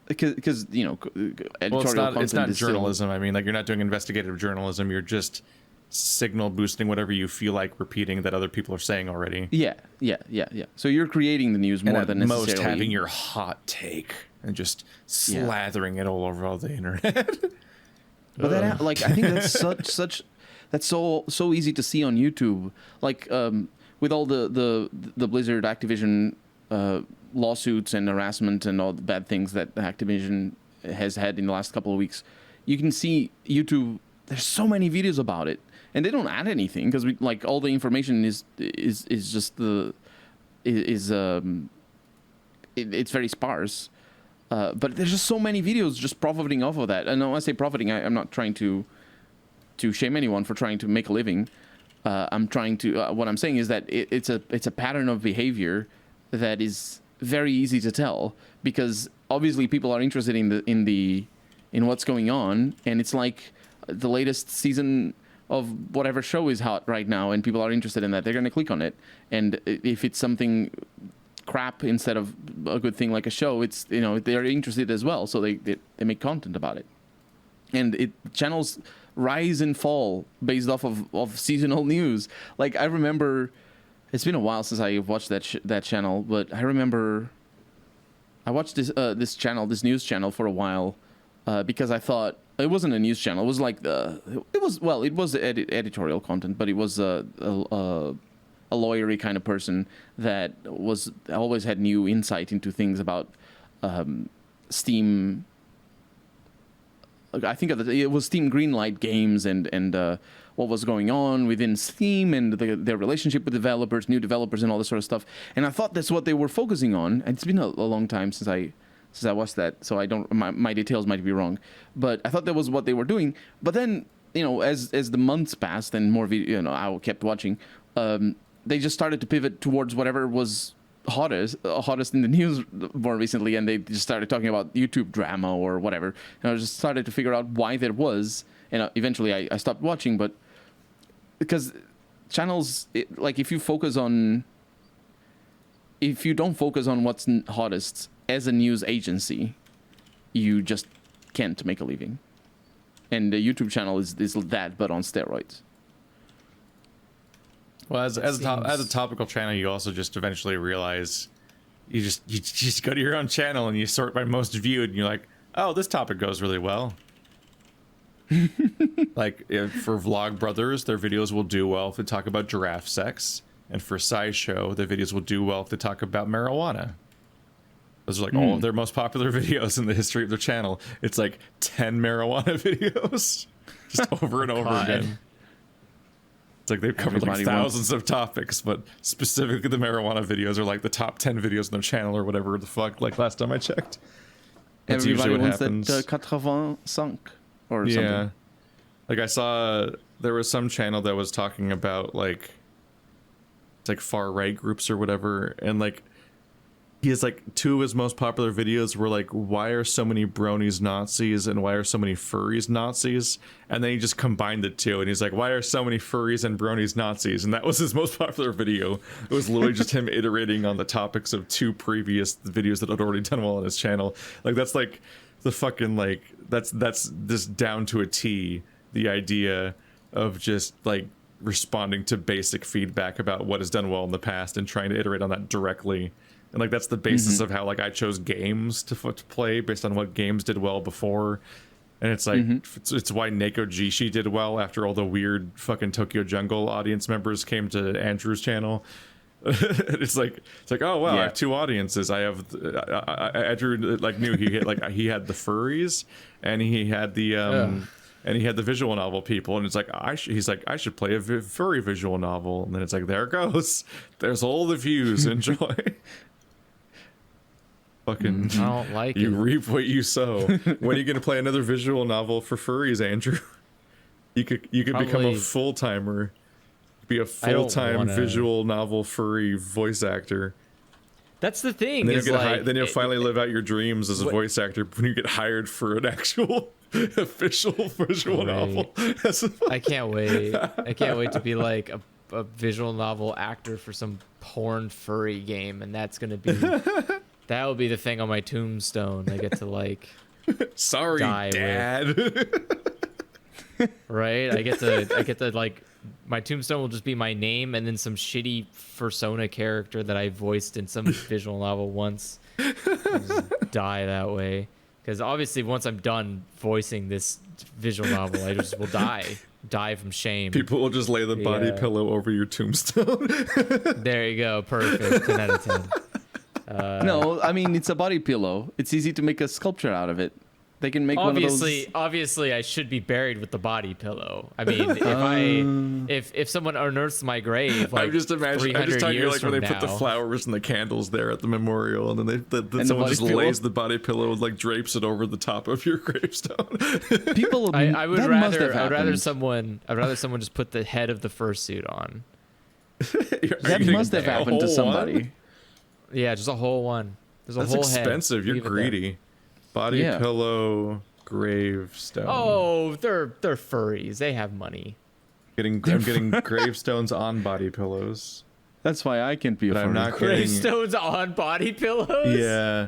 because editorial it's not is journalism. I mean, like, you're not doing investigative journalism. You're just signal boosting whatever you feel like repeating that other people are saying already. Yeah. So you're creating the news more and than at necessarily most having your hot take and just slathering it all over all the internet. But that, like, I think that's that's so easy to see on YouTube. Like, with all the Blizzard Activision lawsuits and harassment and all the bad things that Activision has had in the last couple of weeks, you can see YouTube. There's so many videos about it, and they don't add anything because like all the information is just it's very sparse. But there's just so many videos just profiting off of that. And when I say profiting, I'm not trying to shame anyone for trying to make a living. I'm trying to. What I'm saying is that it's a pattern of behavior that is very easy to tell, because obviously people are interested in what's going on, and it's like the latest season of whatever show is hot right now, and people are interested in that. They're going to click on it, and if it's something crap instead of a good thing like a show, it's, you know, they're interested as well, so they make content about it. And channels rise and fall based off of seasonal news. Like, I remember, it's been a while since I watched that channel, but I remember I watched this news channel for a while, because I thought it wasn't a news channel. It was like it was editorial content, but it was a lawyery kind of person that always had new insight into things about Steam. I think it was Steam Greenlight games and what was going on within Steam and their relationship with developers, new developers, and all this sort of stuff. And I thought that's what they were focusing on. And it's been a long time since I watched that, so I don't. My details might be wrong, but I thought that was what they were doing. But then, you know, as the months passed and more video, you know, I kept watching. They just started to pivot towards whatever was hottest in the news more recently, and they just started talking about YouTube drama or whatever. And I just started to figure out why that was, and eventually I stopped watching. But because channels, like, if you don't focus on what's hottest as a news agency, you just can't make a living. And the YouTube channel is that, but on steroids. Well, as a topical channel, you also just eventually realize you just go to your own channel and you sort by most viewed, and you're like, oh, this topic goes really well. Like, for Vlog Brothers, their videos will do well if they talk about giraffe sex, and for SciShow, their videos will do well if they talk about marijuana. Those are like all of their most popular videos in the history of their channel. It's like 10 marijuana videos, just over and over again. It's like they've covered like thousands of topics, but specifically the marijuana videos are like the top 10 videos on their channel or whatever the fuck, like last time I checked. That's Everybody usually what wants happens. that 85 or something. Yeah. Like, I saw there was some channel that was talking about like, it's like far right groups or whatever, and like he has like two of his most popular videos were like, why are so many bronies Nazis and why are so many furries Nazis? And then he just combined the two, and he's like, why are so many furries and bronies Nazis? And that was his most popular video. It was literally just him iterating on the topics of two previous videos that had already done well on his channel. Like, that's like the fucking, like, that's just down to a T, the idea of just like responding to basic feedback about what has done well in the past and trying to iterate on that directly. And like, that's the basis of how like I chose games to play based on what games did well before. And it's like, it's why Neko Jishi did well after all the weird fucking Tokyo Jungle audience members came to Andrew's channel. it's like, oh wow, I have two audiences. I have Andrew like knew he had the furries, and he had the and he had the visual novel people, and it's like he's like, I should play a furry visual novel, and then it's like, there it goes, there's all the views. Enjoy. Fucking, I don't like you it. reap what you sow. When are you gonna play another visual novel for furries, Andrew? You could become a full timer. Be a full-time visual novel furry voice actor. That's the thing. And then, Is then you'll finally live out your dreams as a voice actor when you get hired for an actual official visual novel. I can't wait. I can't wait to be like a visual novel actor for some porn furry game, and that's gonna be that will be the thing on my tombstone. I get to like sorry, Dad. Right? I get to like, my tombstone will just be my name and then some shitty persona character that I voiced in some visual novel once. I'll just die that way. Because obviously once I'm done voicing this visual novel, I just will die from shame. People will just lay the body pillow over your tombstone. There you go. Perfect. 10 out of 10. No, I mean, it's a body pillow. It's easy to make a sculpture out of it. They can make one of those. Obviously, I should be buried with the body pillow. I mean, if someone unearths my grave, like I'm just imagining. I'm just talking years like when from they put the now- flowers and the candles there at the memorial, and then the someone body just pillow? lays the body pillow, like drapes it over the top of your gravestone. People. I would that must have rather happened. someone just put the head of the fursuit on. That must have happened to somebody. Yeah, just a whole one. There's a That's whole expensive. head. You're Leave it there. greedy. Body Yeah. pillow, gravestone. Oh, they're furries. They have money. I'm getting gravestones on body pillows. That's why I can't be a But I'm furry. not getting. Gravestones on body pillows. Yeah.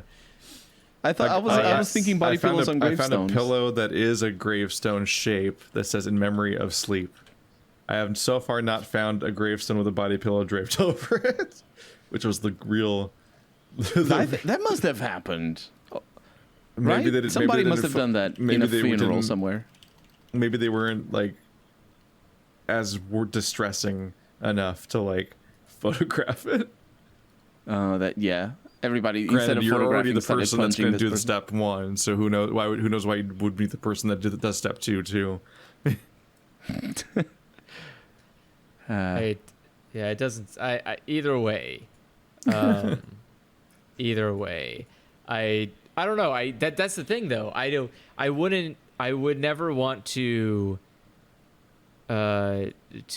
I thought I was thinking body pillows on I gravestones. found a pillow that is a gravestone shape that says "in memory of sleep." I have so far not found a gravestone with a body pillow draped over it, which was the real. That must have happened. Maybe Right? Somebody must have done that in a funeral didn't- somewhere. Maybe they weren't like as distressing enough to like photograph it. Everybody instead Granted, of you're already photographing the started person that's punching going to this do the person. step one, so who knows why you would be the person that does step two too. It doesn't. I either way. Either way, I don't know. That's the thing though. I would never want to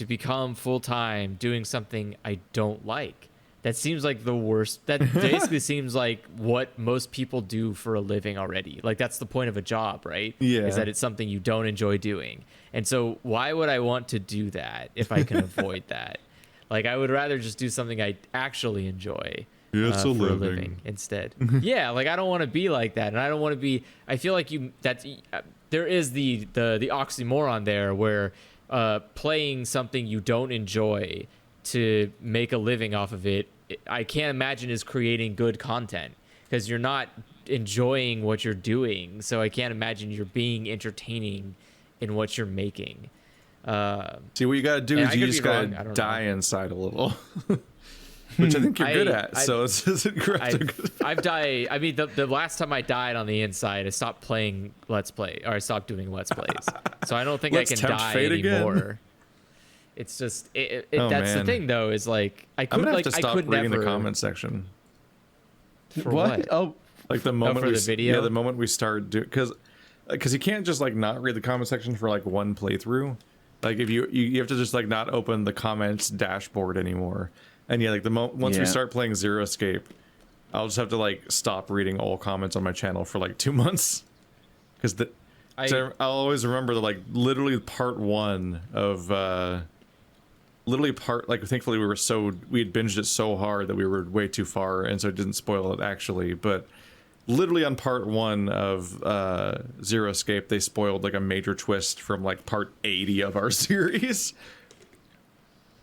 become full time doing something I don't like. That seems like the worst. That basically seems like what most people do for a living already. Like that's the point of a job, right? Yeah. Is that it's something you don't enjoy doing. And so why would I want to do that if I can avoid that? Like I would rather just do something I actually enjoy. It's For a a living. living instead. Yeah, like I don't want to be like that, and I don't want to be. I feel like there is the oxymoron there where playing something you don't enjoy to make a living off of it, I can't imagine is creating good content because you're not enjoying what you're doing. So I can't imagine you're being entertaining in what you're making. See, what you got to do And is I you could just be got wrong, I to don't die know. inside a little. Which I think you're good at, so it's incorrect. I've died. I mean, the last time I died on the inside, I stopped playing Let's Play, or I stopped doing Let's Plays. So I don't think Let's I can tempt die fate again. anymore. It's just Oh, that's the man. thing though, is like I I'm could gonna have like to I stop could reading never the comment section. For what? what? Oh, Like the moment for we the video? yeah, the moment we start because you can't just like not read the comment section for like one playthrough. Like if you have to just like not open the comments dashboard anymore. And yeah, like once we Yeah. start playing Zero Escape, I'll just have to like stop reading all comments on my channel for like 2 months. Because I'll always remember that like literally part one of thankfully we had binged it so hard that we were way too far, and so it didn't spoil it actually, but literally on part one of Zero Escape they spoiled like a major twist from like part 80 of our series.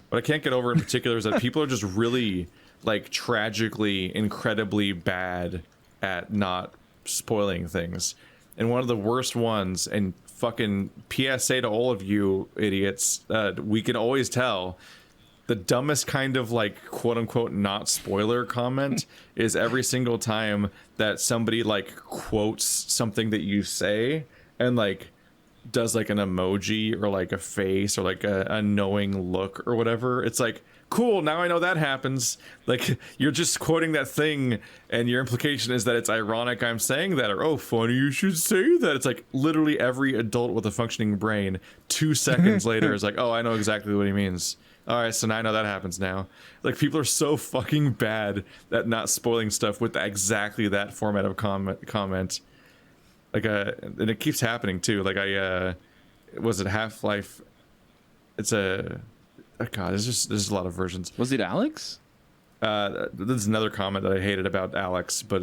What I can't get over in particular is that people are just really like tragically incredibly bad at not spoiling things, and one of the worst ones, and fucking PSA to all of you idiots, we can always tell the dumbest kind of like quote unquote not spoiler comment is every single time that somebody like quotes something that you say and like does like an emoji or like a face or like a knowing look or whatever. It's like, cool, now I know that happens. Like you're just quoting that thing and your implication is that it's ironic I'm saying that, or oh, funny you should say that. It's like literally every adult with a functioning brain 2 seconds later is like, oh, I know exactly what he means. All right, so now I know that happens now. Like people are so fucking bad at not spoiling stuff with exactly that format of comment. Like and it keeps happening too. Like was it Half-Life? It's a God. There's a lot of versions. was it Alex? This is another comment that I hated about Alex, but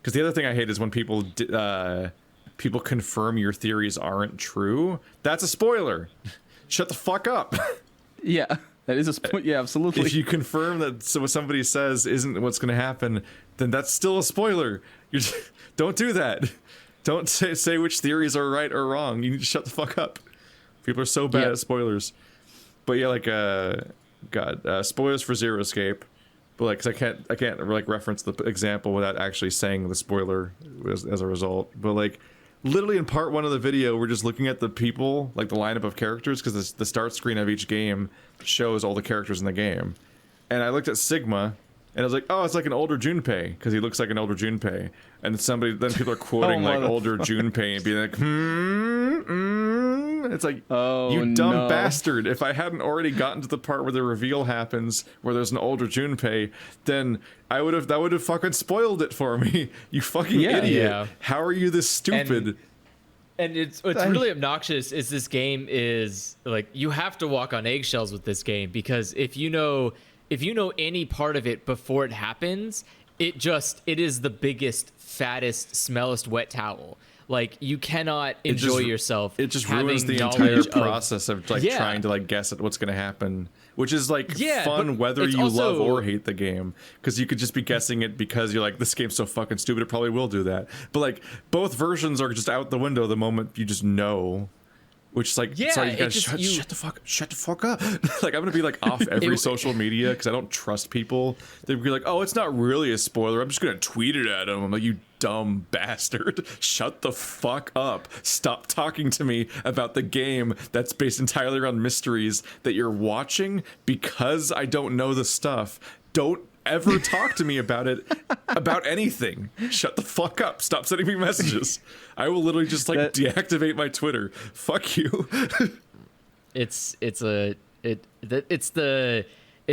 because the other thing I hate is when people confirm your theories aren't true. That's a spoiler. Shut the fuck up. Yeah, that is yeah, absolutely. If you confirm that what somebody says isn't what's going to happen, then that's still a spoiler. Don't do that. Don't say which theories are right or wrong. You need to shut the fuck up. People are so bad at spoilers. But yeah, like spoilers for Zero Escape. But like, 'cause I can't like reference the example without actually saying the spoiler as a result. But like, literally in part 1 of the video, we're just looking at the people, like the lineup of characters, because the start screen of each game shows all the characters in the game. And I looked at Sigma, and I was like, oh, it's like an older Junpei, because he looks like an older Junpei. And then people are quoting like older Junpei and being like, It's like, you dumb bastard. If I hadn't already gotten to the part where the reveal happens, where there's an older Junpei, then that would have fucking spoiled it for me. You fucking idiot. Yeah. How are you this stupid? And it's really obnoxious is this game is like, you have to walk on eggshells with this game, because if you know any part of it before it happens, it is the biggest, fattest, smellest wet towel. Like, you cannot enjoy yourself. It just ruins the entire process of like trying to like guess at what's going to happen, which is like fun whether you love or hate the game, because you could just be guessing it because you're like, this game's so fucking stupid, it probably will do that. But like, both versions are just out the window the moment you just know. Which is like, sorry, you guys, shut the fuck up. Like, I'm gonna be like off every social media because I don't trust people. They'd be like, oh, it's not really a spoiler, I'm just gonna tweet it at them. I'm like, you dumb bastard. Shut the fuck up. Stop talking to me about the game that's based entirely around mysteries that you're watching because I don't know the stuff. Don't ever talk to me about it, about anything. Shut the fuck up. Stop sending me messages. I will literally just like deactivate my Twitter. Fuck you. It's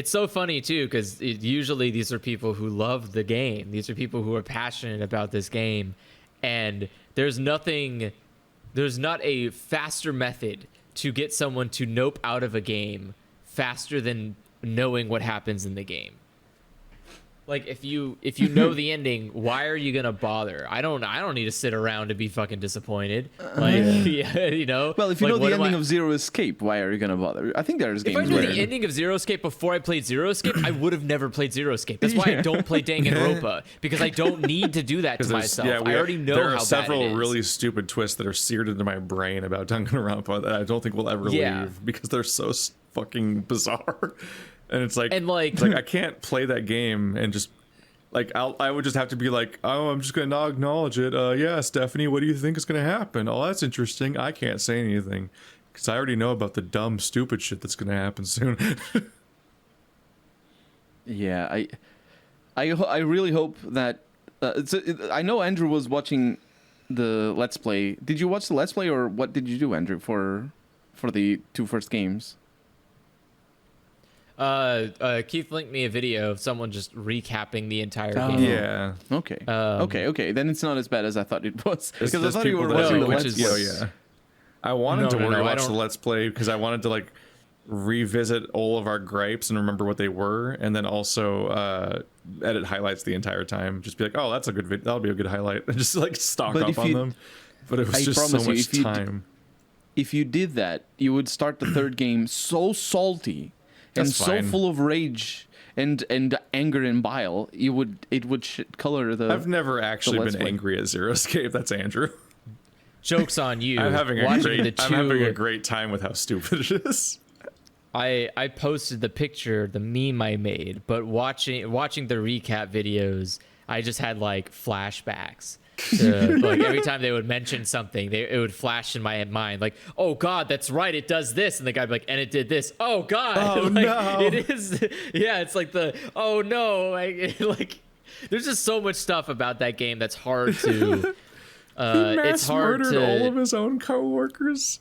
so funny too, because usually these are people who love the game. These are people who are passionate about this game, and there's not a faster method to get someone to nope out of a game faster than knowing what happens in the game. Like, if you know the ending, why are you gonna bother? I don't need to sit around to be fucking disappointed. Like, you know. Well, if you know the ending of Zero Escape, why are you gonna bother? I think there's games. If I knew the ending of Zero Escape before I played Zero Escape, I would have never played Zero Escape. That's why I don't play Danganronpa, because I don't need to do that to myself. I already know how bad it is. There are several really stupid twists that are seared into my brain about Danganronpa that I don't think will ever leave, because they're so fucking bizarre. And it's like I can't play that game and just like I would just have to be like, oh, I'm just gonna not acknowledge it. Yeah, Stephanie, what do you think is gonna happen? Oh, that's interesting. I can't say anything because I already know about the dumb, stupid shit that's gonna happen soon. Yeah, I really hope that. I know Andrew was watching the Let's Play. Did you watch the Let's Play, or what did you do, Andrew, for the 2 first games? Keith linked me a video of someone just recapping the entire game. Yeah. Okay. Okay. Then it's not as bad as I thought it was. Because I thought you were watching the Let's Play. Yeah. I wanted to watch the Let's Play because I wanted to like revisit all of our gripes and remember what they were, and then also edit highlights the entire time. Just be like, oh, that's a good video. That'll be a good highlight, and just like stock up on them. But it was just so much time. If you did that, you would start the third game so salty. And so full of rage and anger and bile, it would color the. I've never actually been angry at Zero Escape. That's Andrew. Joke's on you. I'm having a great time with how stupid it is. I posted the picture, the meme I made, but watching the recap videos, I just had like flashbacks. Like every time they would mention something, it would flash in my mind like, oh god, that's right, it does this, and the guy would be like, and it did this. Oh god. Oh like, no. It is. Yeah, it's like the oh no. Like there's just so much stuff about that game that's hard to. It's hard murdered all of his own coworkers.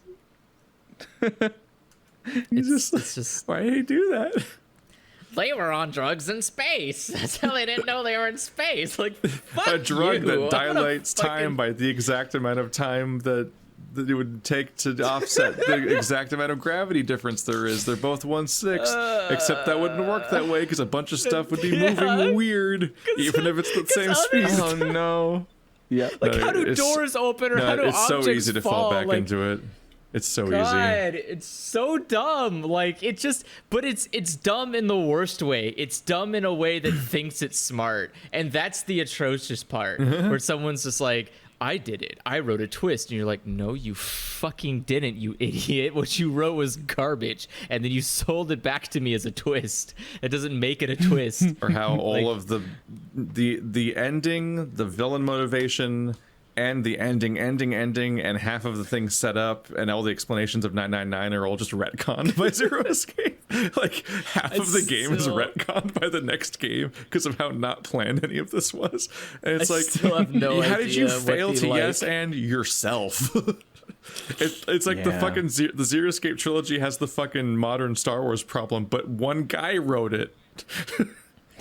It's just why did he do that? They were on drugs in space. That's how they didn't know they were in space. Like, fuck a drug you. that dilates time by the exact amount of time that it would take to offset the exact amount of gravity difference there is. They're both 1/6, except that wouldn't work that way because a bunch of stuff would be moving weird, even if it's the same speed. Oh no! Yeah, like how do doors open or how do objects fall? It's so easy to fall back into it. It's so God, easy. It's so dumb. Like but it's dumb in the worst way. It's dumb in a way that thinks it's smart, and that's the atrocious part. Where someone's just like, I did it. I wrote a twist. And you're like, no, you fucking didn't, you idiot. What you wrote was garbage. And then you sold it back to me as a twist. It doesn't make it a twist. Or how all of the ending, the villain motivation, and the ending, and half of the things set up, and all the explanations of 999 are all just retconned by Zero Escape. Like, half of the game is retconned by the next game because of how not planned any of this was. And it's I like, still have no how did you idea what fail they to like. yes and yourself? It's like the Yeah. fucking the Zero Escape trilogy has the fucking modern Star Wars problem, but one guy wrote it.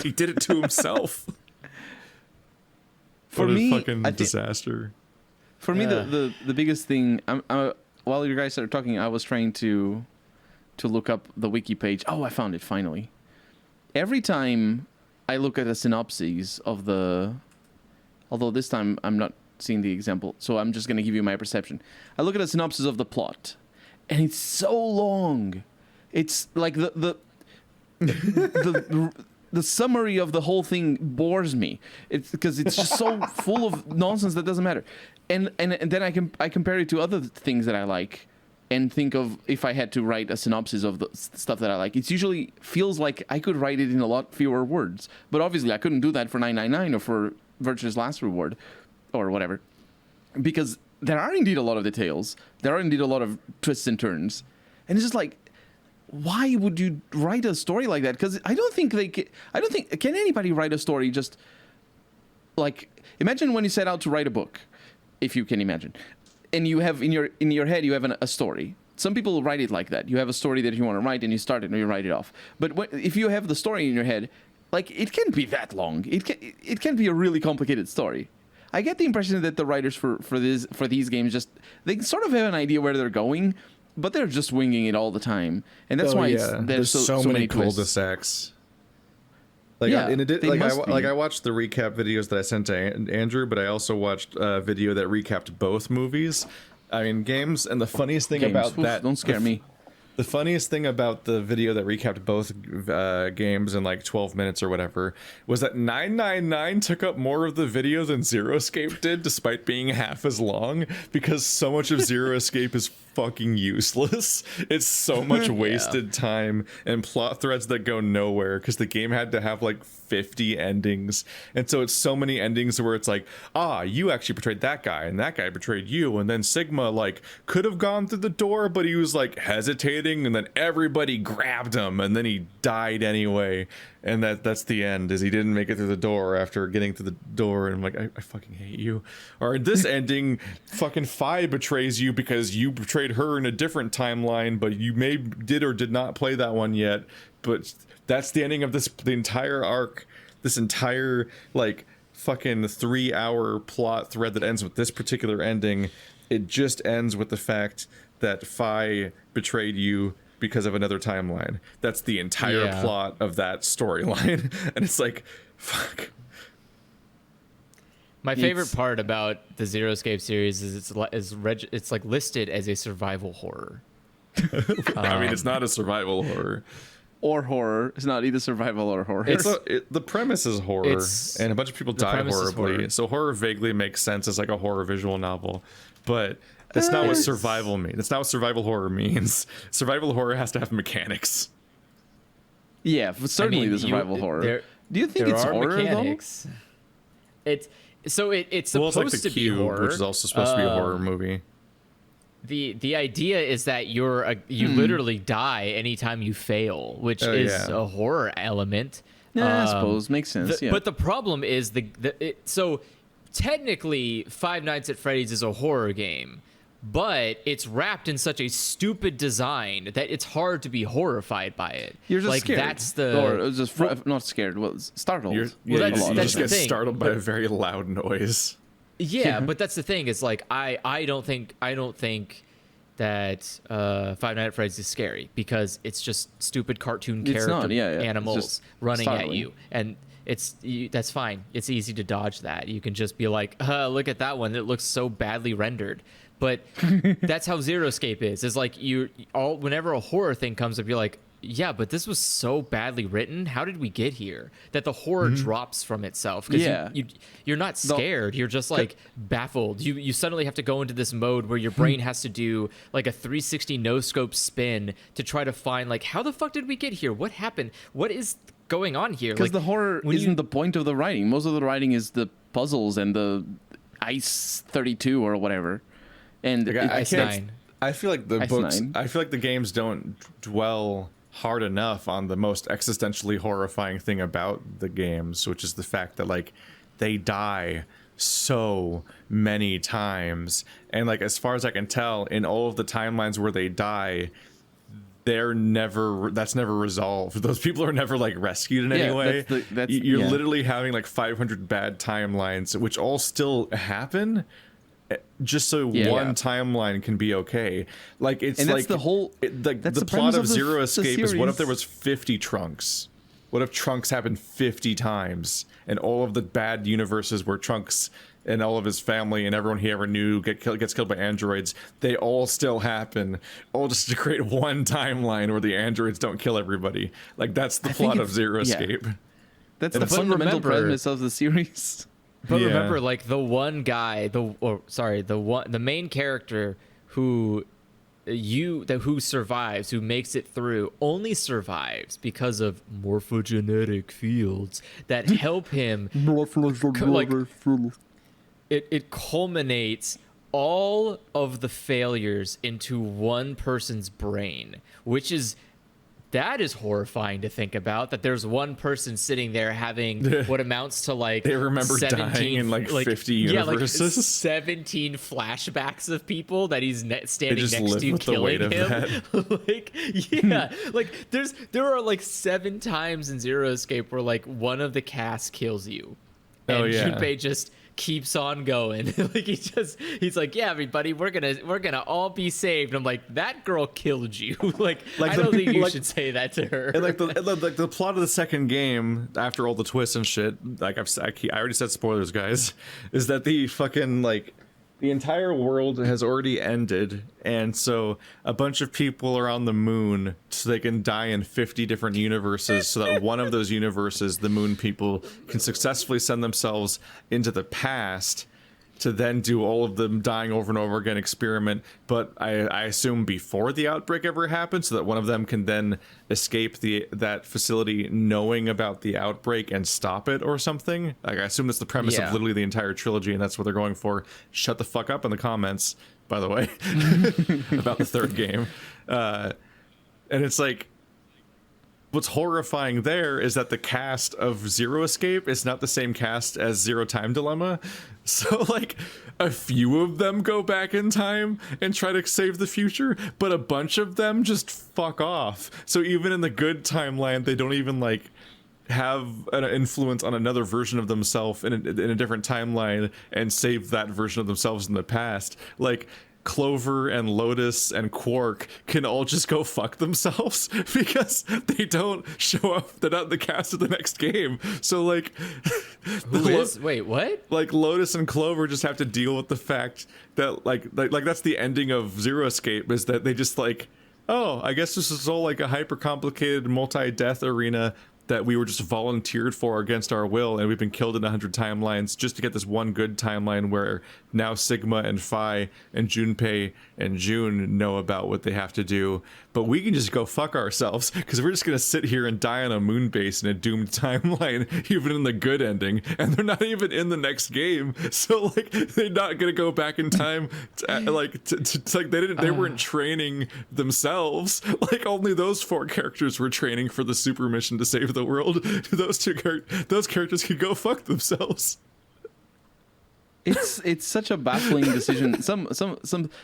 He did it to himself. For What a me, fucking I thi- disaster. For me, Yeah. the biggest thing, while you guys are talking, I was trying to look up the wiki page. Oh, I found it finally. Every time I look at a synopsis of although this time I'm not seeing the example, so I'm just going to give you my perception. I look at a synopsis of the plot, and it's so long. It's like the summary of the whole thing bores me. It's because it's just so full of nonsense that doesn't matter. And then I compare it to other things that I like, and think of if I had to write a synopsis of the stuff that I like. It's usually feels like I could write it in a lot fewer words. But obviously I couldn't do that for 999 or for Virtue's Last Reward or whatever, because there are indeed a lot of details. There are indeed a lot of twists and turns, and it's just like, why would you write a story like that? Because I don't think can anybody write a story just like, imagine when you set out to write a book, if you can imagine, and you have in your head you have a story. Some people write it like that. You have a story that you want to write, and you start it and you write it off. But if you have the story in your head, like, it can't be that long. It can be a really complicated story. I get the impression that the writers for these games they sort of have an idea where they're going, but they're just winging it all the time, and that's why there's so many twists. cul-de-sacs. Like, Yeah, they must be. I watched the recap videos that I sent to Andrew, but I also watched a video that recapped both movies. I mean, games. And the funniest thing about Oof, that, don't scare me. The funniest thing about the video that recapped both games in like 12 minutes or whatever was that 999 took up more of the video than Zero Escape did, despite being half as long, because so much of Zero Escape is fucking useless. It's so much wasted time and plot threads that go nowhere because the game had to have like 50 endings, and so it's so many endings where it's like, you actually betrayed that guy and that guy betrayed you, and then Sigma like could have gone through the door, but he was like hesitating, and then everybody grabbed him and then he died anyway, and that's the end, is he didn't make it through the door after getting through the door, and I'm like, I fucking hate you. Or in this ending, fucking Fi betrays you because you betrayed her in a different timeline, but you did or did not play that one yet, but that's the ending of the entire arc, this entire like fucking 3-hour plot thread that ends with this particular ending. It just ends with the fact that Fi betrayed you because of another timeline. That's the entire plot of that storyline. And it's like, fuck. My favorite part about the Zero Escape series is it's like listed as a survival horror. I mean, it's not a survival horror. Or horror. It's not either survival or horror. The premise is horror, and a bunch of people die horribly. horror. So horror vaguely makes sense as like a horror visual novel, but that's not what survival means. That's not what survival horror means. Survival horror has to have mechanics. Yeah, certainly the survival horror. Do you think it's horror mechanics. It's supposed like the to be Cube, horror, which is also supposed to be a horror movie. The idea is that you literally die anytime you fail, which is a horror element. Yeah, I suppose makes sense. But the problem is so technically Five Nights at Freddy's is a horror game, but it's wrapped in such a stupid design that it's hard to be horrified by it. You're just like, scared. That's the or just not scared. Well, startled. You that's just the get thing. startled by a very loud noise. Yeah, but that's the thing. Is like I don't think that Five Nights at Freddy's is scary because it's just stupid cartoon character animals running startling. at you, and that's fine. It's easy to dodge that. You can just be like, look at that one. It looks so badly rendered. But that's how Zero Escape is. It's like whenever a horror thing comes up, you're like, yeah, but this was so badly written. How did we get here? That the horror drops from itself. Because Yeah. you're not scared. You're just like baffled. You suddenly have to go into this mode where your brain has to do like a 360 no scope spin to try to find like, how the fuck did we get here? What happened? What is going on here? Because Like, the horror when isn't the point of the writing. Most of the writing is the puzzles and the Ice 32 or whatever. And Like, Ice can't- 9. I feel like the Ice books. 9. I feel like the games don't dwell hard enough on the most existentially horrifying thing about the games, which is the fact that like they die so many times, and like as far as I can tell, in all of the timelines where they die, that's never resolved. Those people are never like rescued in any way. You're literally having like 500 bad timelines, which all still happen. Just so one timeline can be okay. Like it's And that's like the whole. the that's the plot premise of the- Zero the Escape is what if there series. was 50 Trunks? What if Trunks happened 50 times and all of the bad universes where Trunks and all of his family and everyone he ever knew gets killed by androids, they all still happen, all just to create one timeline where the androids don't kill everybody. Like that's the plot of Zero Escape. That's And the it's- fundamental remember- premise of the series. But Yeah. remember, like the one guy, the main character who who survives, who makes it through, only survives because of morphogenetic fields that help him. Like, it culminates all of the failures into one person's brain, which is. That is horrifying to think about, that there's one person sitting there having what amounts to like They remember 17 dying in like 50 yeah, universes. like 17 flashbacks of people that he's standing just next live to with the weight killing of him. Like, yeah, like there are like 7 times in Zero Escape where like one of the cast kills you, and Oh, yeah. Junpei just keeps on going. Like he's like, yeah, everybody, we're gonna all be saved. I'm like, that girl killed you. like I don't think you should say that to her. And like the plot of the second game, after all the twists and shit, like I already said spoilers, guys, is that the fucking like the entire world has already ended, and so a bunch of people are on the moon so they can die in 50 different universes, so that one of those universes, the moon people, can successfully send themselves into the past to then do all of them dying over and over again experiment, but I assume before the outbreak ever happened, so that one of them can then escape that facility knowing about the outbreak and stop it or something. Like I assume that's the premise Yeah. of literally the entire trilogy, and that's what they're going for. Shut the fuck up in the comments, by the way, about the third game. And it's like, what's horrifying there is that the cast of Zero Escape is not the same cast as Zero Time Dilemma. So like a few of them go back in time and try to save the future, but a bunch of them just fuck off. So even in the good timeline, they don't even like have an influence on another version of themselves in a different timeline and save that version of themselves in the past. Like Clover and Lotus and Quark can all just go fuck themselves because they don't show up. They're not in the cast of the next game. So like, Wait, what? like Lotus and Clover just have to deal with the fact that like that's the ending of Zero Escape, is that they just like, oh, I guess this is all like a hyper complicated multi-death arena that we were just volunteered for against our will, and we've been killed in 100 timelines just to get this one good timeline where now Sigma and Phi and Junpei and June know about what they have to do, but we can just go fuck ourselves because we're just gonna sit here and die on a moon base in a doomed timeline, even in the good ending, and they're not even in the next game. So like they're not gonna go back in time to, like they weren't training themselves. Like only those 4 characters were training for the super mission to save the world. Those characters could go fuck themselves. It's such a baffling decision. Some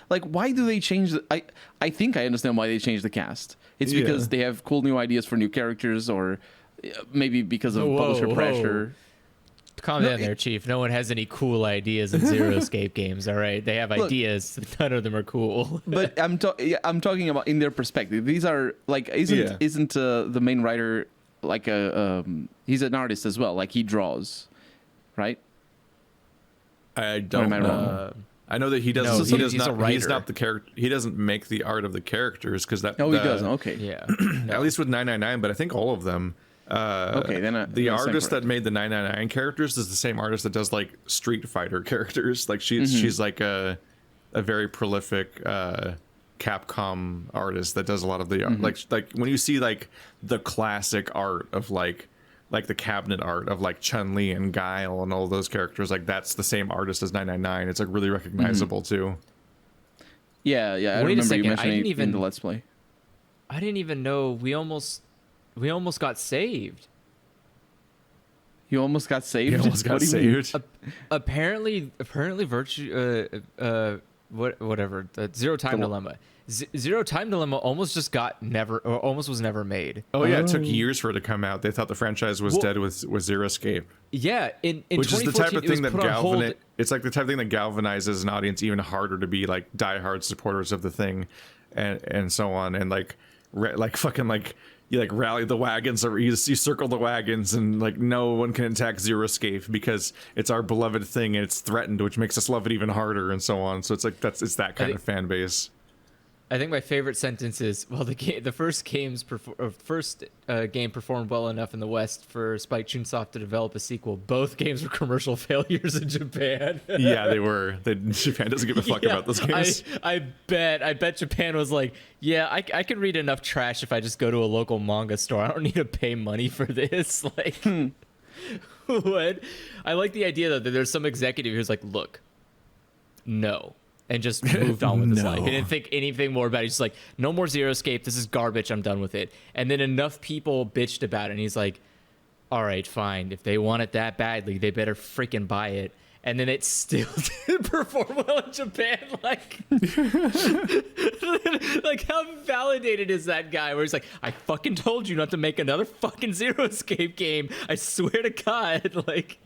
like, why do they change I think I understand why they changed the cast. It's because they have cool new ideas for new characters, or maybe because of publisher pressure. Calm down there, Chief. No one has any cool ideas in Zero Escape games, all right? They have ideas, none of them are cool. But I'm talking about in their perspective. These are like, isn't the main writer like he's an artist as well, like he draws, right? I don't am I know. wrong? I know that he No, doesn't. he's a He's writer. not the character. He doesn't make the art of the characters because that. Oh, he doesn't. Okay. Yeah. At least with 999, but I think all of them. Okay, then The then artist that correct. made the 999 characters is the same artist that does like Street Fighter characters. Like she's like a very prolific Capcom artist that does a lot of the like when you see like the classic art of like the cabinet art of like Chun-Li and Guile and all those characters, like that's the same artist as 999. It's like really recognizable too. Yeah, yeah. I Wait a remember second, you I mentioning didn't it in even- the Let's Play. I didn't even know we almost got saved. You almost got saved. He almost got What do you mean? saved. Apparently, virtue. Whatever. The Zero Time The- Dilemma. Zero Time Dilemma almost just almost was never made. Oh yeah, it took years for it to come out. They thought the franchise was dead with Zero Escape. Yeah, in Which is the type 2014, of it was thing that put on hold. it's like the type of thing that galvanizes an audience even harder to be like diehard supporters of the thing, and so on, and like fucking like you like rally the wagons, or you circle the wagons, and like no one can attack Zero Escape because it's our beloved thing and it's threatened, which makes us love it even harder, and so on. So it's like it's that kind of fan base. I think my favorite sentence is, well, the first game performed well enough in the West for Spike Chunsoft to develop a sequel. Both games were commercial failures in Japan. Yeah, they were. Japan doesn't give a fuck Yeah, about those games. I bet Japan was like, yeah, I can read enough trash if I just go to a local manga store. I don't need to pay money for this. Like, what? I like the idea though that there's some executive who's like, look, no. And just moved on with his life. He didn't think anything more about it. He's just like, no more Zero Escape. This is garbage. I'm done with it. And then enough people bitched about it. And he's like, all right, fine. If they want it that badly, they better freaking buy it. And then it still didn't perform well in Japan. Like, like how validated is that guy? Where he's like, I fucking told you not to make another fucking Zero Escape game. I swear to God. Like,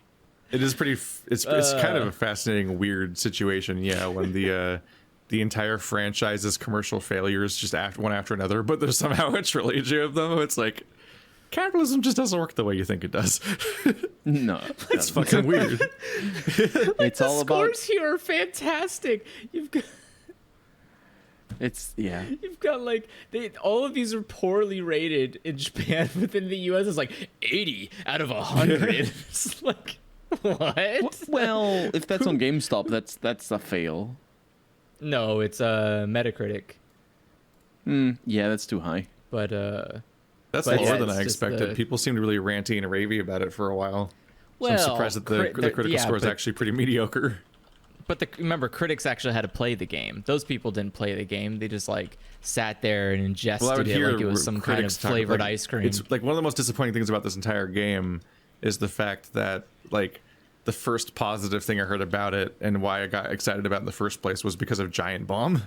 It is pretty. It's kind of a fascinating, weird situation. Yeah, when the entire franchise is commercial failures, just one after another. But there's somehow a trilogy of them. It's like capitalism just doesn't work the way you think it does. No, It's fucking weird. it's the all about. scores here are fantastic. You've got like all of these are poorly rated in Japan. Within the US, it's like 80 out of 100. It's like, what? Well, if that's on GameStop, that's a fail. No, it's Metacritic, Yeah, that's too high. but That's But lower yeah, than it's I just expected. the- People seemed really ranty and ravey about it for a while. So I'm well, surprised that the critical score is but, actually pretty mediocre. But remember, critics actually had to play the game. Those people didn't play the game. They just like sat there and ingested Well, I would it hear like it was some kind of critics talk flavored like, ice cream. It's like one of the most disappointing things about this entire game is the fact that like the first positive thing I heard about it and why I got excited about it in the first place was because of Giant Bomb.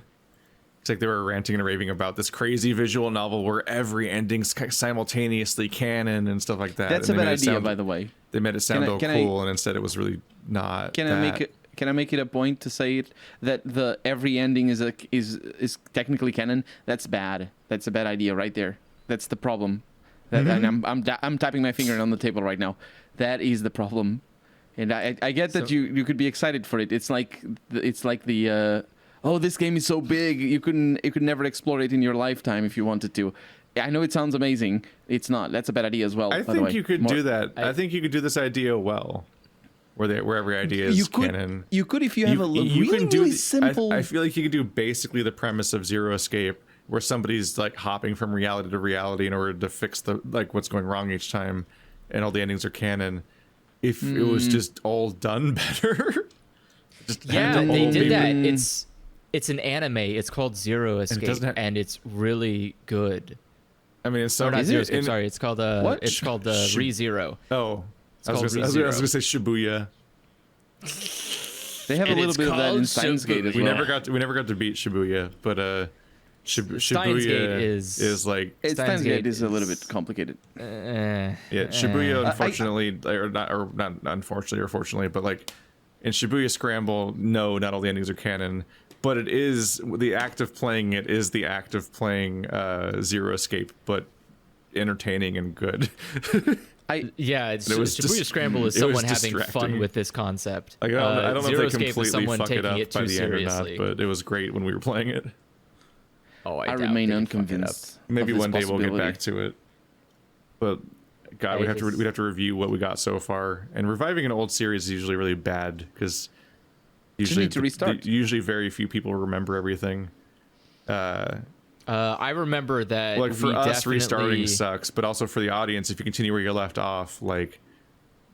It's like they were ranting and raving about this crazy visual novel where every ending's simultaneously canon and stuff like that. That's a And they bad made it idea, sound- by the way. They made it sound all can I- cool, and instead it was really not. Can I make it a point to say it that the every ending is technically canon? That's bad. That's a bad idea right there. That's the problem. And I'm tapping my finger on the table right now. That is the problem. And I get that So- you could be excited for it. It's like the oh, this game is so big you could never explore it in your lifetime if you wanted to. I know it sounds amazing. It's not. That's a bad idea as well. I by the way. think you could do that. I I- think you could do this idea well, where every idea is You could. canon. You could if you have a you really, can do really the- simple. I feel like you could do basically the premise of Zero Escape, where somebody's like hopping from reality to reality in order to fix the like what's going wrong each time, and all the endings are canon. If it was just all done better, just had Yeah, to they all did be- that. It's an anime. It's called Zero Escape, doesn't have- and it's really good. I mean, it's so Or not Is Zero it? Escape. Sorry, it's called What? It's called ReZero. Oh, I called was gonna say Shibuya. They have a And little it's bit of that in called Steins Gate as We well. never got to beat Shibuya, but Steins Shibuya Gate is- like Steins Steins Gate Gate is a little is- bit complicated. yeah. Shibuya, unfortunately, or not unfortunately or fortunately, but like in Shibuya Scramble, no, not all the endings are canon. But it is the act of playing it is the act of playing Zero Escape, but entertaining and good. Yeah, it's It was Shibuya Scramble is it was someone having fun distracting. with this concept. Like, I don't know Zero if they Escape is completely someone fuck it taking up it by too the end or seriously. not, but it was great when we were playing it. Oh, I doubt remain they could fuck it up. unconvinced. Maybe of this one day we'll get possibility. back to it. But God, I we'd just- have to review what we got so far. And reviving an old series is usually really bad because usually need to restart. usually very few people remember everything. I remember that. Like for we us, restarting definitely- sucks, but also for the audience, if you continue where you left off, like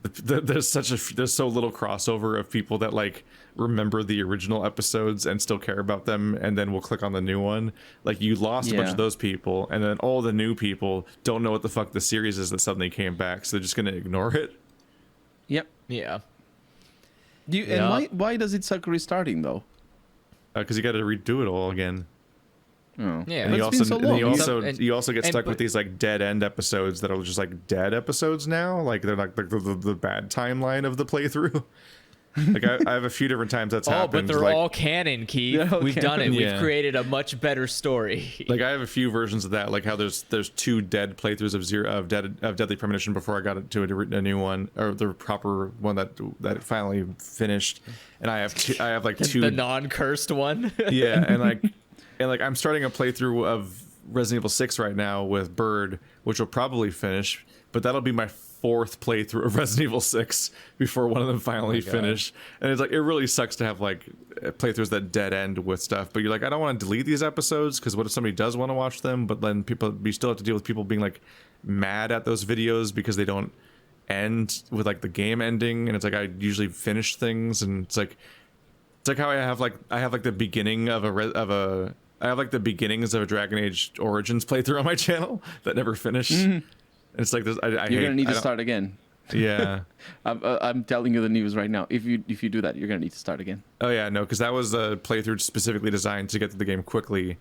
there's so little crossover of people that like remember the original episodes and still care about them, and then we'll click on the new one. Like you lost a bunch Yeah. of those people, and then all the new people don't know what the fuck the series is that suddenly came back, so they're just gonna ignore it. Yep. Yeah. And Yeah. why does it suck restarting though? Because you got to redo it all again. Oh. Yeah. And But you it's been so long. you also get and- stuck with but- these like dead end episodes that are just like dead episodes now. Like they're like the bad timeline of the playthrough. Like I have a few different times that's Oh, happened. but they're like, all canon, Keith. They're all We've done it. canon. Yeah. We've created a much better story. like I have a few versions of that. Like how there's two dead playthroughs of Deadly Premonition before I got it to a new one, or the proper one that finally finished. And I have like two the non-cursed one. yeah, and like I'm starting a playthrough of Resident Evil 6 right now with Bird, which will probably finish, but that'll be my fourth playthrough of Resident Evil 6 before one of them finally God. finish. And it's like it really sucks to have like playthroughs that dead end with stuff, but you're like, I don't want to delete these episodes because what if somebody does want to watch them, but then you still have to deal with people being like mad at those videos because they don't end with like the game ending, and it's like I usually finish things, and it's like how I have like the beginning of I have like the beginnings of a Dragon Age Origins playthrough on my channel that never finished. And it's like this. You're gonna need to start again. Yeah. I'm telling you the news right now. If you do that, you're gonna need to start again. Oh yeah, no, because that was a playthrough specifically designed to get to the game quickly.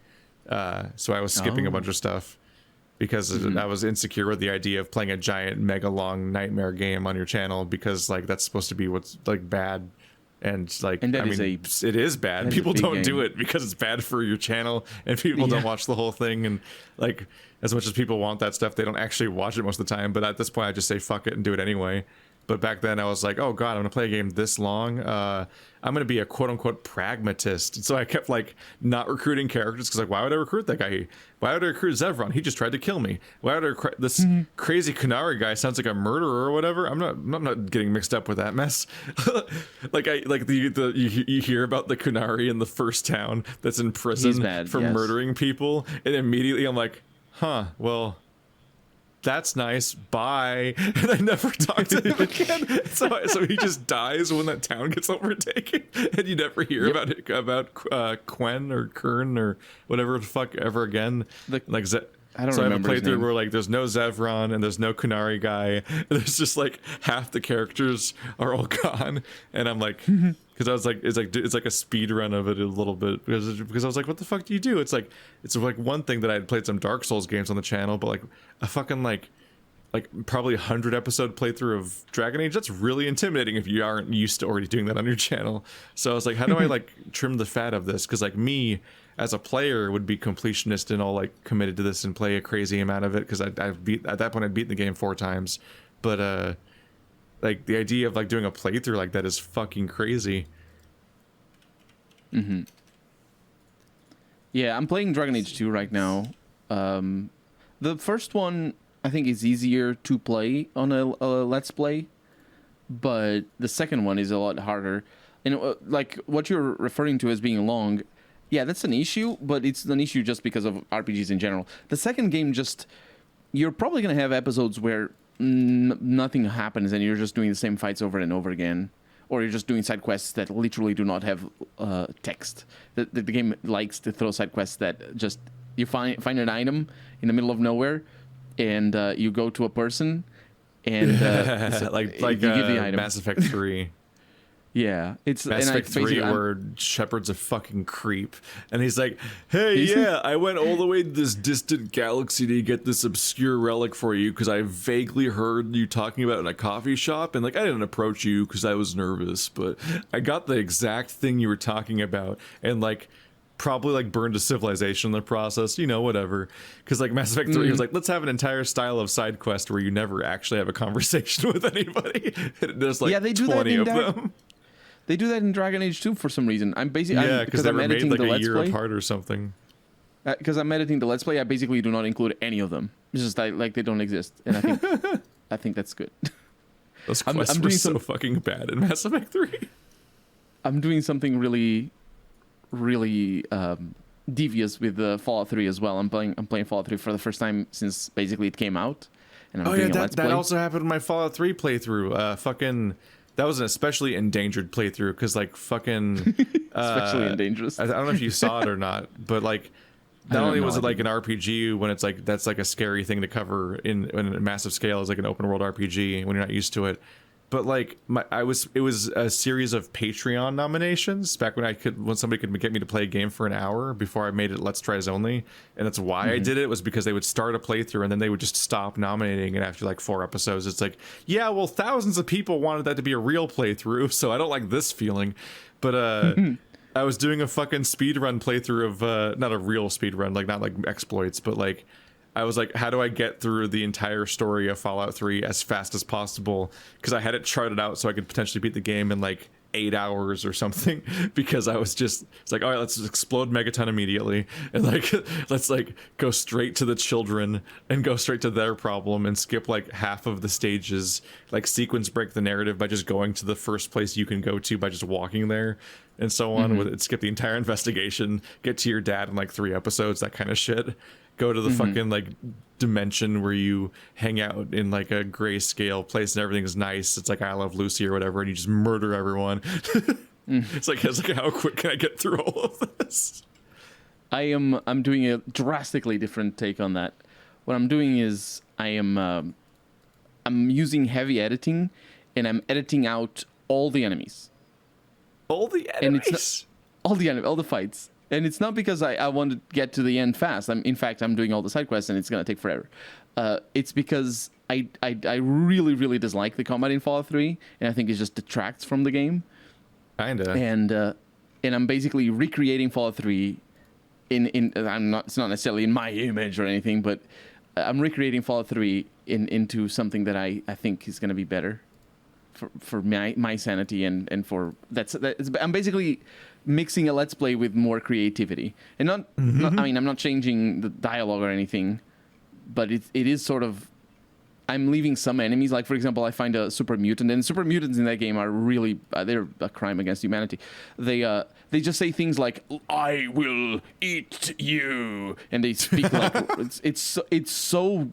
So I was skipping a bunch of stuff because I was insecure with the idea of playing a giant, mega long nightmare game on your channel because like that's supposed to be what's like bad. And like, And that I is mean, it is bad. that is a People big don't do game. it because it's bad for your channel, and people don't Yeah. watch the whole thing. And like, as much as people want that stuff, they don't actually watch it most of the time. But at this point, I just say fuck it and do it anyway. But back then, I was like, oh god, I'm gonna play a game this long. I'm gonna be a quote unquote pragmatist. And so I kept like not recruiting characters because like, why would I recruit that guy? Why would I recruit Zevron? He just tried to kill me. Why would I recruit this crazy Kunari guy? Sounds like a murderer or whatever. I'm not getting mixed up with that mess. You hear about the Kunari in the first town that's in prison He's bad, for yes. murdering people, and immediately I'm like, huh, well. That's nice. Bye. And I never talk to him again. So he just dies when that town gets overtaken, and you never hear about Quen or Kern or whatever the fuck ever again. I don't So I have a remember his playthrough name. where like there's no Zevron and there's no Kunari guy. And there's just like half the characters are all gone, and I'm like. Because I was like, it's like a speed run of it a little bit because I was like, what the fuck do you do? It's like one thing that I had played some Dark Souls games on the channel, but like a fucking like probably 100 episode playthrough of Dragon Age. That's really intimidating if you aren't used to already doing that on your channel. So I was like, how do I like trim the fat of this? Because like me as a player would be completionist and all like committed to this and play a crazy amount of it because I've beat at that point I'd beaten the game 4 times, but like the idea of like doing a playthrough like that is fucking crazy. Yeah, I'm playing Dragon Age 2 right now. The first one I think is easier to play on a Let's Play, but the second one is a lot harder. And like what you're referring to as being long, yeah, that's an issue, but it's an issue just because of RPGs in general. The second game you're probably going to have episodes where nothing happens and you're just doing the same fights over and over again, or you're just doing side quests that literally do not have text. The game likes to throw side quests that just you find an item in the middle of nowhere, and you go to a person, and like you give the item. Mass Effect 3. Yeah, it's Mass and I Effect 3 basically- I'm- where Shepard's a fucking creep. And he's like, hey, Is he? yeah, I went all the way to this distant galaxy to get this obscure relic for you because I vaguely heard you talking about it in a coffee shop. And like, I didn't approach you because I was nervous, but I got the exact thing you were talking about. And like, probably like burned a civilization in the process, whatever. Because like Mass Effect 3 was like, let's have an entire style of side quest where you never actually have a conversation with anybody. There's like they do 20 that of them. They do that in Dragon Age 2 for some reason. I'm basically because they I'm were made editing like the a Let's year Play. apart or something. Because I'm editing the Let's Play, I basically do not include any of them. It's just like they don't exist, and I think that's good. Those quests were so fucking bad in Mass Effect 3. I'm doing something really, really devious with Fallout 3 as well. I'm playing Fallout 3 for the first time since basically it came out, and I'm doing a Let's Play. That also happened in my Fallout 3 playthrough. That was an especially endangered playthrough because like fucking especially endangered. I don't know if you saw it or not, but like not only was it like an RPG when it's like that's like a scary thing to cover in a massive scale as like an open world RPG when you're not used to it, but like it was a series of Patreon nominations back when somebody could get me to play a game for an hour before I made it Let's Tries only, and that's why I did it, was because they would start a playthrough and then they would just stop nominating, and after like 4 episodes it's like, yeah, well, thousands of people wanted that to be a real playthrough, so I don't like this feeling. But I was doing a fucking speedrun playthrough of not a real speedrun, like not like exploits, but like I was like, how do I get through the entire story of Fallout 3 as fast as possible? Because I had it charted out so I could potentially beat the game in like 8 hours or something. Because I was just, it's like, all right, let's explode Megaton immediately, and like let's like go straight to the children and go straight to their problem and skip like half of the stages, like sequence break the narrative by just going to the first place you can go to by just walking there, and so on. With it, skip the entire investigation, get to your dad in like 3 episodes, that kind of shit. Go to the fucking like dimension where you hang out in like a grayscale place and everything's nice. It's like I Love Lucy or whatever, and you just murder everyone. It's like how quick can I get through all of this? I'm doing a drastically different take on that. What I'm doing is I'm using heavy editing, and I'm editing out all the enemies. All the enemies? All the fights. And it's not because I want to get to the end fast. In fact, I'm doing all the side quests and it's going to take forever. It's because I really, really dislike the combat in Fallout 3, and I think it just detracts from the game. Kinda. And I'm basically recreating Fallout 3 it's not necessarily in my image or anything, but I'm recreating Fallout 3 into something that I think is going to be better for my sanity and for I'm basically mixing a Let's Play with more creativity, and not I mean, I'm not changing the dialogue or anything, but it is sort of, I'm leaving some enemies, like for example, I find a super mutant, and super mutants in that game are really they're a crime against humanity. They just say things like, "I will eat you," and they speak like it's so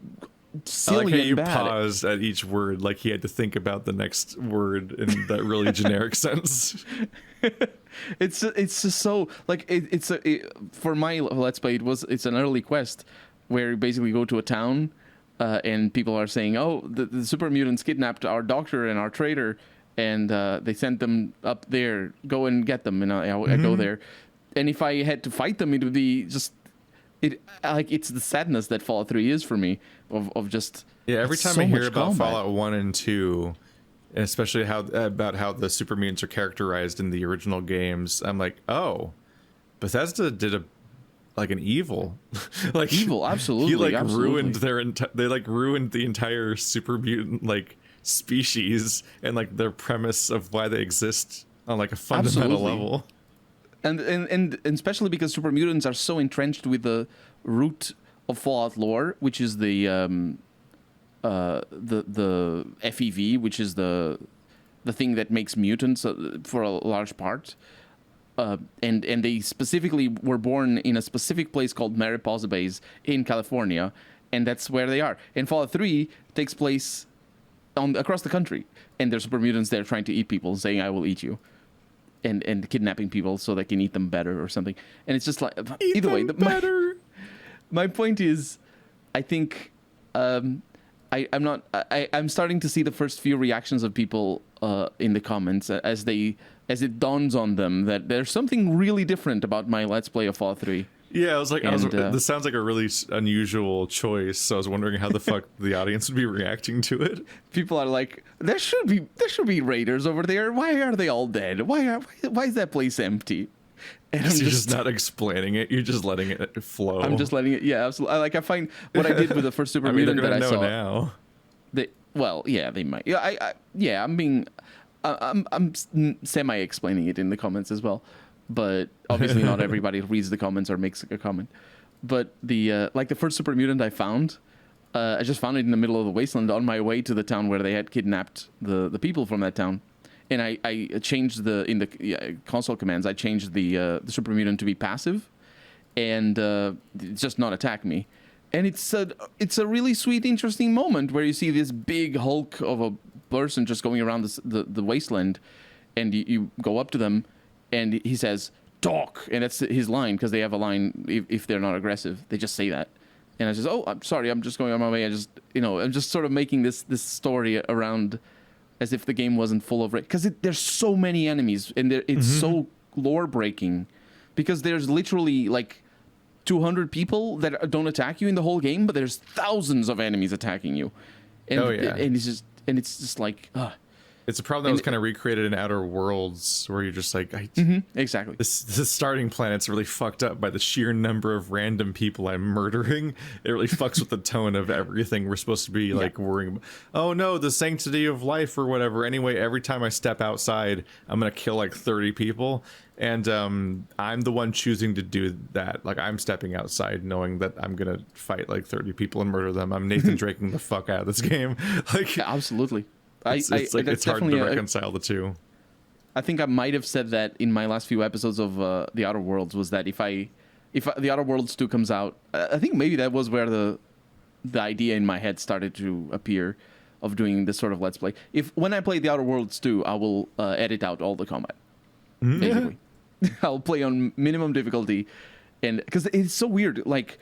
silly. I like how you bad. paused at each word, like he had to think about the next word in that really generic sense. It's just so like for my Let's Play, it's an early quest where you basically go to a town, and people are saying, "Oh, the super mutants kidnapped our doctor and our trader, and they sent them up there. Go and get them." And I go there, and if I had to fight them, it would be just it's the sadness that Fallout 3 is for me of just every time so I hear about combat. Fallout 1 and 2, and especially about how the super mutants are characterized in the original games, I'm like, oh, Bethesda did an evil, like evil, absolutely. Ruined they ruined the entire super mutant like species and like their premise of why they exist on like a fundamental level. And especially because super mutants are so entrenched with the root of Fallout lore, which is the FEV, which is the thing that makes mutants for a large part. And they specifically were born in a specific place called Mariposa Base in California, and that's where they are. And Fallout 3 takes place across the country, and there's super mutants there trying to eat people, saying, "I will eat you." And kidnapping people so they can eat them better or something. And it's just like, either way, my point is, I think I'm starting to see the first few reactions of people in the comments as it dawns on them that there's something really different about my Let's Play of Fallout 3. Yeah, I was like, this sounds like a really unusual choice. So I was wondering how the fuck the audience would be reacting to it. People are like, there should be raiders over there. Why are they all dead? Why is that place empty? And You're just not explaining it. You're just letting it flow. I'm just letting it. Yeah, absolutely. Like I find what I did with the first Super I mean, they're Mutant gonna that I know saw. now. Well, yeah, they might. Yeah, I'm semi explaining it in the comments as well, but obviously not everybody reads the comments or makes a comment. But the like the first Super Mutant I found, I just found it in the middle of the wasteland on my way to the town where they had kidnapped the people from that town, and I changed in the console commands. I changed the Super Mutant to be passive, and just not attack me. And it's a really sweet, interesting moment where you see this big hulk of a person just going around the wasteland, and you go up to them, and he says, "Talk," and that's his line, because they have a line if they're not aggressive, they just say that. And I just, "Oh, I'm sorry, I'm just going on my way." I'm just sort of making this story around as if the game wasn't full of because there's so many enemies, and it's so lore breaking, because there's literally like 200 people that don't attack you in the whole game, but there's thousands of enemies attacking you. And, and it's just like, it's a problem that was kind of recreated in Outer Worlds, where you're just like, exactly. This starting planet's really fucked up by the sheer number of random people I'm murdering. It really fucks with the tone of everything we're supposed to be like worrying about. Oh no, the sanctity of life or whatever. Anyway, every time I step outside, I'm gonna kill like 30 people. And I'm the one choosing to do that. Like, I'm stepping outside knowing that I'm going to fight like 30 people and murder them. I'm Nathan Draking the fuck out of this game. Like, yeah, absolutely. It's hard to reconcile the two. I think I might have said that in my last few episodes of The Outer Worlds, was that if The Outer Worlds 2 comes out, I think maybe that was where the idea in my head started to appear of doing this sort of Let's Play. When I play The Outer Worlds 2, I will edit out all the combat. Basically. I'll play on minimum difficulty, and because it's so weird, like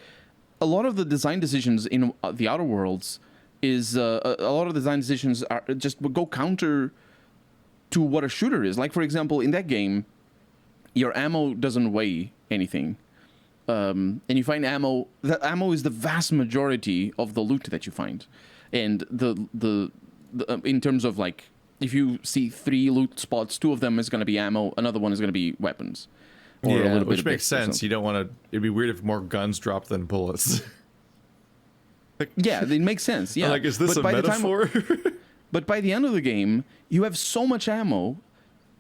a lot of the design decisions in The Outer Worlds is a lot of the design decisions are just go counter to what a shooter is. Like, for example, in that game, your ammo doesn't weigh anything, and you find ammo. The ammo is the vast majority of the loot that you find, and the in terms of like, if you see 3 loot spots, 2 of them is going to be ammo, another one is going to be weapons. Yeah, which makes sense. You don't want to. It'd be weird if more guns dropped than bullets. Like, yeah, it makes sense. Yeah, like, is this a metaphor? But by the end of the game, you have so much ammo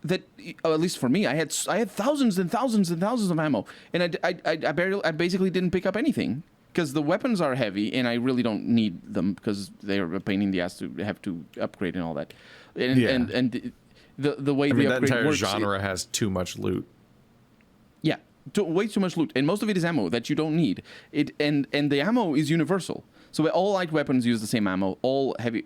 that, at least for me, I had thousands and thousands and thousands of ammo, and I basically didn't pick up anything, because the weapons are heavy, and I really don't need them because they are a pain in the ass to have to upgrade and all that. And the way the upgrade that entire works, genre has too much loot. Yeah, way too much loot, and most of it is ammo that you don't need. And the ammo is universal. So all light weapons use the same ammo. All heavy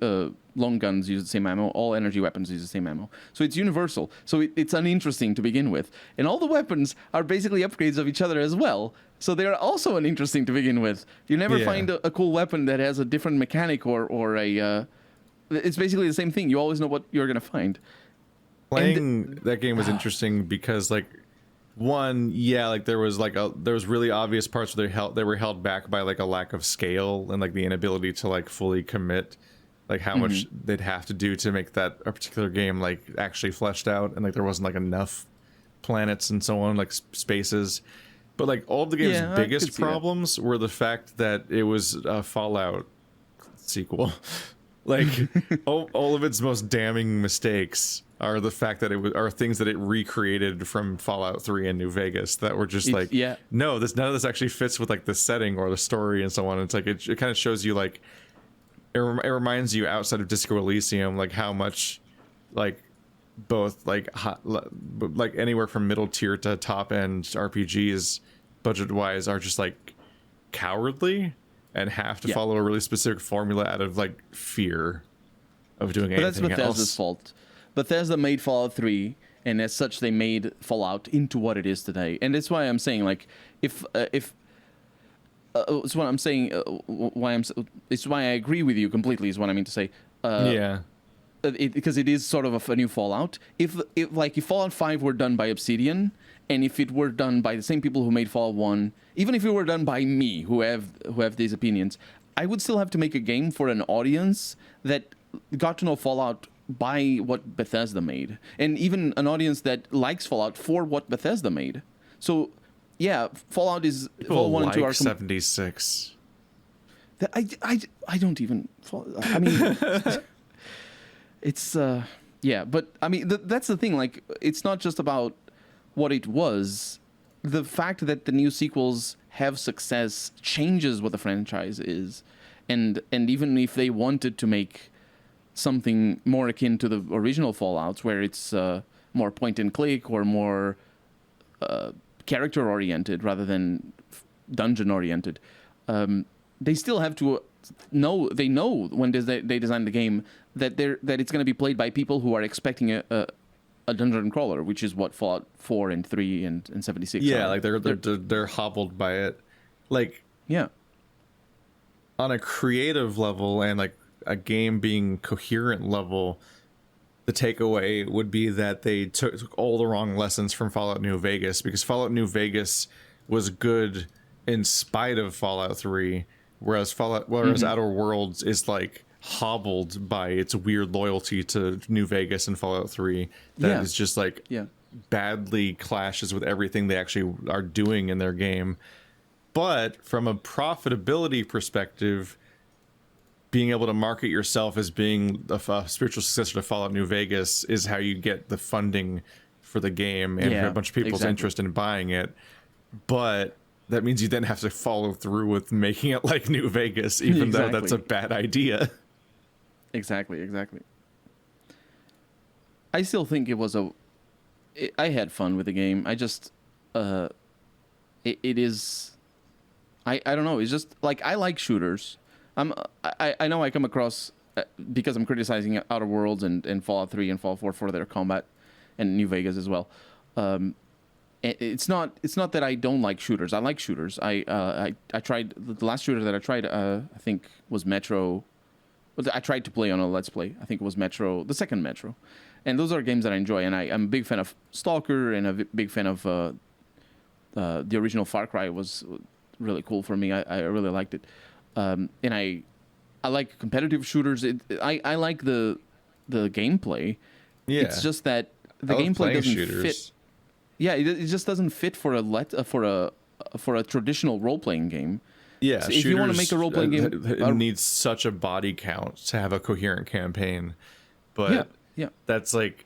long guns use the same ammo. All energy weapons use the same ammo. So it's universal. So it's uninteresting to begin with. And all the weapons are basically upgrades of each other as well. So they're also uninteresting to begin with. You never find a cool weapon that has a different mechanic or a. It's basically the same thing. You always know what you're gonna find. Playing that game was interesting because, like, there was really obvious parts where they were held back by like a lack of scale and like the inability to like fully commit like how much they'd have to do to make that a particular game like actually fleshed out, and like there wasn't like enough planets and so on, like spaces. But like all of the game's biggest problems were the fact that it was a Fallout sequel. Like all of its most damning mistakes are the fact that are things that it recreated from Fallout 3 and New Vegas that were just none of this actually fits with like the setting or the story and so on. It's like it kind of shows you like it reminds you outside of Disco Elysium like how much like both like anywhere from middle tier to top end RPGs budget wise are just like cowardly and have to follow a really specific formula out of like fear of doing anything else. But that's Bethesda's fault. Bethesda made Fallout 3, and as such, they made Fallout into what it is today. And that's why I'm saying, like, it's what I'm saying. It's why I agree with you completely. Is what I mean to say. Because it is sort of a new Fallout. If Fallout 5 were done by Obsidian, and if it were done by the same people who made Fallout 1, even if it were done by me, who have these opinions, I would still have to make a game for an audience that got to know Fallout by what Bethesda made, and even an audience that likes Fallout for what Bethesda made. So yeah, Fallout is People Fallout 1 and 2 like are 76. I don't even. I mean, it's yeah, but I mean that's the thing. Like, it's not just about what it was. The fact that the new sequels have success changes what the franchise is, and even if they wanted to make something more akin to the original Fallouts, where it's more point and click or more character oriented rather than dungeon oriented, they still have to know. They know when they design the game that it's going to be played by people who are expecting a dungeon crawler, which is what Fallout 4 and 3 and 76 Yeah, are. like they're hobbled by it. Like, yeah, on a creative level and like a game being coherent level, the takeaway would be that they took all the wrong lessons from Fallout New Vegas, because Fallout New Vegas was good in spite of Fallout 3, whereas Outer Worlds is like hobbled by its weird loyalty to New Vegas and Fallout 3 that is just like badly clashes with everything they actually are doing in their game. But from a profitability perspective, being able to market yourself as being a spiritual successor to Fallout New Vegas is how you get the funding for the game and a bunch of people's interest in buying it. But that means you then have to follow through with making it like New Vegas, even though that's a bad idea. Exactly. I still think it was I had fun with the game. I just, it is, I don't know. It's just like, I like shooters. I know I come across, because I'm criticizing Outer Worlds and Fallout 3 and Fallout 4 for their combat, and New Vegas as well. It's not that I don't like shooters. I like shooters. I tried the last shooter that I tried. I think was Metro. I tried to play on a Let's Play. I think it was Metro, the second Metro, and those are games that I enjoy. And I'm a big fan of Stalker and a big fan of the original Far Cry. Was really cool for me. I really liked it, and I like competitive shooters. I like the gameplay. Yeah, it's just that the gameplay doesn't fit. Yeah, it just doesn't fit for a traditional role playing game. Yeah, so if you want to make a role playing game, it needs such a body count to have a coherent campaign. But that's like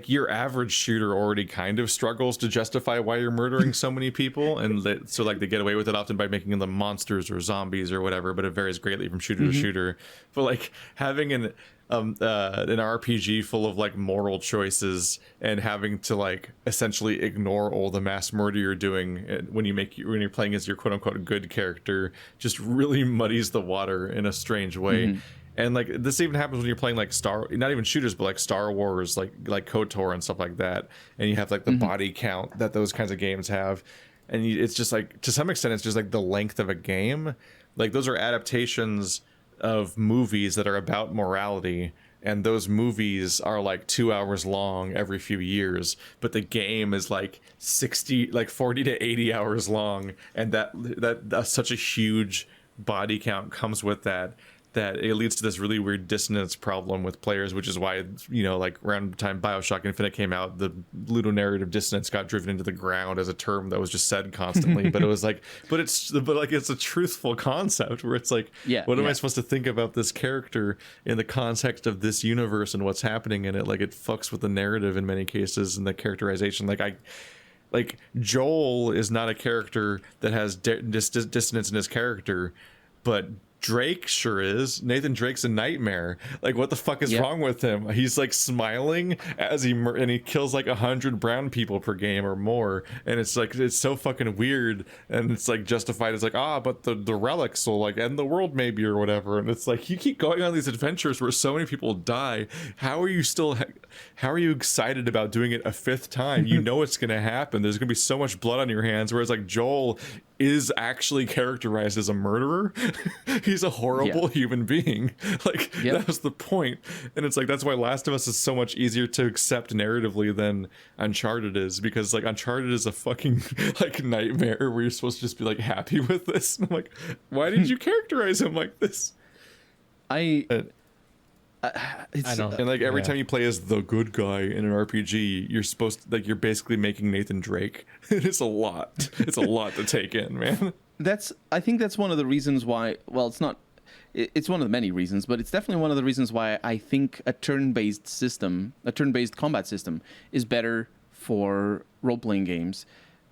your average shooter already kind of struggles to justify why you're murdering so many people, and so like they get away with it often by making them monsters or zombies or whatever. But it varies greatly from shooter to shooter. But like having an RPG full of like moral choices and having to like essentially ignore all the mass murder you're doing when you're playing as your quote unquote good character just really muddies the water in a strange way. And like this even happens when you're playing like not even shooters, but like Star Wars, like KOTOR and stuff like that, and you have like the body count that those kinds of games have, and it's just like, to some extent it's just like the length of a game. Like those are adaptations of movies that are about morality, and those movies are like 2 hours long every few years, but the game is like 40 to 80 hours long, and that such a huge body count comes with that it leads to this really weird dissonance problem with players, which is why, like around the time BioShock Infinite came out, the ludonarrative dissonance got driven into the ground as a term that was just said constantly. But it was like, it's a truthful concept where it's like, what am I supposed to think about this character in the context of this universe and what's happening in it? Like, it fucks with the narrative in many cases and the characterization. Like Joel is not a character that has dissonance in his character, but Drake sure is. Nathan Drake's a nightmare. Like, what the fuck is wrong with him? He's like smiling as he kills like 100 brown people per game or more, and it's like, it's so fucking weird, and it's like justified as like, but the relics will like end the world maybe or whatever. And it's like, you keep going on these adventures where so many people die. How are you excited about doing it a fifth time? You know it's gonna happen. There's gonna be so much blood on your hands. Whereas like Joel is actually characterized as a murderer. He's a horrible human being. Like, that was the point. And it's like, that's why Last of Us is so much easier to accept narratively than Uncharted is, because like Uncharted is a fucking like nightmare where you're supposed to just be like happy with this. And I'm like, why did you characterize him like this? I it's, I don't. And like every yeah. time you play as the good guy in an RPG, you're supposed to, like, you're basically making Nathan Drake. It's a lot. It's a lot to take in, man. I think that's one of the reasons why. Well, it's not. It's one of the many reasons, but it's definitely one of the reasons why I think a turn-based system, a turn-based combat system, is better for role-playing games,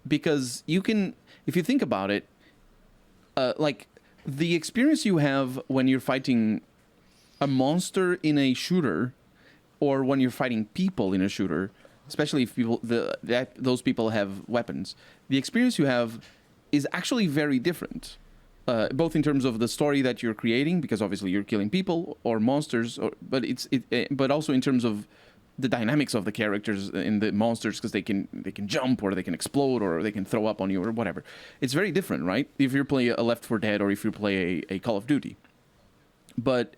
because you can, if you think about it, like the experience you have when you're fighting a monster in a shooter, or when you're fighting people in a shooter, especially if those people have weapons, the experience you have is actually very different. Both in terms of the story that you're creating, because obviously you're killing people or monsters, but also in terms of the dynamics of the characters in the monsters, because they can jump, or they can explode, or they can throw up on you, or whatever. It's very different, right? If you play a Left 4 Dead, or if you play a Call of Duty. But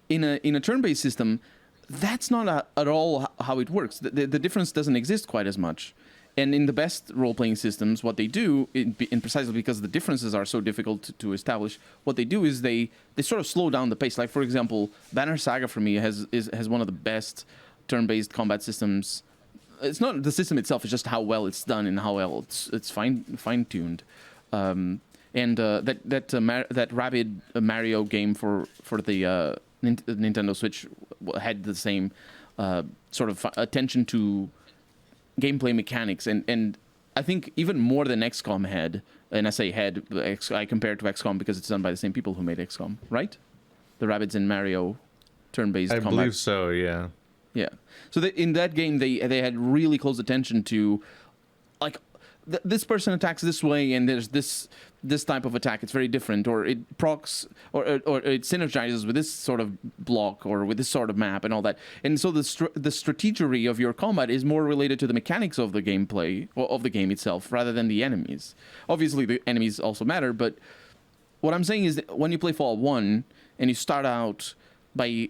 in a turn-based system, that's not at all how it works. The difference doesn't exist quite as much. And in the best role-playing systems, what they do, in precisely because the differences are so difficult to establish, what they do is they sort of slow down the pace. Like, for example, Banner Saga for me has one of the best turn-based combat systems. It's not the system itself; it's just how well it's done and how well it's fine-tuned. That Rabid Mario game for the Nintendo Switch had the same sort of attention to gameplay mechanics, and I think even more than XCOM had. And I say had, I compare it to XCOM because it's done by the same people who made XCOM, right? The Rabbids and Mario turn-based I combat. believe so, yeah. Yeah. So in that game, they had really close attention to, like, this person attacks this way, and there's this type of attack. It's very different, or it procs, or it synergizes with this sort of block, or with this sort of map, and all that. And so the strategery of your combat is more related to the mechanics of the gameplay, or of the game itself, rather than the enemies. Obviously, the enemies also matter, but what I'm saying is that when you play Fallout 1 and you start out by,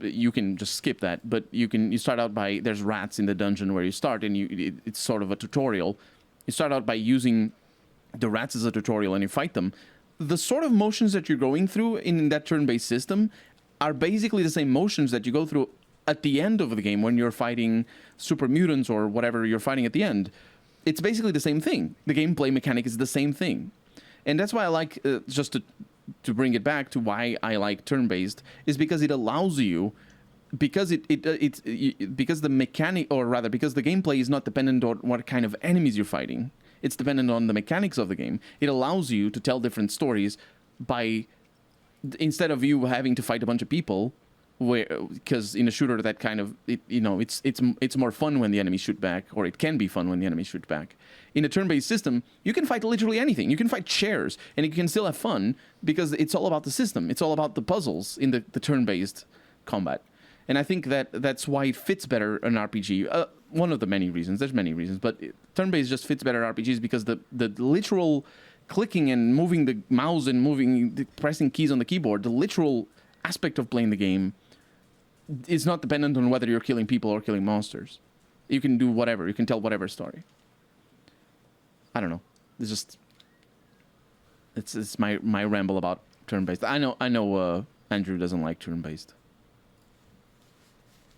you can just skip that, but you start out by, there's rats in the dungeon where you start, and it's sort of a tutorial. You start out by using the rats as a tutorial, and you fight them. The sort of motions that you're going through in that turn-based system are basically the same motions that you go through at the end of the game when you're fighting super mutants or whatever you're fighting at the end. It's basically the same thing. The gameplay mechanic is the same thing. And that's why I like, just to bring it back to why I like turn-based, is because it allows you, because because the mechanic, or rather because the gameplay is not dependent on what kind of enemies you're fighting. It's dependent on the mechanics of the game. It allows you to tell different stories by, instead of you having to fight a bunch of people, because in a shooter that kind of, it's more fun when the enemies shoot back, or it can be fun when the enemies shoot back. In a turn-based system, you can fight literally anything. You can fight chairs, and you can still have fun because it's all about the system. It's all about the puzzles in the turn-based combat. And I think that's why it fits better in RPG. One of the many reasons. There's many reasons, but turn-based just fits better in RPGs because the literal clicking and moving the mouse and pressing keys on the keyboard, the literal aspect of playing the game is not dependent on whether you're killing people or killing monsters. You can do whatever. You can tell whatever story. I don't know. It's my ramble about turn-based. I know Andrew doesn't like turn-based.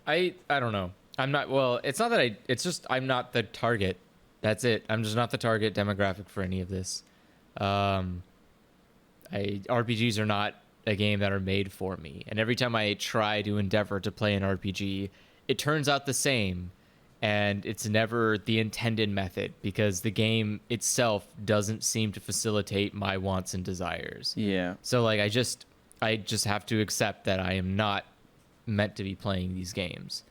I don't know. I'm not, well, it's not that it's just I'm not the target. That's it. I'm just not the target demographic for any of this. RPGs are not a game that are made for me. And every time I try to endeavor to play an RPG, it turns out the same. And it's never the intended method because the game itself doesn't seem to facilitate my wants and desires. Yeah. So like I just have to accept that I am not meant to be playing these games.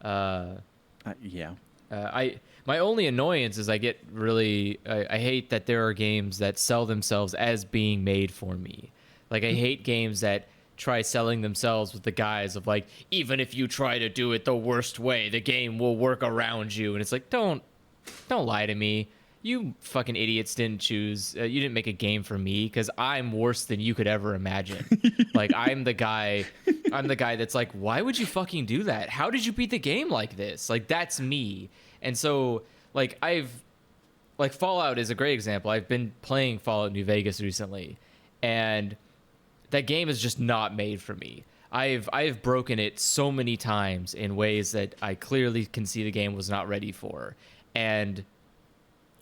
Yeah. My only annoyance is I get really I hate that there are games that sell themselves as being made for me. Like I hate games that try selling themselves with the guise of like, even if you try to do it the worst way, the game will work around you. And it's like, don't lie to me. You fucking idiots didn't choose. You didn't make a game for me because I'm worse than you could ever imagine. Like I'm the guy that's like, why would you fucking do that? How did you beat the game like this? Like that's me. And so like Fallout is a great example. I've been playing Fallout New Vegas recently, and that game is just not made for me. I've broken it so many times in ways that I clearly can see the game was not ready for, and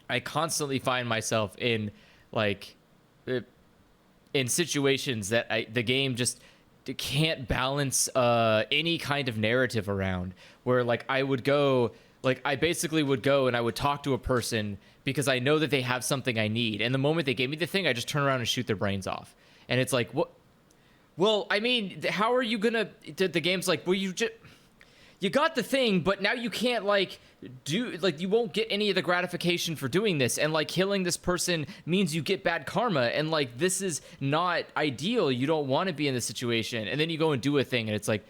I constantly find myself in like in situations that the game just can't balance any kind of narrative around, where like I basically would go and I would talk to a person because I know that they have something I need, and the moment they gave me the thing, I just turn around and shoot their brains off. And it's like, what? Well, I mean, how are you gonna? The game's like, well, you got the thing, but now you can't you won't get any of the gratification for doing this, and like killing this person means you get bad karma, and like this is not ideal. You don't want to be in this situation, and then you go and do a thing, and it's like,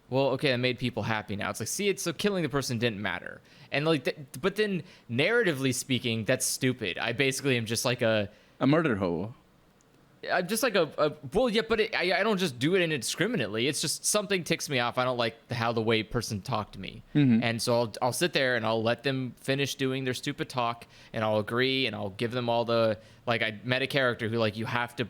well, okay, I made people happy now. It's like, see, so killing the person didn't matter, and like, but then narratively speaking, that's stupid. I basically am just like a murder hoe. I'm just like well, yeah, but I don't just do it indiscriminately. It's just something ticks me off. I don't like how the way person talked to me, and so I'll sit there and I'll let them finish doing their stupid talk, and I'll agree, and I'll give them all the like. I met a character who like you have to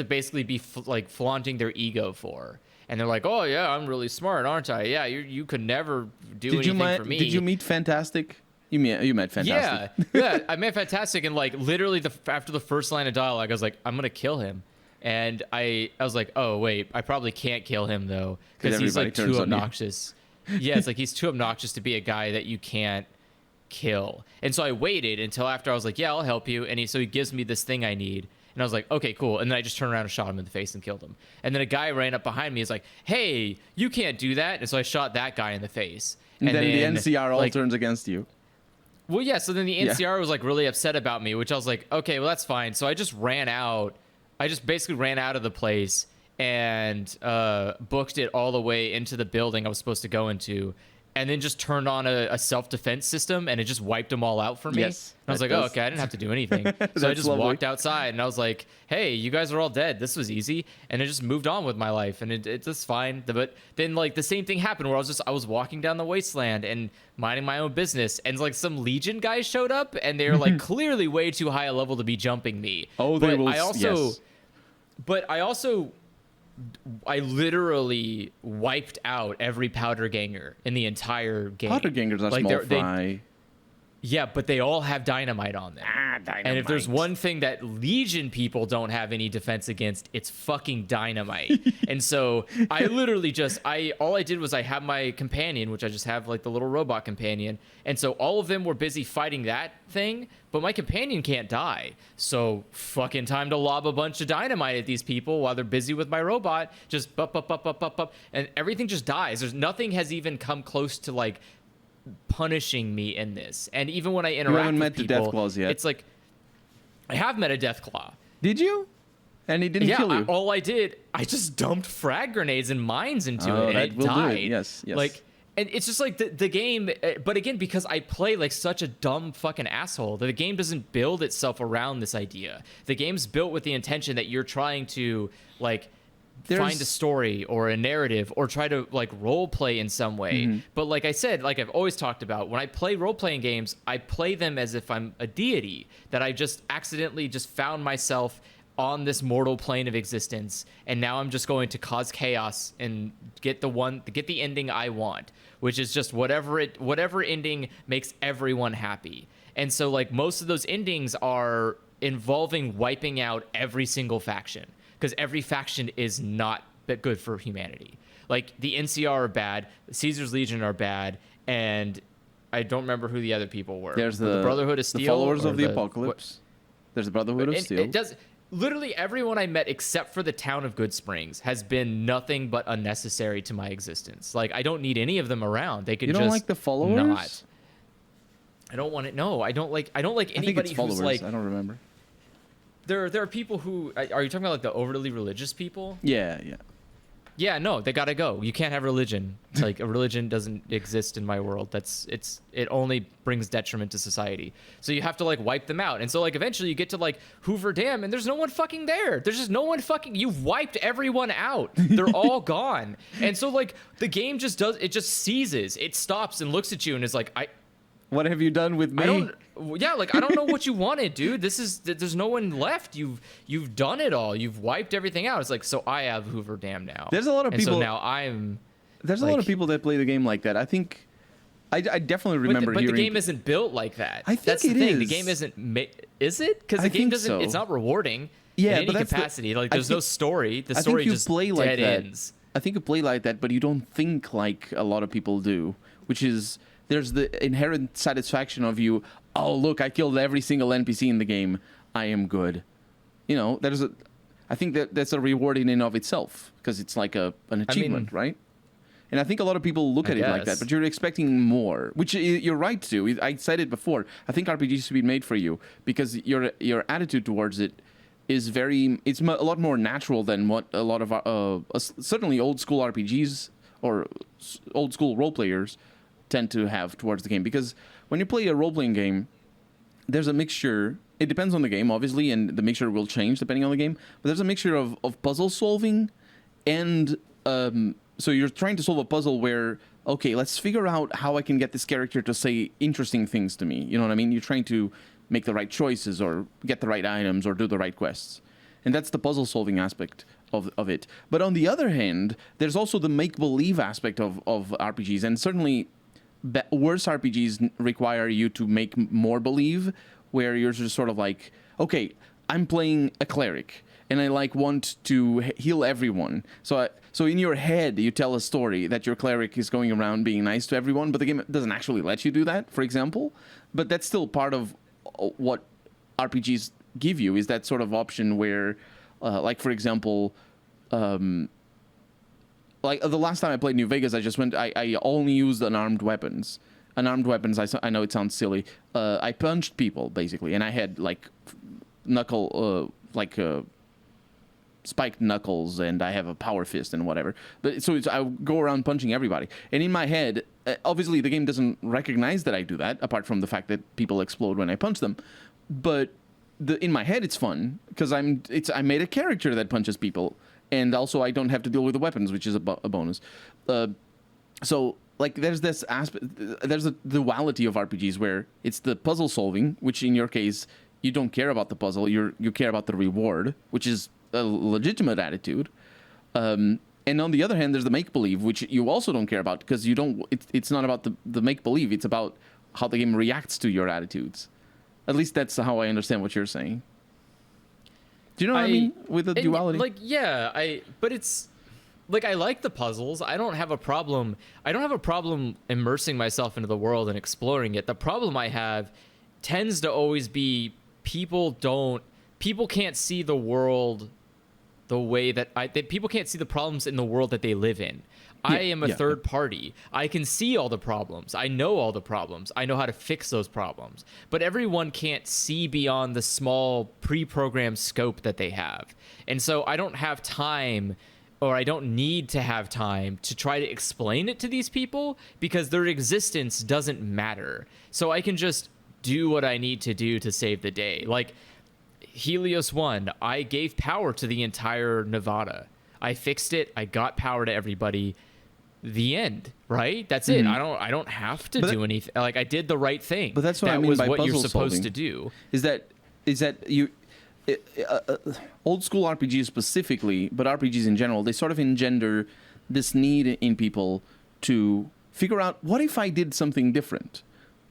basically be like flaunting their ego for, and they're like, oh yeah, I'm really smart, aren't I? Yeah, you could never do anything for me. Did you meet Fantastic? You met Fantastic. Yeah, I met Fantastic, and like literally after the first line of dialogue, I was like, I'm gonna kill him, and I was like, oh wait, I probably can't kill him though because he's like too obnoxious. Yeah, it's like he's too obnoxious to be a guy that you can't kill. And so I waited until after I was like, yeah, I'll help you, and he gives me this thing I need. And I was like, okay, cool. And then I just turned around and shot him in the face and killed him. And then a guy ran up behind me. He's like, hey, you can't do that. And so I shot that guy in the face. And then the NCR all turns against you. Well, yeah, so then the NCR was like really upset about me, which I was like, okay, well, that's fine. So I just ran out. I just basically ran out of the place and booked it all the way into the building I was supposed to go into, and then just turned on a self-defense system, and it just wiped them all out for me. Yes, and I was like, oh, okay, I didn't have to do anything. So I just walked outside, and I was like, hey, you guys are all dead. This was easy. And I just moved on with my life, and it's just fine. But then, like, the same thing happened where I was walking down the wasteland and minding my own business, and, like, some Legion guys showed up, and they were, like, clearly way too high a level to be jumping me. Oh, they will, yes. But I literally wiped out every powder ganger in the entire game. Powder gangers are small fry. Yeah, but they all have dynamite on them. Dynamite. And if there's one thing that Legion people don't have any defense against, it's fucking dynamite. And so I literally all I did was I have my companion, which I just have like the little robot companion. And so all of them were busy fighting that thing, but my companion can't die. So fucking time to lob a bunch of dynamite at these people while they're busy with my robot. Just up. And everything just dies. There's nothing has even come close to like punishing me in this. And even when I interact you haven't with met people, the Death Claws yet. It's like I have met a Death Claw. Did you? And he didn't kill you? All I did, I just dumped frag grenades and mines into it, and it died. Yes. Like, and it's just like the game, but again, because I play like such a dumb fucking asshole, that the game doesn't build itself around this idea. The game's built with the intention that you're trying to like find a story or a narrative or try to like role play in some way. But like I said, like I've always talked about, when I play role-playing games, I play them as if I'm a deity, that I just accidentally just found myself on this mortal plane of existence, and now I'm just going to cause chaos and get the ending I want, which is just whatever ending makes everyone happy. And so like most of those endings are involving wiping out every single faction, because every faction is not good for humanity. Like the NCR are bad, Caesar's Legion are bad, and I don't remember who the other people were. There's the Brotherhood of Steel, the followers of the Apocalypse. There's the Brotherhood of Steel. It does. Literally everyone I met except for the town of Good Springs has been nothing but unnecessary to my existence. Like I don't need any of them around. They could just. You don't like the followers? Not. I don't want it. No, I don't like anybody who's like. I don't remember. There are people who are you talking about, like the overly religious people? Yeah. Yeah, no, they gotta go. You can't have religion. Like a religion doesn't exist in my world. It only brings detriment to society. So you have to like wipe them out. And so like eventually you get to like Hoover Dam and there's no one fucking there. There's just no one fucking. You've wiped everyone out. They're all gone. And so like the game just seizes. It stops and looks at you and is like, What have you done with me? I don't know what you wanted, dude. There's no one left. You've done it all. You've wiped everything out. It's like, so I have Hoover Dam now. There's a lot of people. So now I'm. There's a lot of people that play the game like that. I think. I definitely remember but hearing. the game isn't built like that. I think that's the it thing. The is. game isn't. Is it? Because the game doesn't. So. It's not rewarding. Yeah, in but any that's capacity. Like there's no story. The I story think you just play like dead that. ends. I think you play like that, but you don't think like a lot of people do, which is there's the inherent satisfaction of you. Oh, look, I killed every single NPC in the game. I am good. You know, I think that's a reward in and of itself because it's like an achievement, right? And I think a lot of people look at it like that, guess. but you're expecting more, which you're right to. I said it before. I think RPGs should be made for you because your attitude towards it is it's a lot more natural than what a lot of certainly old school RPGs or old school role players tend to have towards the game. Because when you play a role playing game, there's a mixture. It depends on the game, obviously, and the mixture will change depending on the game. But there's a mixture of puzzle solving and so you're trying to solve a puzzle where, okay, let's figure out how I can get this character to say interesting things to me. You know what I mean? You're trying to make the right choices or get the right items or do the right quests. And that's the puzzle solving aspect of it. But on the other hand, there's also the make-believe aspect of RPGs. And certainly worse RPGs require you to make more believe, where you're just sort of like, okay, I'm playing a cleric and I want to heal everyone. So in your head, you tell a story that your cleric is going around being nice to everyone, but the game doesn't actually let you do that, for example. But that's still part of what RPGs give you, is that sort of option where, like, for example, like the last time I played New Vegas, I only used unarmed weapons. Unarmed weapons, I know it sounds silly. I punched people, basically, and I had, like, spiked knuckles, and I have a power fist and whatever. But so I go around punching everybody. And in my head, obviously the game doesn't recognize that I do that, apart from the fact that people explode when I punch them. But in my head, it's fun because I made a character that punches people, and also I don't have to deal with the weapons, which is a bonus. So like there's this aspect, there's a duality of RPGs where it's the puzzle solving, which in your case you don't care about the puzzle, you care about the reward, which is a legitimate attitude. And on the other hand, there's the make-believe, which you also don't care about because you don't. It's not about the make-believe. It's about how the game reacts to your attitudes. At least that's how I understand what you're saying. Do you know what I mean with the duality? But it's like I like the puzzles. I don't have a problem immersing myself into the world and exploring it. The problem I have tends to always be people can't see the world the way that people can't see the problems in the world that they live in. I am a third party. I can see all the problems. I know all the problems. I know how to fix those problems. But everyone can't see beyond the small pre-programmed scope that they have. And so I don't have time, or I don't need to have time to try to explain it to these people because their existence doesn't matter. So I can just do what I need to do to save the day. Like Helios 1, I gave power to the entire Nevada. I fixed it. I got power to everybody. The end, right? That's it. I don't have to do anything. Like I did the right thing. But that's what I mean by what puzzle you're supposed solving. to do. Is that you old school RPGs specifically, but RPGs in general, they sort of engender this need in people to figure out, what if I did something different?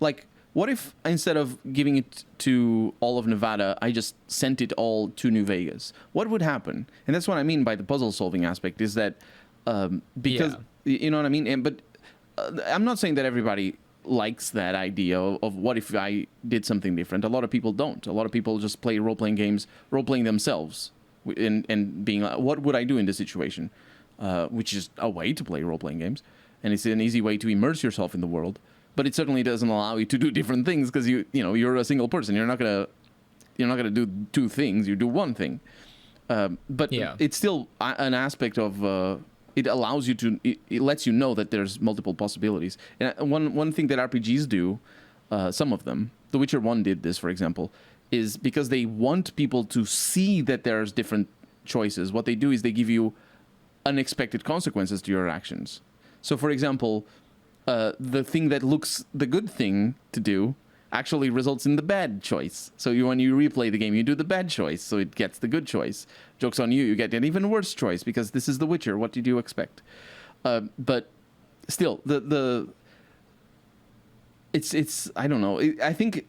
Like, what if instead of giving it to all of Nevada, I just sent it all to New Vegas? What would happen? And that's what I mean by the puzzle solving aspect, is that because you know what I mean. But I'm not saying that everybody likes that idea of what if I did something different. A lot of people don't. A lot of people just play role playing games, role playing themselves, and being like, what would I do in this situation? Which is a way to play role playing games, and it's an easy way to immerse yourself in the world. But it certainly doesn't allow you to do different things because you're a single person. You're not gonna do two things. You do one thing. But it's still an aspect of it allows you to. It lets you know that there's multiple possibilities. And one thing that RPGs do, some of them, The Witcher 1 did this, for example, is because they want people to see that there's different choices. What they do is they give you unexpected consequences to your actions. So, for example, the thing that looks the good thing to do actually results in the bad choice. So when you replay the game, you do the bad choice, so it gets the good choice. Joke's on you, you get an even worse choice because this is The Witcher. What did you expect? But still, it's I don't know. I think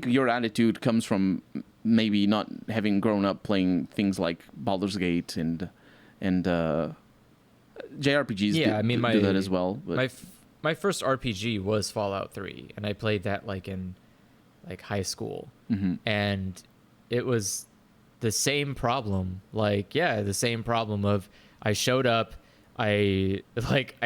your attitude comes from maybe not having grown up playing things like Baldur's Gate and JRPGs. Do that as well. But my first RPG was Fallout 3, and I played that like in high school, and it was the same problem. The same problem of I showed up. I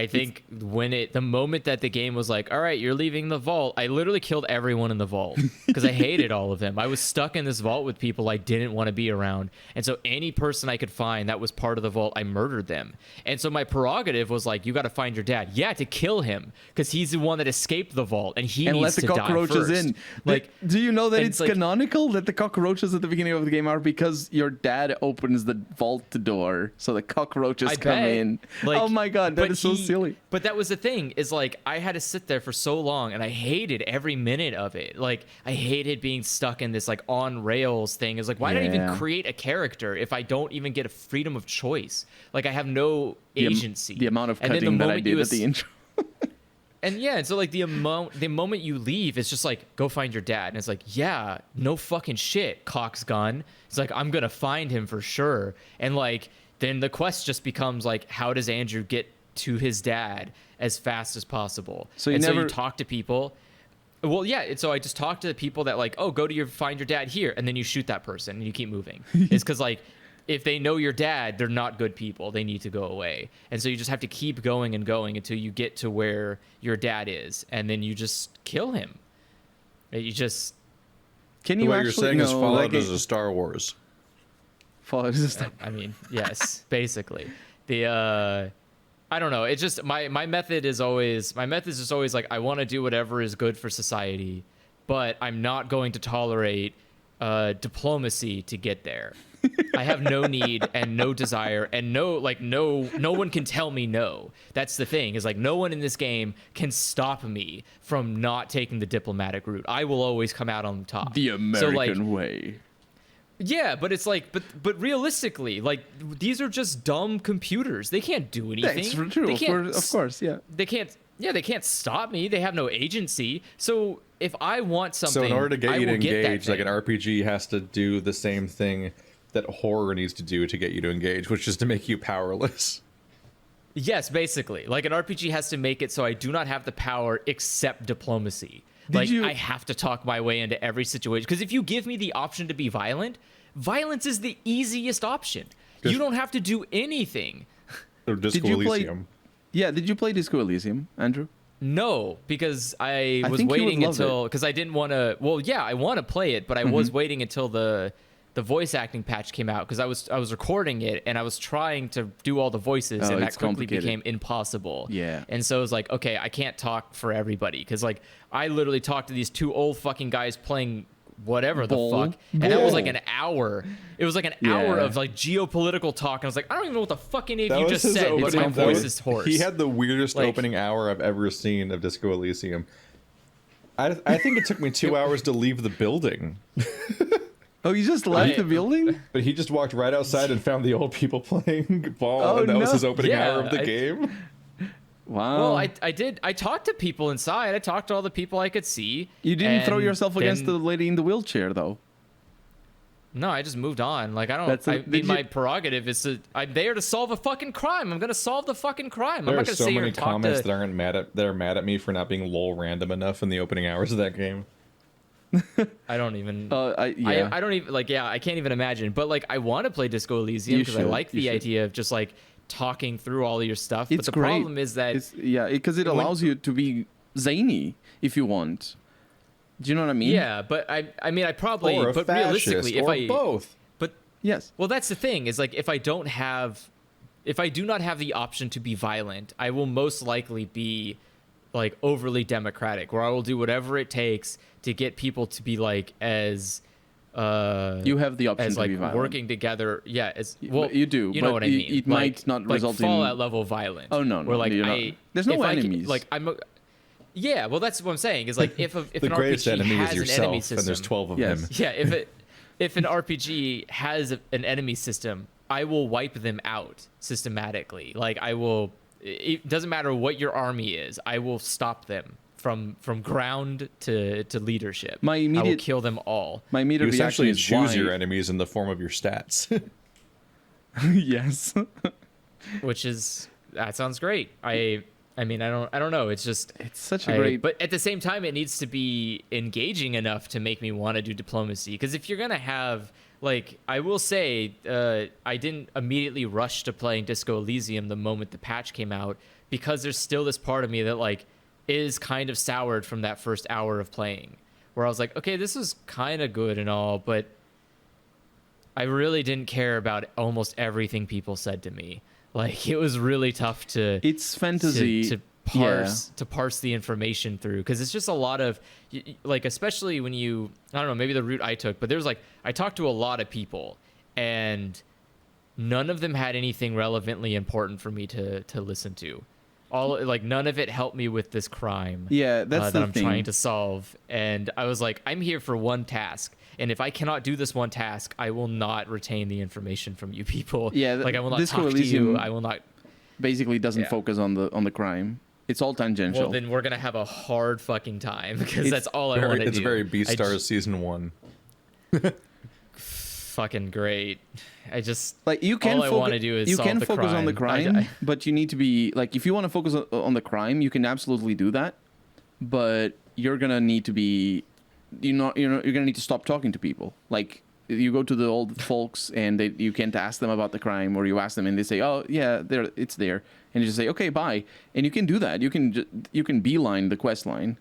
think the moment that the game was like, all right, you're leaving the vault, I literally killed everyone in the vault because I hated all of them. I was stuck in this vault with people I didn't want to be around. And so any person I could find that was part of the vault, I murdered them. And so my prerogative was like, you got to find your dad. Yeah, to kill him because he's the one that escaped the vault and he needs to die first. And let the cockroaches in. Like, do you know that it's canonical that the cockroaches at the beginning of the game are because your dad opens the vault door so the cockroaches come in. Oh my god, that is so silly. But that was the thing, is like I had to sit there for so long and I hated every minute of it. Like I hated being stuck in this like on rails thing. It's like, why did I even create a character if I don't even get a freedom of choice? Like I have no agency. The amount of cutting that I did at the intro. And so like the moment you leave, it's just like, go find your dad. And it's like, yeah, no fucking shit, Cock's gun. It's like, I'm gonna find him for sure. And like then the quest just becomes like, how does Andrew get to his dad as fast as possible? So you talk to people. Well, yeah. And so I just talk to the people that like, oh, find your dad here, and then you shoot that person and you keep moving. It's because like, if they know your dad, they're not good people. They need to go away. And so you just have to keep going and going until you get to where your dad is, and then you just kill him. You just. What you're saying is Fallout is a Star Wars. Fallout is a Star. I mean, yes, basically. I don't know. It's just my method is just always like, I want to do whatever is good for society, but I'm not going to tolerate diplomacy to get there. I have no need and no desire and no one can tell me no. That's the thing, is like no one in this game can stop me from not taking the diplomatic route. I will always come out on top. The American way. Yeah, but it's like, but realistically, like these are just dumb computers. They can't do anything. That's true. Of course, yeah. They can't stop me. They have no agency. So if I want something, so in order to get you to engage, like an RPG has to do the same thing that horror needs to do to get you to engage, which is to make you powerless. Yes, basically. Like an RPG has to make it so I do not have the power except diplomacy. I have to talk my way into every situation. Because if you give me the option to be violent, violence is the easiest option. You don't have to do anything. Or Disco Elysium. Did you play Disco Elysium, Andrew? No, because I was waiting until, because I didn't want to. Well, yeah, I want to play it, but I was waiting until the voice acting patch came out, because I was recording it and I was trying to do all the voices, and that quickly became impossible. Yeah. And so it was like, okay, I can't talk for everybody, because like I literally talked to these two old fucking guys playing whatever the fuck, and it was like an hour. It was like an hour of like geopolitical talk, and I was like, I don't even know what the fucking you just said, because my voice is hoarse. He had the weirdest opening hour I've ever seen of Disco Elysium. I think it took me 2 hours to leave the building. Oh, you just left the building? But he just walked right outside and found the old people playing ball, and that was his opening hour of the game. Wow. Well, I did. I talked to people inside. I talked to all the people I could see. You didn't throw yourself against the lady in the wheelchair, though. No, I just moved on. Like, I don't. My prerogative is to. I'm there to solve a fucking crime. I'm gonna solve the fucking crime. I'm not gonna so many comments that aren't mad at me for not being lol random enough in the opening hours of that game. I don't even. I don't even I can't even imagine. But like, I want to play Disco Elysium because I like the idea of just like talking through all of your stuff. But the problem is that because it allows you to be zany if you want. Do you know what I mean? Yeah, but I mean I probably, or but realistically, if both. But yes. Well, that's the thing, is like if I do not have the option to be violent, I will most likely be like overly democratic, where I will do whatever it takes to get people to be like as You have the option as to like be violent. working together. Yeah, as well, you do, You know but what I mean. it might not like result in- Fallout level violent. Oh, no, Where no, like you're not. There's no if I can- enemies. like yeah, well, that's what I'm saying. Is like if The an greatest RPG enemy has is an enemy yourself, system, and there's 12 of Yes. them. yeah, if an RPG has an enemy system, I will wipe them out systematically. Like I will. It doesn't matter what your army is. I will stop them from ground to leadership. My I will immediate- kill them all. My You immediate reaction essentially is choose why... your enemies in the form of your stats. Yes. Which is that sounds great. I mean I don't know. It's just It's such a great... but at the same time it needs to be engaging enough to make me want to do diplomacy. Because if you're gonna have like I will say I didn't immediately rush to playing Disco Elysium the moment the patch came out because there's still this part of me that like is kind of soured from that first hour of playing where I was like, okay, this is kind of good and all, but I really didn't care about almost everything people said to me. Like it was really tough to It's fantasy. to parse the information through because it's just a lot of like especially when you I don't know maybe the route I took but there's like I talked to a lot of people and none of them had anything relevantly important for me to listen to. All like none of it helped me with this crime Yeah, that's that the I'm thing. trying to solve, and I was like, I'm here for one task, and if I cannot do this one task, I will not retain the information from you people. Yeah, like I will not Disco talk to Elysium you. I will not. Basically doesn't Yeah. focus on the crime. It's all tangential. Well, then we're gonna have a hard fucking time because that's all I want to do. It's very I Beastars j- season 1. fucking great. I just like you can all I want to do is you solve can the focus on the crime. crime, but you need to be like if you want to focus on the crime, you can absolutely do that. But you're gonna need to be you're gonna need to stop talking to people. Like you go to the old folks and you can't ask them about the crime, or you ask them and they say, "Oh yeah, it's there," and you just say, "Okay, bye." And you can do that. You can beeline the quest line,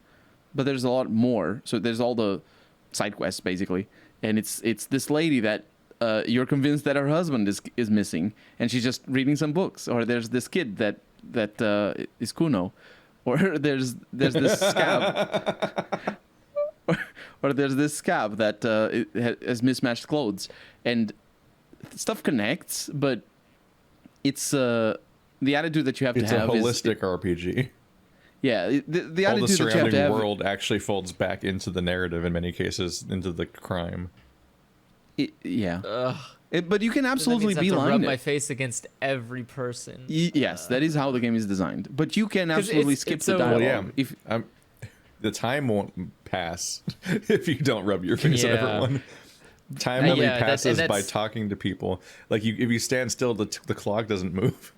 but there's a lot more. So there's all the side quests basically, and it's this lady that you're convinced that her husband is missing, and she's just reading some books. Or there's this kid that is Kuno, or there's this scab. Or there's this scab that has mismatched clothes, and stuff connects, but it's the attitude that you have It's to a have holistic RPG. yeah, the All the attitude that you have surrounding to have. world actually folds back into the narrative in many cases, into the crime. Yeah, Ugh. but you can absolutely That means I have to beeline rub it. my face against every person. Yes, that is how the game is designed. But you can 'Cause absolutely it's skip so- the Well, dialogue. yeah. If The time won't pass if you don't rub your face at Yeah. everyone. Time only Yeah, passes by that's- talking to people. Like if you stand still, the clock doesn't move.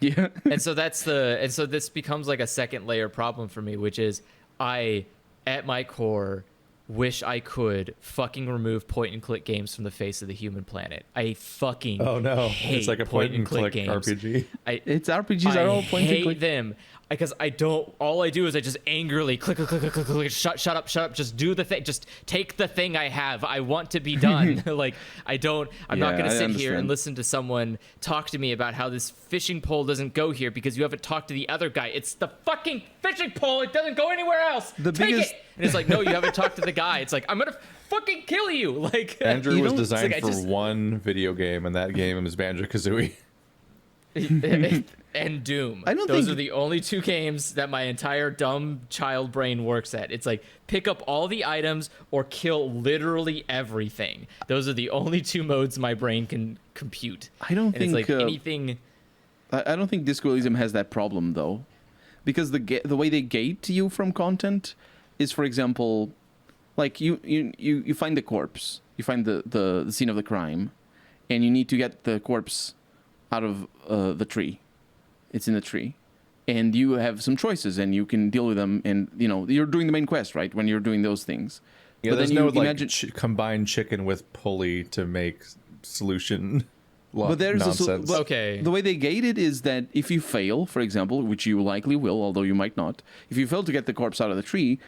yeah, and so this becomes like a second layer problem for me, which is I at my core wish I could fucking remove point and click games from the face of the human planet. I fucking Oh no, hate it's like a point and click games. RPG. it's RPGs are all point and hate click. them because I don't. All I do is I just angrily click, click, click, click, click, click. Shut up. Just do the thing. Just take the thing I have. I want to be done. Like I'm not Yeah, gonna I sit here understand. and listen to someone talk to me about how this fishing pole doesn't go here because you haven't talked to the other guy. It's the fucking fishing pole. It doesn't go anywhere else. The Take biggest- it. And it's like, no, you haven't talked to the guy. It's like I'm gonna fucking kill you. Like Andrew You was don't- it's like designed I for just- one video game, and that game is Banjo-Kazooie. and Doom. I don't Those think- are the only two games that my entire dumb child brain works at. It's like pick up all the items or kill literally everything. Those are the only two modes my brain can compute. I don't and it's think, like anything. I don't think Disco Elysium has that problem though, because the way they gate you from content is, for example, like you find the corpse, you find the scene of the crime, and you need to get the corpse out of the tree. It's in the tree, and you have some choices, and you can deal with them. And you're doing the main quest, right? When you're doing those things. Yeah, But there's then no you like imagine- combine chicken with pulley to make solution. But there's nonsense. Okay. The way they gate it is that if you fail, for example, which you likely will, although you might not, if you fail to get the corpse out of the tree,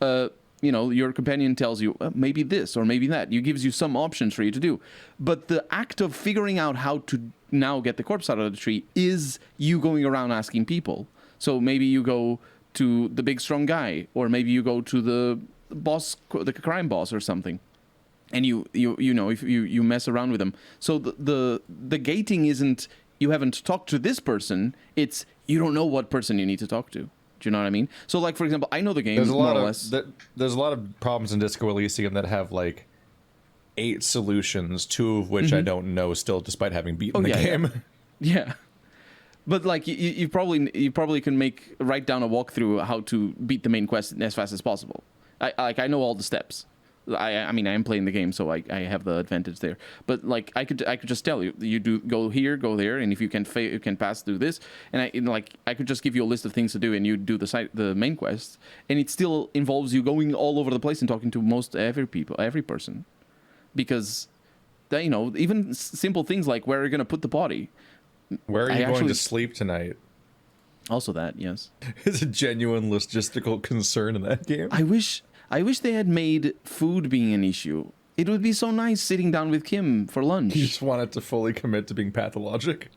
your companion tells you maybe this or maybe that. It gives you some options for you to do. But the act of figuring out how to now get the corpse out of the tree is you going around asking people. So maybe you go to the big strong guy, or maybe you go to the boss, the crime boss or something. and you know, if you mess around with them. So the gating isn't you haven't talked to this person, it's you don't know what person you need to talk to. Do you know what I mean? So like, for example, I know the game There's a more lot or of less. there's a lot of problems in Disco Elysium that have like 8 solutions, 2 of which I don't know still, despite having beaten the game. Yeah. But like you probably can write down a walkthrough how to beat the main quest as fast as possible. I know all the steps. I mean, I am playing the game, so I have the advantage there. But like I could just tell you do go here, go there, and if you can pass through this, and I could just give you a list of things to do, and you do the main quest, and it still involves you going all over the place and talking to every person, because you know, even simple things like where are you gonna put the body. Where are you going to sleep tonight? Also that, yes. It's a genuine logistical concern in that game. I wish they had made food being an issue. It would be so nice sitting down with Kim for lunch. You just want it to fully commit to being pathologic.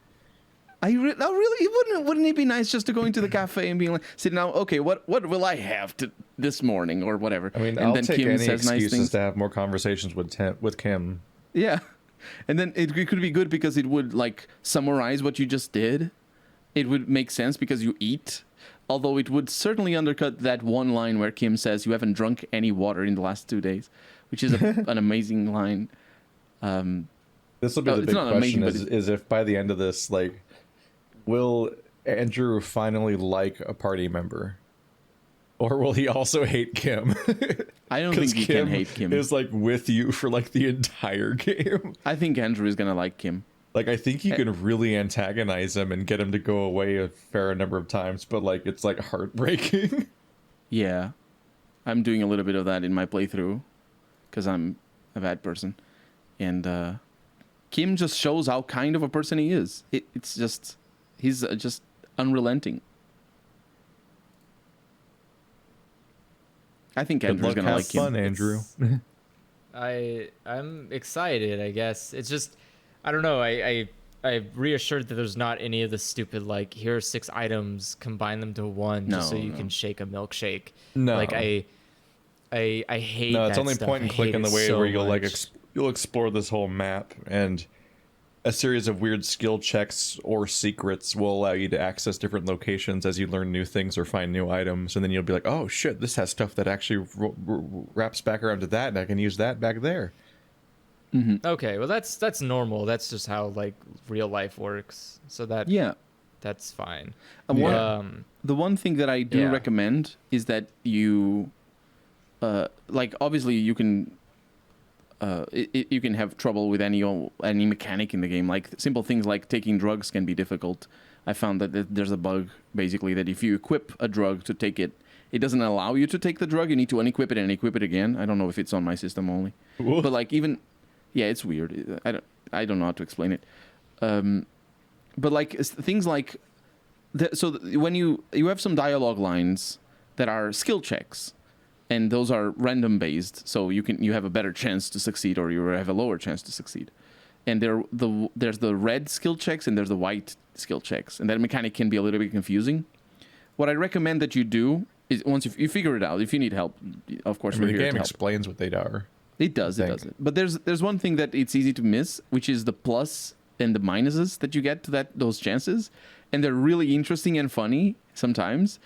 Wouldn't it be nice just to go into the cafe and being like, sitting down, okay, what will I have this morning or whatever? I mean, and I'll then take Kim any says nice excuses things. to have more conversations with Kim. Yeah. And then it could be good because it would like summarize what you just did. It would make sense because you eat. Although it would certainly undercut that one line where Kim says you haven't drunk any water in the last 2 days, which is an amazing line. This will be the big question: amazing, is if by the end of this, like, will Andrew finally like a party member, or will he also hate Kim? I don't think he can hate Kim. Is like with you for like the entire game. I think Andrew is gonna like Kim. Like, I think you can really antagonize him and get him to go away a fair number of times, but like it's like heartbreaking. Yeah, I'm doing a little bit of that in my playthrough because I'm a bad person, and Kim just shows how kind of a person he is. It's just he's just unrelenting. I think Andrew's gonna like Kim. Fun, Andrew. I'm excited, I guess. It's just I don't know. I'm reassured that there's not any of the stupid like here are 6 items, combine them to one just so you can shake a milkshake. No, like I hate. No, it's that only stuff. point and I click hate in the it way so where you'll much. like you'll explore this whole map, and a series of weird skill checks or secrets will allow you to access different locations as you learn new things or find new items, and then you'll be like, oh shit, this has stuff that actually wraps back around to that, and I can use that back there. Mm-hmm. Okay, well that's normal. That's just how like real life works. So that's fine. The one thing that I do recommend is that you, like obviously you can, you can have trouble with any mechanic in the game. Like simple things like taking drugs can be difficult. I found that there's a bug basically that if you equip a drug to take it, it doesn't allow you to take the drug. You need to unequip it and equip it again. I don't know if it's on my system only, but like even. Yeah, it's weird. I don't know how to explain it. But like things like when you have some dialogue lines that are skill checks, and those are random based, so you have a better chance to succeed or you have a lower chance to succeed. And there's the red skill checks and there's the white skill checks, and that mechanic can be a little bit confusing. What I recommend that you do is once you figure it out, if you need help, of course we're here to help. The game explains what they are. It does. But there's one thing that it's easy to miss, which is the plus and the minuses that you get to those chances, and they're really interesting and funny sometimes.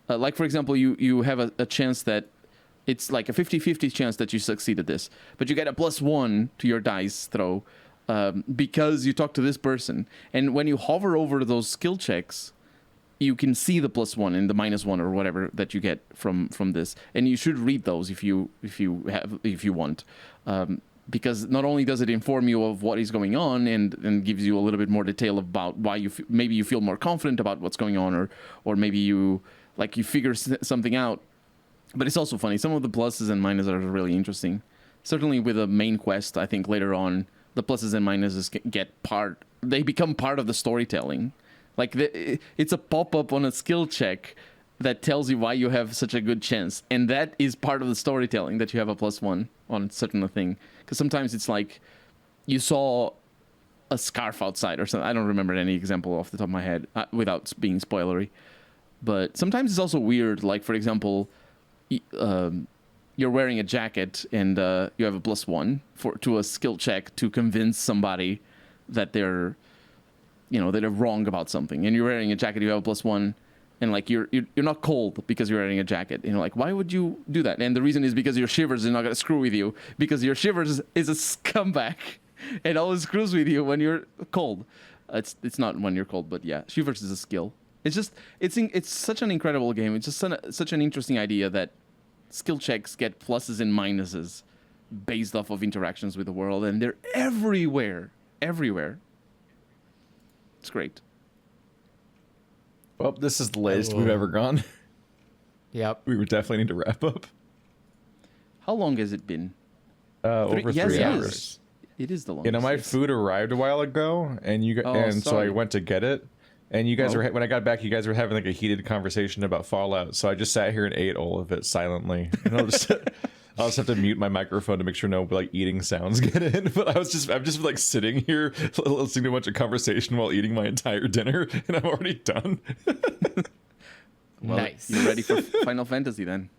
Like for example, you have a chance that it's like a 50-50 chance that you succeed at this, but you get a +1 to your dice throw because you talk to this person, and when you hover over those skill checks, you can see the +1 and the -1 or whatever that you get from this, and you should read those if you want, because not only does it inform you of what is going on and gives you a little bit more detail about why maybe you feel more confident about what's going on, or maybe you figure something out, but it's also funny. Some of the pluses and minuses are really interesting. Certainly with a main quest, I think later on the pluses and minuses they become part of the storytelling. Like it's a pop-up on a skill check that tells you why you have such a good chance, and that is part of the storytelling that you have a +1 on certain thing. Because sometimes it's like you saw a scarf outside or something. I don't remember any example off the top of my head without being spoilery. But sometimes it's also weird. Like for example, you're wearing a jacket and you have a +1 to a skill check to convince somebody that they're wrong about something, and you're wearing a jacket, you have a +1, and like you're not cold because you're wearing a jacket. And you're like, why would you do that? And the reason is because your shivers is not gonna screw with you, because your shivers is a scumbag and always screws with you when you're cold. It's not when you're cold, but yeah, shivers is a skill. It's such an incredible game. It's just such an interesting idea that skill checks get pluses and minuses based off of interactions with the world, and they're everywhere. It's great. Well, this is the latest we've ever gone. Yep. We would definitely need to wrap up. How long has it been? Over 3 yes, hours. It is the longest. You know, my yes. food arrived a while ago, and so I went to get it. And you guys were, when I got back, you guys were having like a heated conversation about Fallout. So I just sat here and ate all of it silently. And I'll just have to mute my microphone to make sure no like eating sounds get in. But I'm just like sitting here listening to a bunch of conversation while eating my entire dinner, and I'm already done. Well, nice. You're ready for Final Fantasy then?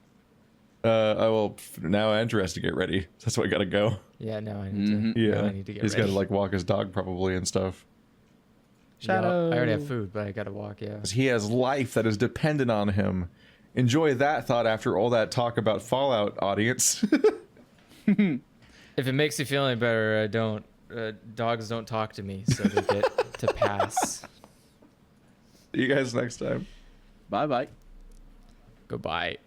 I will now. Andrew has to get ready. That's why I gotta go. Yeah, no, I need to. Yeah, now I need to get he's ready. gotta like walk his dog probably and stuff. Yeah, I already have food, but I gotta walk. Yeah. He has life that is dependent on him. Enjoy that thought after all that talk about Fallout, audience. If it makes you feel any better, I don't. Dogs don't talk to me, so they get to pass. See you guys next time. Bye bye. Goodbye.